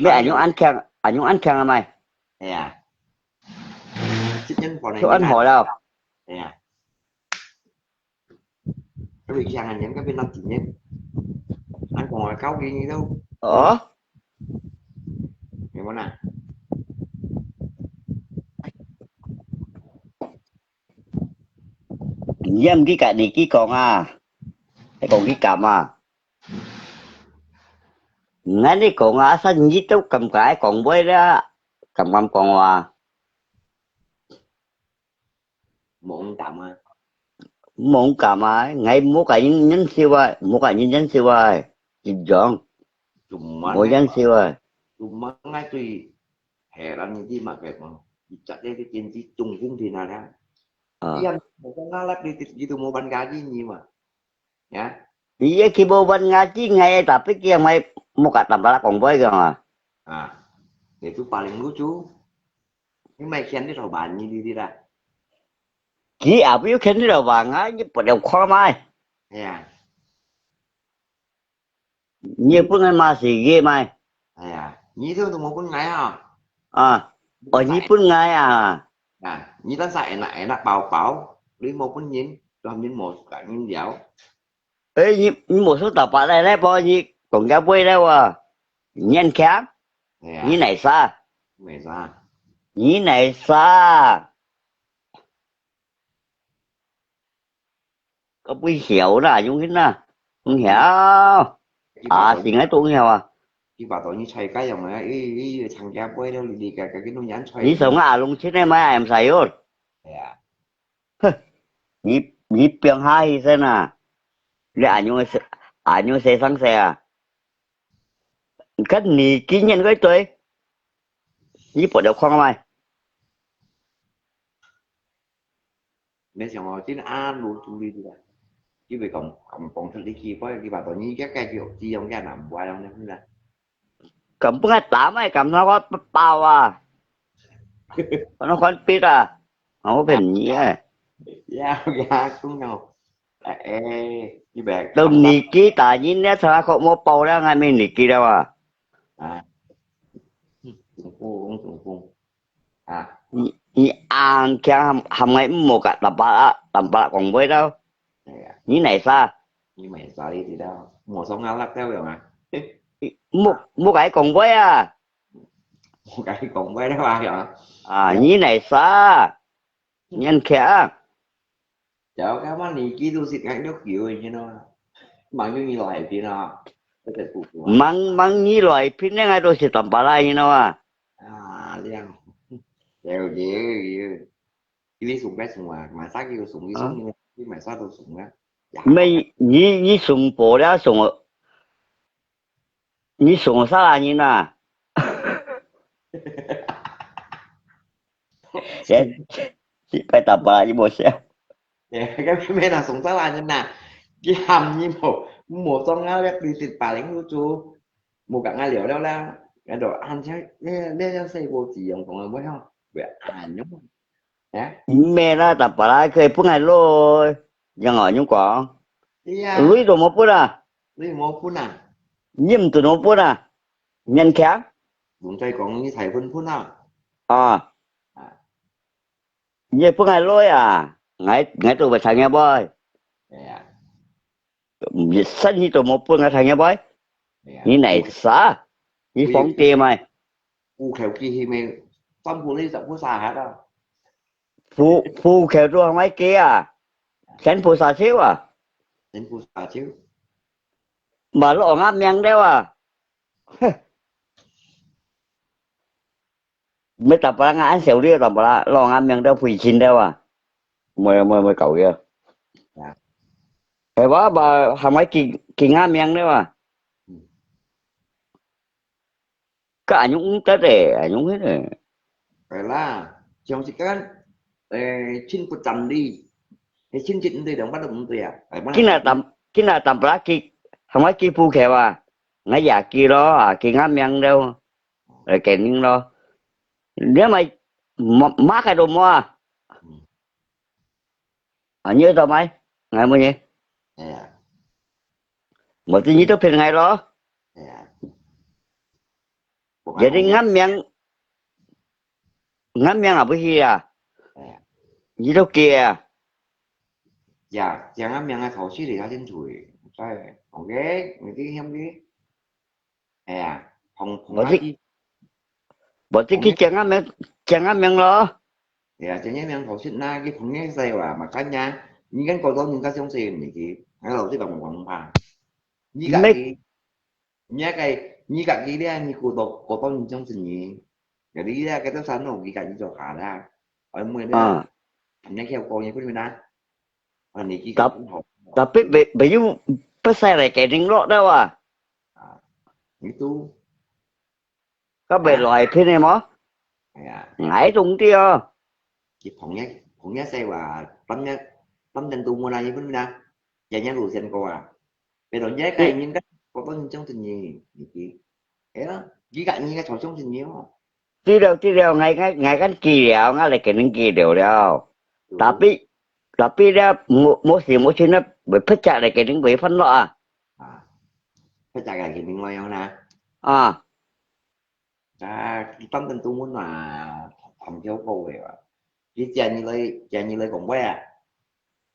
mẹ hai dòng ảnh nhung ăn kèng là mày này à xịt nhân vào này chỗ như ăn này hỏi đâu này à cái việc sang hành những cái bên năm chỉ nhất anh còn là cáo gì đâu ở hiểu không nào nhâm cái cả này cái còn cái còn cái cầm ngay đi còn sao như tao cầm cái còn với đó cầm còn muộn tạm à muốn cầm ngay mua cái nhân siêu mua cái nhân siêu chịu chọn dùng món mua ngay nhân siêu dùng món ngay tùy hè làm những gì mà kẹt mà chặt đây cái tiền chỉ trùng cung thì nào ra đi ờ ăn một con cá lát đi từ mua bánh gà chứ nhiều mà nhá vì cái khi bố bên ngay chứ ngay tập cái kia mày mua cả tầm đó còn với rồi à để tôi paling lucu nhưng mày khen cái rồi bạn như đi ra chỉ ở biết khen đâu vàng á như bắt đầu khó mai này à như như phương anh mà gì ghê mày này à như thương tôi một con ngày à ở như phương ngay như ta dạy lại là bảo bảo đi một con nhìn làm nhìn một cả nhìn dẻo ê như một số tập ở đây đấy bao nhiêu còn ra quê đâu nhân khác này như à này xa mày ra như này xa có quý hiểu là chúng cái nè không còn hiểu cái bà tội thì ngay tôi hiểu cái bà tội như xoay cái dòng này ý thằng cha quay đâu đi cả cái nó nhắn xoay như sống luôn chứ này mấy em xài luôn này à như như biển hai thế nè để anh sẽ sang xe cái này kỹ nhân cái tôi như bộ đầu khoan mày nên xong rồi chứ an luôn tôi đi rồi chứ về còn thật đi kia có cái bà tội như cái kiểu chi ông cha nằm qua đâu nên là cầm cái tám ấy cầm nó có bao nó khoan biết không có bình gì giao ra xuống nhau ê như bè đâu cầm tắt nị kỹ tại nhìn nét sao có một bao ra ngay mình nị kỹ đâu à cũng phun à như ăn kia hầm ngay một cái tầm bạ còn với đâu này à như này sao như mày sợ đi thì đâu mùa sống áo lắc theo rồi mà một cái còn với một cái cùng với đó ba rồi như này sao nhân kia chợ cái món này kia tôi xịt ngay nước kiểu như nó mà như loại thì nó có thể phục vụ mang như loại pin ngay đôi sẽ tầm bạ lại như nào à liang đều gì cái đi súng cái súng mà sát cái súng cái súng như cái mày sát tôi súng á dạ mày như sùng bò đó sùng như sùng sao là như nào sẽ phải tập bạ như một xe cái mẹ là sống sao như nào cái hầm như một trong ngã bếp đi thịt bà đánh chú một cả ngã liều đâu la cái đồ ăn chứ để xây vô chỉ dùng còn mới không vậy đúng không nhá mẹ ra tập bà lạiเคยพูดไงโลยังอ๋อยุ่งกว่า đi ลุยตัวมพูดอ่ะ đi một phút nào ยิ้มตัวมพูดอ่ะเงินแข็ง vùng tây còn như thầy phân phút nào อ่า à เยี่ยพูดไงโลอ่ะไงไงตัวไปทางเงี้ยบ่อย để à สั้นนี่ตัวมพูดไงทางเงี้ยบ่อย để à นี่ไหนซะนี่ฟ้องเกมไหม u khéo kia thì mày xong phụ đi giọng phụ xà hết đâu ผู้เขียวตัวไม่เกี้ยฉันผู้สาชิวอ่ะ đến phụ xà chứ มาหลอกงามยังได้ว่ะไม่ตับพลังงานเสียวเรียกตับพลังหลอกงามยังได้ผู้ชินได้ว่ะไม่เก่าเยอะ dạ แต่ว่าบ่ทำไมกี่งามยังได้ว่ะก็อายุเตะอายุhết rồi phải là trong chỉ cần xin phụ trần đi thì xin chỉnh thì đừng bắt đầu tùy à phải bắt กินอะตับพลังกี่ทำไมกี่ผู้เขียวอ่ะไงอยากกี่ล้ออ่ะกี่งามยังเดียวrồi kèm những lo nếu mà má cái đồ mua ở như tao mấy ngày mới nhỉ dạ một tí như tao phiền ngày đó dạ vậy đi ngắm miệng là bữa gì à dạ như tao kia dạ chẳng lắm miệng khẩu suy thì ra trên tuổi sai còn ghế người tí em ghế dạ phòng phòng hai chi bỏ tí cái chẳng ngắm miệng đó dạ chẳng nhé miệng khẩu suy na cái phòng nhé say mà cá nha những cái câu đó những cái xong xìm thì kì cái đầu tiên bằng bằng phà như cả mấy cái như cả cái đấy như cô tôi nhìn trong tình nhỉ cái đi ra cái tóc sáng nó cái cảnh cho cả ra ở mười đấy à anh nhắc theo cô nhé quý vị đã anh này chỉ tập cũng học tapi bị bắt xe này cái rinh lót đâu à itu ก็ไปลอยพี่เนี่ยมั้ง ya ไงตรงเดียว chỉ phòng nhé xe và tấm chân tu mua ra như quý vị đã và nhớ lùi xem cô à bây giờ nhớ cái những cái cô tôi nhìn trong tình nhỉ chị thế đó chỉ cả những cái trò trong tình nhiều tí đâu ngay cái kỳ đèo ngay là cái rinh kỳ đèo đèo tapi dia mỗi chuyện nó bị phết chặt lại cái rinh bị phân lọ à à phải trả cái mình lo nhau nè à tấm chân tu muốn là thầm theo cô vậy à chỉ cha như lấy còn quay à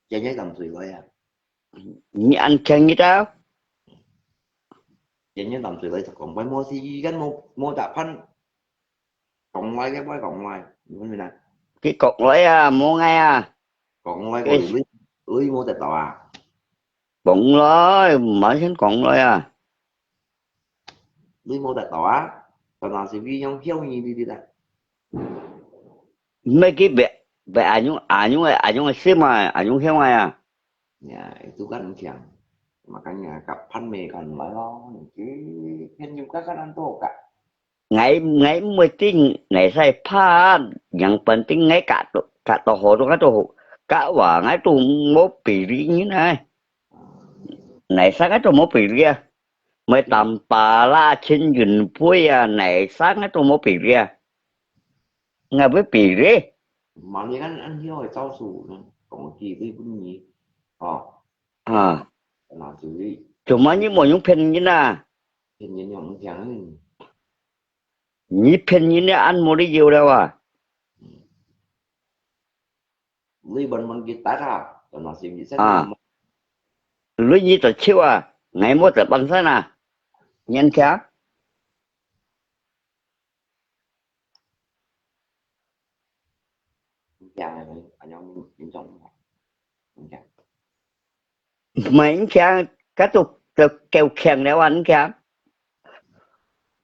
cha nhớ tầm tùy lấy à như anh chân như tao cha nhớ tầm tùy lấy thật còn quay mua gì cái mua tạ phân cộng lại cái quay cộng lại như nè cái cột lấy à mua ngay à cộng lại cái còn lưới mua tạ tòa à bụng lấy mở trên cột lấy à lưới mua tạ tòa tòa nào sẽ ghi nhau hiếu gì đi đi đã mấy cái bẹ anh nhung xí mà anh nhung hiếu ngay à nhà itu kan siang makanya kapan me kan lo chứ kan juga kan anto kak ngày mới tin ngày sai pha yang penting ngày cả tổ hồ đó cả quả ngày tu một tỷ ri như này ngày sáng cái tu một tỷ ri mới tầm bà la trên云pui à ngày sáng cái tu một tỷ ri ngày với tỷ ri mà như kan ăn hiếu rồi rau sủ còn gì đi cũng nhỉ à là xử lý chúng mà như một những phen như na thì những nhóm chẳng như phen như na ăn một đi nhiều đâu à lý bên kia tát ra tòa nào sẽ bị xét à lúc như tao chiêu à ngày mỗi tao bằng thế nào nhân khác chàng này anh em những chồng chàng mấy khác cái tao kêu khen nếu anh khác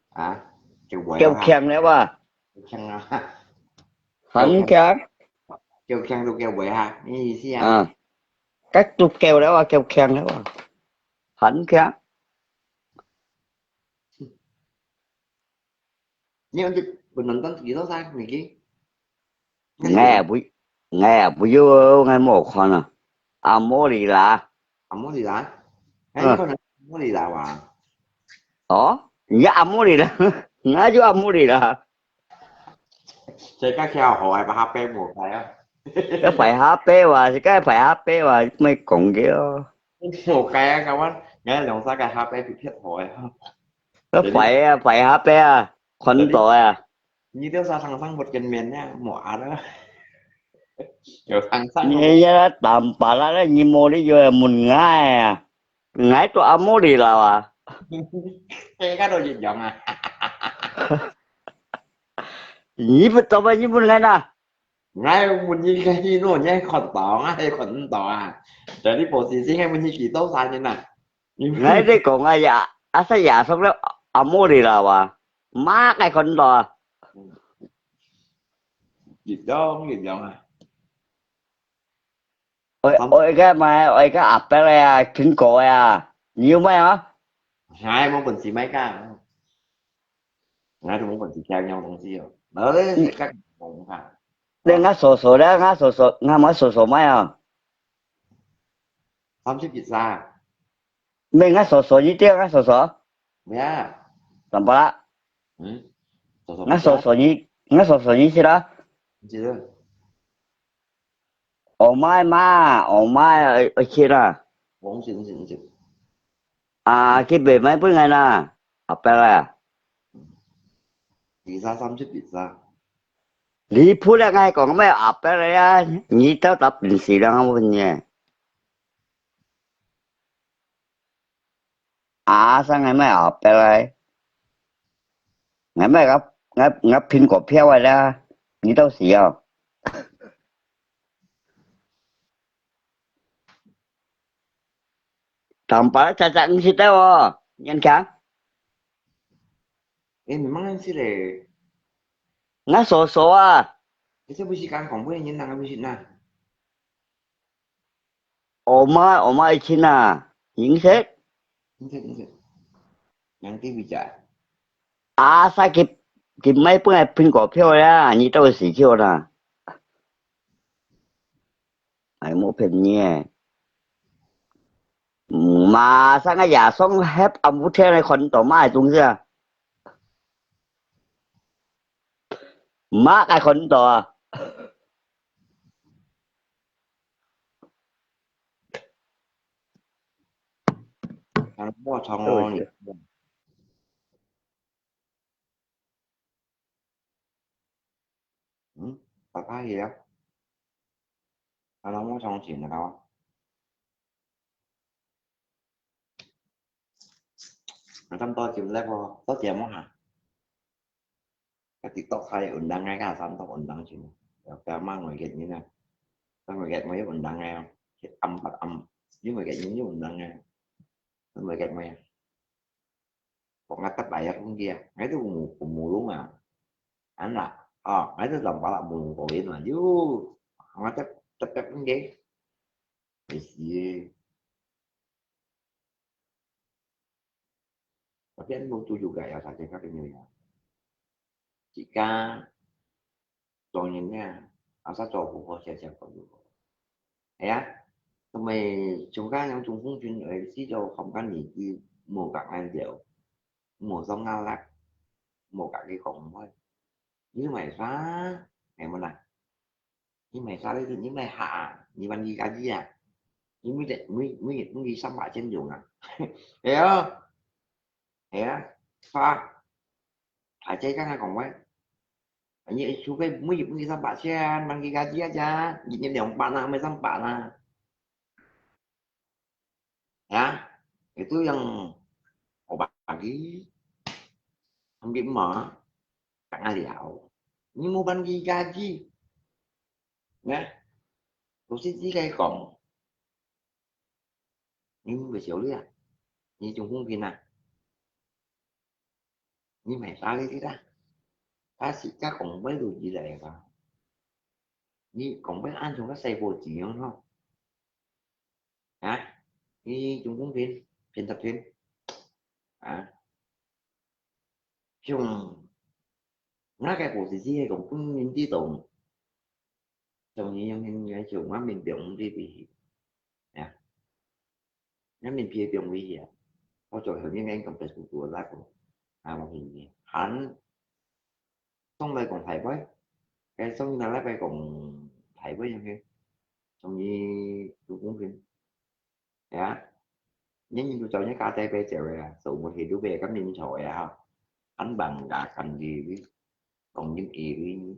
à kêu quẹo kêu ha khen nếu à kêu hắn khác khen tôi kêu quẹo ha cái gì xí à các tao kêu đó à kêu khen nếu à hắn khác nhưng bình luận tấn gì đó sai này kia nghe bụi vô ngày một con à 아모리라. 아모리라. 아니 어, 이거는 아모리라 와. 어? 이게 아모리라. 아주 아모리라. Chơi cá kheo hỏi và HP một cái á. Cái phải HP và cái phải HP và mấy cùng kia. Một cái á các bạn. Nghe lòng sao cái HP bị thiệt hỏi. Cái Để đi phải HP à. để Con đi tội à. như tiêu sao thằng thằng một chân miền nha, mỏ đó. Kiểu thằng thằng nó Như ra tầm bà ra như mô đi vô mình ngay à. Ngay cho 아모리라 à. cái đồ gì giọng à. 이부터 봐 이분 해나. Ngay mình như cái gì nó nhé còn tỏ hay còn tỏ à. Để đi bộ gì gì hay mình như kỳ tốt sao như nào. Ngay đây còn ai à. 아사야 속에 아모리라 와. má cái con đò. Gì đó không gì giọng à. Ôi Không, ôi cái mà ôi cái 앞에 à kinh cổ à. Nhiều mấy hả? hai món bình xì mấy cái. Ngay tôi muốn bình xì theo nhau đồng xì rồi. Đó đấy sẽ cắt một hả. Đây ngã sổ sổ đấy ngã sổ sổ ngã mới sổ sổ mấy à. 30 dịch ra. Mình ngã sổ sổ như tiếng ngã sổ sổ. Mẹ. Làm ba. Ừ. Rồi Ngã biết sổ ra. sổ như ngã sổ sổ như thế đó. Gì đó. Ở mai ở kia đó. Bốn xịn xịn xịn. À cái bề mấy bữa ngày nè. 앞에 à. Dịch ra 30 dịch ra. Lý phu là ngay còn mấy 앞에 à. Nhị tao tập bình sĩ đang không nhỉ. À sao ngày mấy 앞에 này. Ngày mấy gặp gặp pin cổ phiếu rồi đó. Nhị tao xì à. Tầm bả cha cha như thế đó. Nhân kháng. Em mình mang xí để. Ngã sổ sổ à. Cái xe bùi xì càng còn với nhân năng bùi xì nà. Ở mai chi nè. Những thế. Như thế như thế. Nhắn tí bị chạy. À sao cái mấy bữa ngày pin cổ phiếu ra. Nhị tao xì chiều nè. Ai mua pin nhé. Mà sao cái giả xong hết ông vũ thế này còn tổ mai tung ra. Má cái con tổ. Thằng mua thằng Ôi ngon nhỉ. giời. Ừ. Tao thấy gì đó. Tao mua thằng chuyện là đâu. Mà trong tôi chịu level. Tôi chịu món hả. Cái TikTok hay undang ngay cái xong tao undang chuyện. Cái mang người ghét như này. Tao người ghét mấy undang ngay không. Cái âm bật âm. Với người ghét những undang ngay. Tao người ghét mày. Còn ngay tắt bài không kia. Ngay tôi cùng mù luôn mà. Anh là. Ngay tôi lòng bảo là mù cổ biến mà. Chú. Không có chấp chấp chấp cái ghét. Cái gì. Tapi kan lucu juga ya saja katanya ya. Jika cowoknya asal cowok của siapa juga. Ya, mà chúng ta trong chúng không chuyên ấy chỉ cho không có gì gì mua các anh rượu mua xong ngao lạc mua cả cái khổng thôi như mày phá ngày một này như mày phá đấy thì như mày hạ như bạn đi cái gì à như mới định mới đi xăm bãi trên đường à hiểu không hiểu pha phải chơi các anh còn quay như chú cái mới dịp đi xăm bãi trên bạn đi cái gì aja như điều bạn nào mới xăm bạn à ya itu yang obat pagi ambil emak tak ngaliau ini mau bagi gaji ya posisi kayak kong nhưng về xỉu à như chúng không viên à như mày ta đi ra ta sĩ các còn mấy đồ gì lại vào như còn mấy anh chúng nó xây bộ chỉ không hả như chúng không viên phiên tập viên à chung nó cái bộ gì cũng không những tí tụng trong như những cái chung mà mình biểu đi vì mình phía biển nguy hiểm có chỗ hiểu những anh cầm tay của ra của một hình gì hắn xong đây còn thầy với cái xong như là lấy bay còn thầy với nhau kia xong như tôi cũng phim dạ nếu như tôi cho những KTP trở ra sự một thì đứa về các mình trời à anh bằng đã thành gì đi còn những ý đi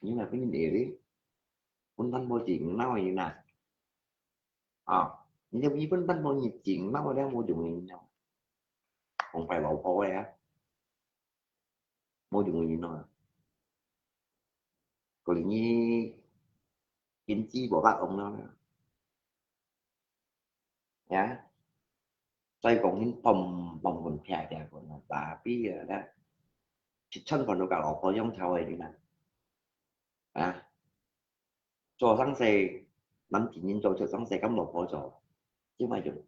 nhưng mà cái những ý đi vẫn thanh môi chuyện nói như nè nhưng như vẫn thanh môi nhiệt chuyện nói đang môi trường gì nào không phải lộ khổ á môi trường gì nào còn như kiến chi của bác ông nó nhá tay còn những phòng phòng còn phè phè còn là bà biết đó chân còn đâu cả lọ có trong theo ấy như này à cho sáng xe nắm chỉ nhìn cho sáng xe cắm một hỗ trợ chứ mà dùng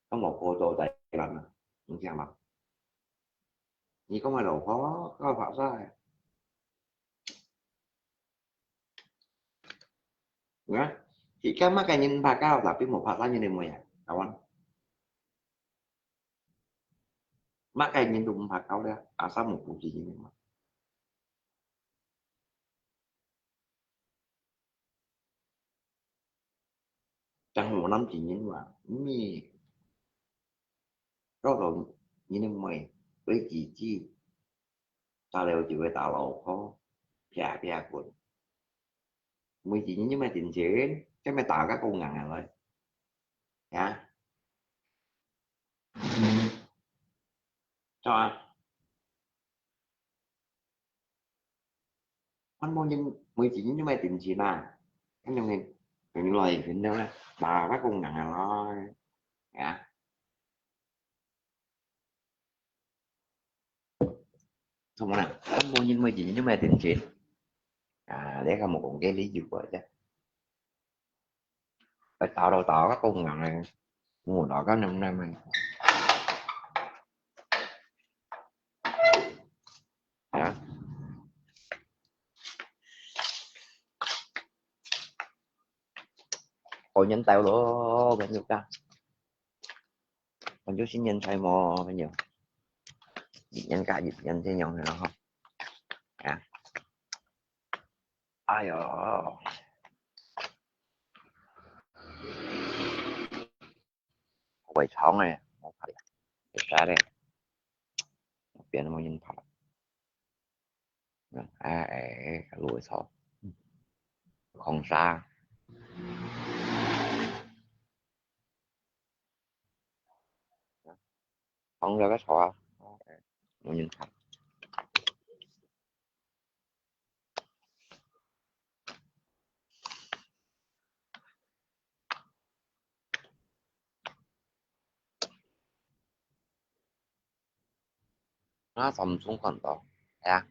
có một hỗ trợ tại làm những cái mặt như có mà đầu có phạm sai nhá thì cái mắt cái nhìn ba cao là biết một phát ra như này mày à kawan mắt cái nhìn đúng ba cao đó asal một phụ gì như mà chẳng một năm chỉ nhìn mà mi có rồi như này mày với chị chi ta đều chịu phải tạo lầu khó chả chả quần mày chỉ nhưng mà tiền chế cái mày tạo các công ngàn rồi nhá cho anh bao nhiêu 19 nhưng mà tiền chỉ là anh em mình lời thì đâu đó bà các công ngàn nó dạ không nào anh bao nhiêu 19 nhưng mà tiền chỉ để ra một con cái lý do vậy chứ phải tạo đầu tạo các công ngàn này mùa đó có 5 năm này dạ hồi nhân tạo đó bao nhiêu ta còn chú xin nhân thay mò bao nhiêu dịch nhân cả dịch nhân thế nhau này nó không dạ ai ở quay sống này một phải ra đây biển một nhân thật lùi sống không xa không ra cái sọ một nhân thật nó phòng xuống còn to dạ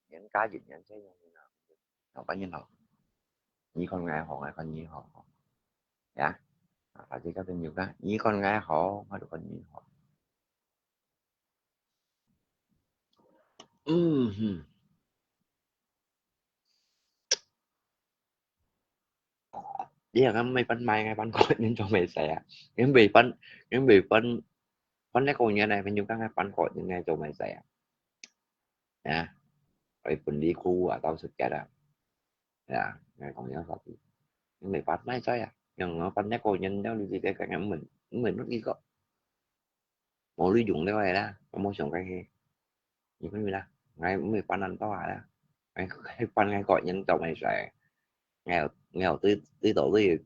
những cái dịch nhận sẽ như nào không phải như nào như con gái họ hay con như họ dạ phải chỉ có thêm nhiều cái như con gái họ hay được con như họ dia kan may panmay ngay pan ko din cho may saya những vì pan những vì pan pan cái con như này mình dùng các ngay pan ko những ngay cho may saya nha rồi mình đi khu ở tao sự kẹt à dạ ngay còn nhớ thật những người pan may saya nhưng nó pan cái con nhân đó đi cái cái mình nó đi có một lý dụng đấy đó một số cái như cái gì đó ngay mình pan anh có à đó ngay pan ngay gọi nhân cho mày saya nghèo nghèo tới tổ tới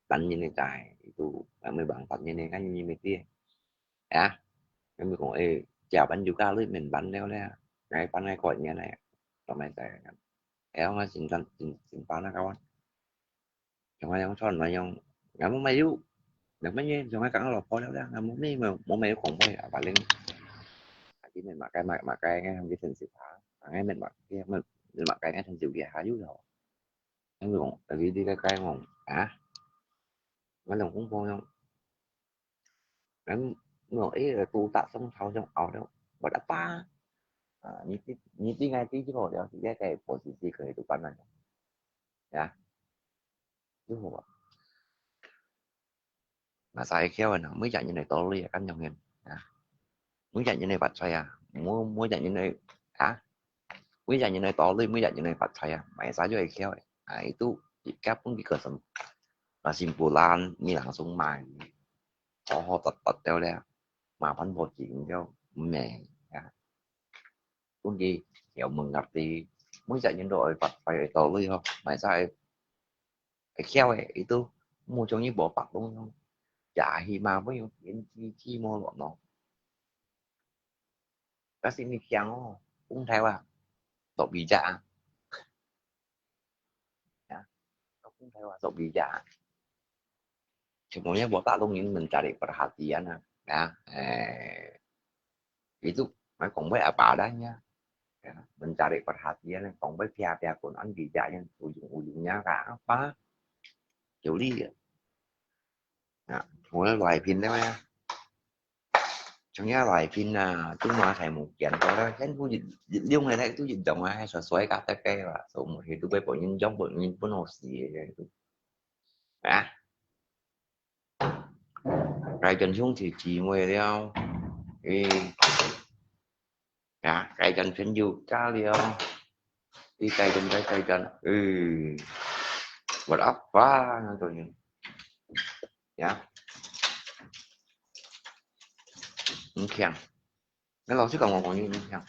tận như này tài tụ mấy bạn tận như này cái như mấy kia à cái mình cũng chào bánh juga lấy mình bánh đeo đấy ngay bánh ngay gọi như này rồi mày sẽ éo nó xin bán nó kawan trong ai không cho mà nhau nggak mau maju namanya cuma kan lo pol udah nggak mau nih mau maju cũng phải paling chỉ mình mặc cái ngay không cái thành sự phá ngay mình mặc cái ngay thành sự gì hả chứ rồi em cũng tại vì đi cái ngon mấy lần cũng vô không em ngồi ý là tu tập xong sau trong ở đâu và đã pa như tí ngay tí chứ rồi đó thì cái posisi ke hidupan dạ đúng không ạ? Mà saya khéo anh mới dạy như này tôi lia kan nyongin ya. Mới dạy như này bắt saya mới dạy như này mới dạy như này tôi mới dạy như này bắt saya mày saya juga khéo itu jika pun di kesimpulan ini langsung main oh tetap theo lẽ mà vẫn một chuyện đâu mẹ cũng gì kiểu mừng gặp thì mới dạy những đội bắt phải tôi không mày sao khéo itu mua cho những bộ bắt đúng không chả hi mà với những chi mua bọn nó các sinh viên khéo cũng theo tội bị dạ cũng theo tội bị dạ semuanya botak tuh ingin mencari perhatian ya itu cũng với apa adanya ya. Mencari perhatian còn với pihak-pihak của anh bija yang ujung-ujungnya kayak apa Juli ya. Mulai loài pin đó ya trong nhá loài pin là chúng mà thầy một kiện có đó cái khu dịch liêu này đấy tôi dịch trọng hay xoay xoay cả tay cây và số một thì tôi bây bộ nhân giống bộ nhân bốn hồ xì à rồi chân xuống thì chỉ mười đeo thì cái chân phiến du cá liêu đi cây chân berapa contohnya ya khiang cái lò xích còn như khiang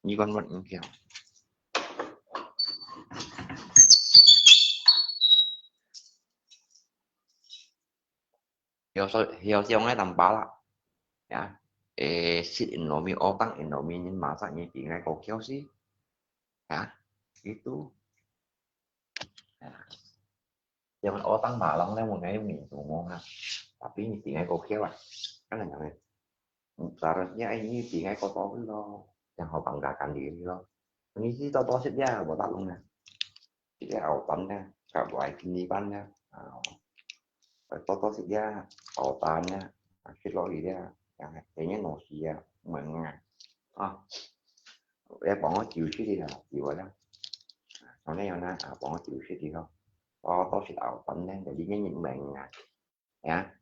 như con vật khiang hiểu siêu ngay tầm bá lạ ya sit Indomie otang Indomie nhưng masaknya chỉ ngay có kéo sih ya itu ya. Jangan otang malang lah mau ngay mình cũng ngon ha tapi chỉ ngay có kéo cái là nhận seharusnya ini chỉ ngay có to lo yang họ banggakan diri lo ini sih to saja buat talung nè chỉ cái ảo bánh nè cả loại kini bánh nè to saja tautan nè cái loại gì đó kayaknya nasi ya menengah em bọn nó chịu xíu đi là chịu rồi đó nó nói nhau nè bọn nó chịu xíu đi không to sẽ ảo bánh nè để đi nhớ những bạn nha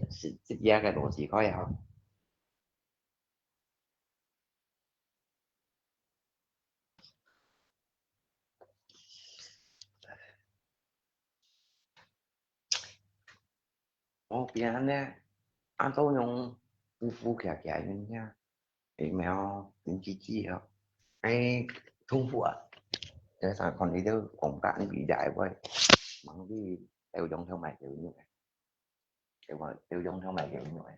xích giá cái đồ gì khó không pian nè ăn tối nhung phu kẹt kẹt nha thì mèo tính chi không cái thung phụ thế sao còn đi đâu còn cả anh bị dại vậy mà không biết tiêu dùng theo mày kiểu như vậy tiêu dùng theo mày kiểu như vậy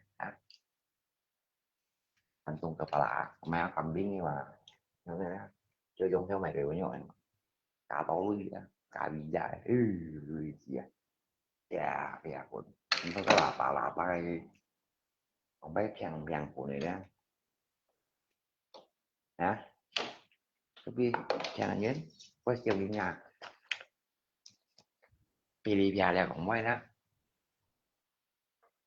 anh tung cặp lạ mà cầm biến như mà nó thế tiêu dùng theo mày kiểu như vậy cả tối cả bị dại gì dạ của nó có là bay con bé thằng vàng của này đó hả tapi jangan nhớ quay chiều đi nhà thì đi về là cũng quay đó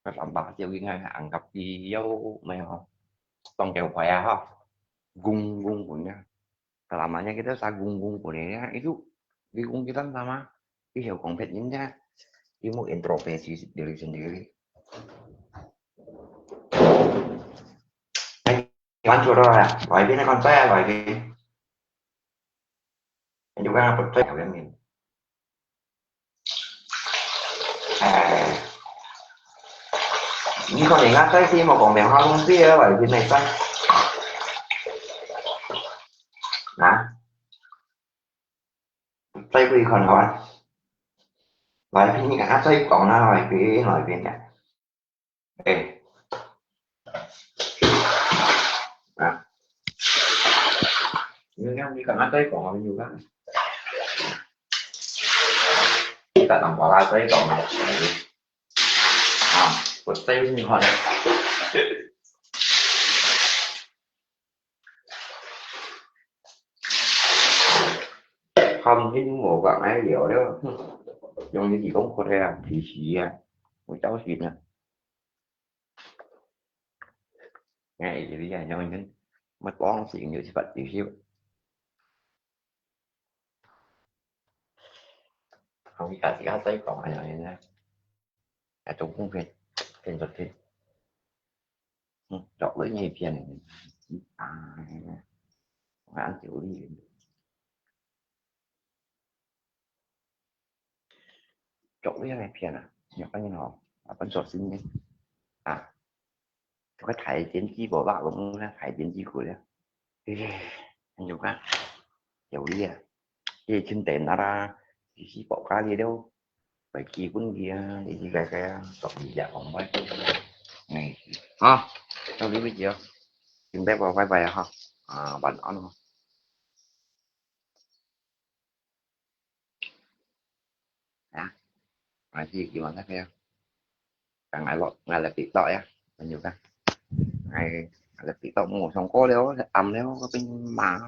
các bạn bảo chiều đi ngang hàng gặp gì dâu mày không toàn kẹo khỏe không gung gung của nha selamanya kita sagung gung của dia itu di gung kita sama di hiểu kompetnya dia mau introspeksi diri sendiri con chuột rồi gọi bên này con te gọi bên juga percaya với mình như con này ngắt tới khi mà còn mèo hoa không kia bởi vì này ta nè tay vì còn gọi bởi vì những cái tay còn nó rồi cái lời viên này ê à như cái đi cần tay còn nhiều lắm kita tambah tay còn này của tay như họ này không cái mùa bạn ấy hiểu đó trong những gì có Korea thì của cháu xịt nè ngày thì bây giờ cho mình mất bón xịn như vật tí xíu không biết cả thì cả tới còn ai nè cả trong cũng phiền giật phiền chọn với nhịp phiền à ăn chịu đi chọn với này phiền à nhập bao nhiêu nào vẫn sọt sinh nhé à có thải tiến chi của bạn cũng là thải tiến chi của đấy anh chụp á kiểu đi à thì kinh tế nó ra thì bỏ ra gì đâu phải kỳ quân kia để gì cái sọt gì dạ còn mấy này ha đâu đi bây giờ chúng bé vào vai bài ha à bạn ăn không à cái gì kiểu bạn thấy không càng ngày lọt ngày là bị tội á bao nhiêu cái ngày là bị tội ngủ xong có đéo âm đéo có bên mà